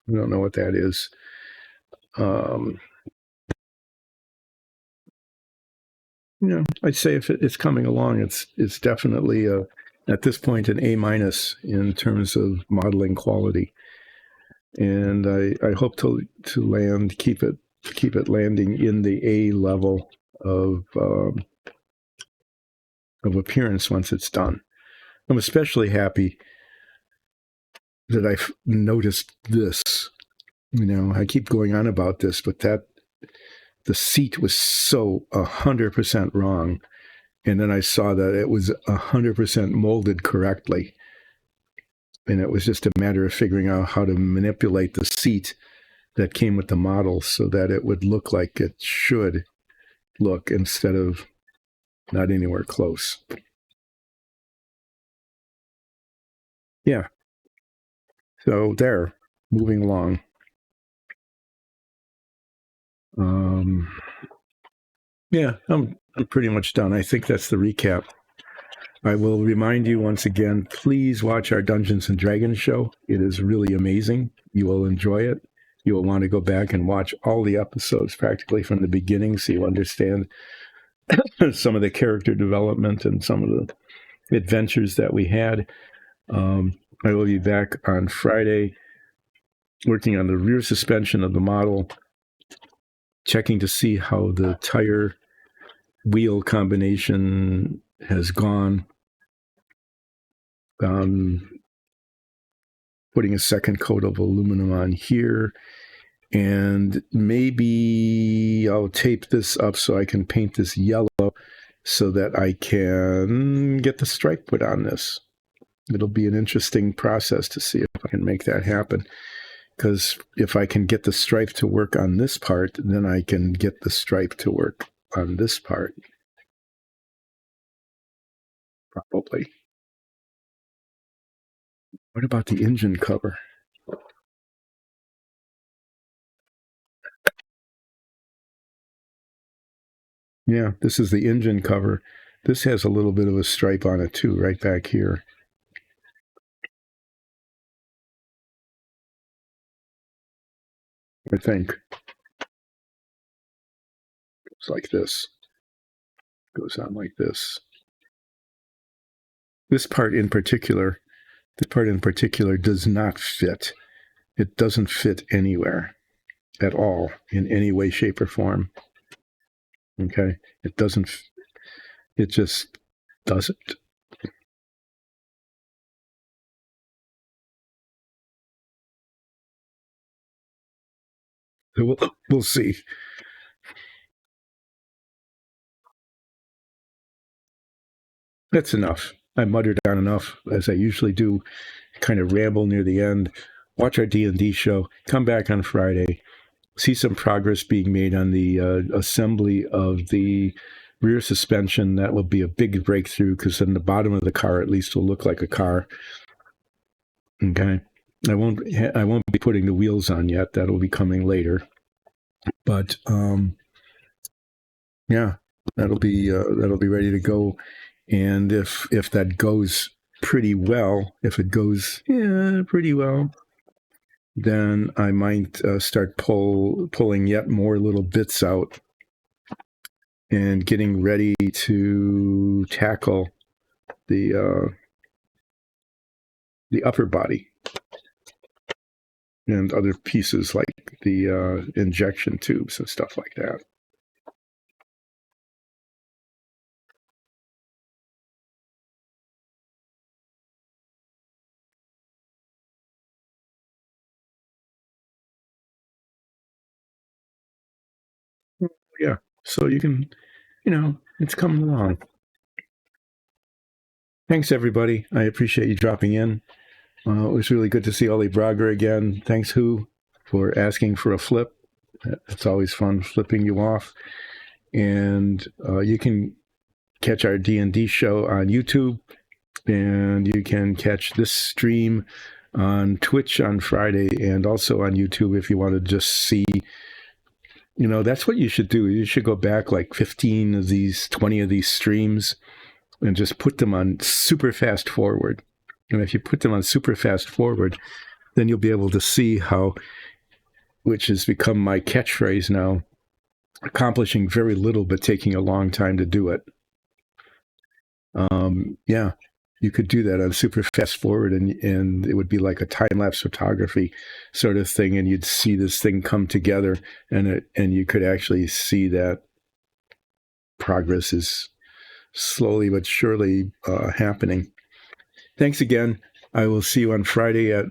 I don't know what that is. I'd say if it's coming along, it's definitely at this point an A- in terms of modeling quality, and I hope to keep it landing in the A level of appearance once it's done. I'm especially happy that I've noticed this. I keep going on about this, but that the seat was so 100% wrong. And then I saw that it was 100% molded correctly. And it was just a matter of figuring out how to manipulate the seat that came with the model so that it would look like it should look instead of not anywhere close. Yeah. So there, moving along. Yeah, I'm pretty much done. I think that's the recap. I will remind you once again, please watch our Dungeons and Dragons show. It is really amazing. You will enjoy it. You will want to go back and watch all the episodes practically from the beginning so you understand some of the character development and some of the adventures that we had. I will be back on Friday working on the rear suspension of the model, checking to see how the tire wheel combination has gone, putting a second coat of aluminum on here, and maybe I'll tape this up so I can paint this yellow so that I can get the stripe put on this. It'll be an interesting process to see if I can make that happen, because if I can get the stripe to work on this part, then I can get the stripe to work on this part. Probably. What about the engine cover? Yeah, this is the engine cover. This has a little bit of a stripe on it too, right back here. I think. It's like this. Goes on like this. This part in particular does not fit. It doesn't fit anywhere at all in any way, shape, or form. Okay? It just doesn't. We'll see. That's enough. I muttered on enough, as I usually do, kind of ramble near the end. Watch our D&D show. Come back on Friday. See some progress being made on the assembly of the rear suspension. That will be a big breakthrough because then the bottom of the car at least will look like a car. Okay. I won't be putting the wheels on yet. That'll be coming later. But yeah, that'll be ready to go. And if that goes pretty well, pretty well, then I might start pulling yet more little bits out and getting ready to tackle the upper body and other pieces like the injection tubes and stuff like that. Yeah, so you can, it's coming along. Thanks, everybody. I appreciate you dropping in. It was really good to see Ollie Brager again. Thanks, Who, for asking for a flip. It's always fun flipping you off. And you can catch our D&D show on YouTube, and you can catch this stream on Twitch on Friday and also on YouTube if you want to just see. That's what you should do. You should go back like 15 of these, 20 of these streams and just put them on super fast forward. And if you put them on super fast forward, then you'll be able to see how, which has become my catchphrase now, accomplishing very little but taking a long time to do it. Yeah, you could do that on super fast forward, and it would be like a time-lapse photography sort of thing, and you'd see this thing come together, and you could actually see that progress is slowly but surely happening. Thanks again. I will see you on Friday at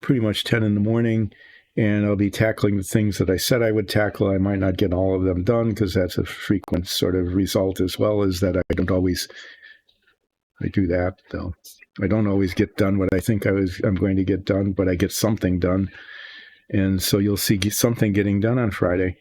pretty much 10 in the morning, and I'll be tackling the things that I said I would tackle. I might not get all of them done because that's a frequent sort of result, as well as that I do that, though. I don't always get done what I think I'm going to get done, but I get something done. And so you'll see something getting done on Friday.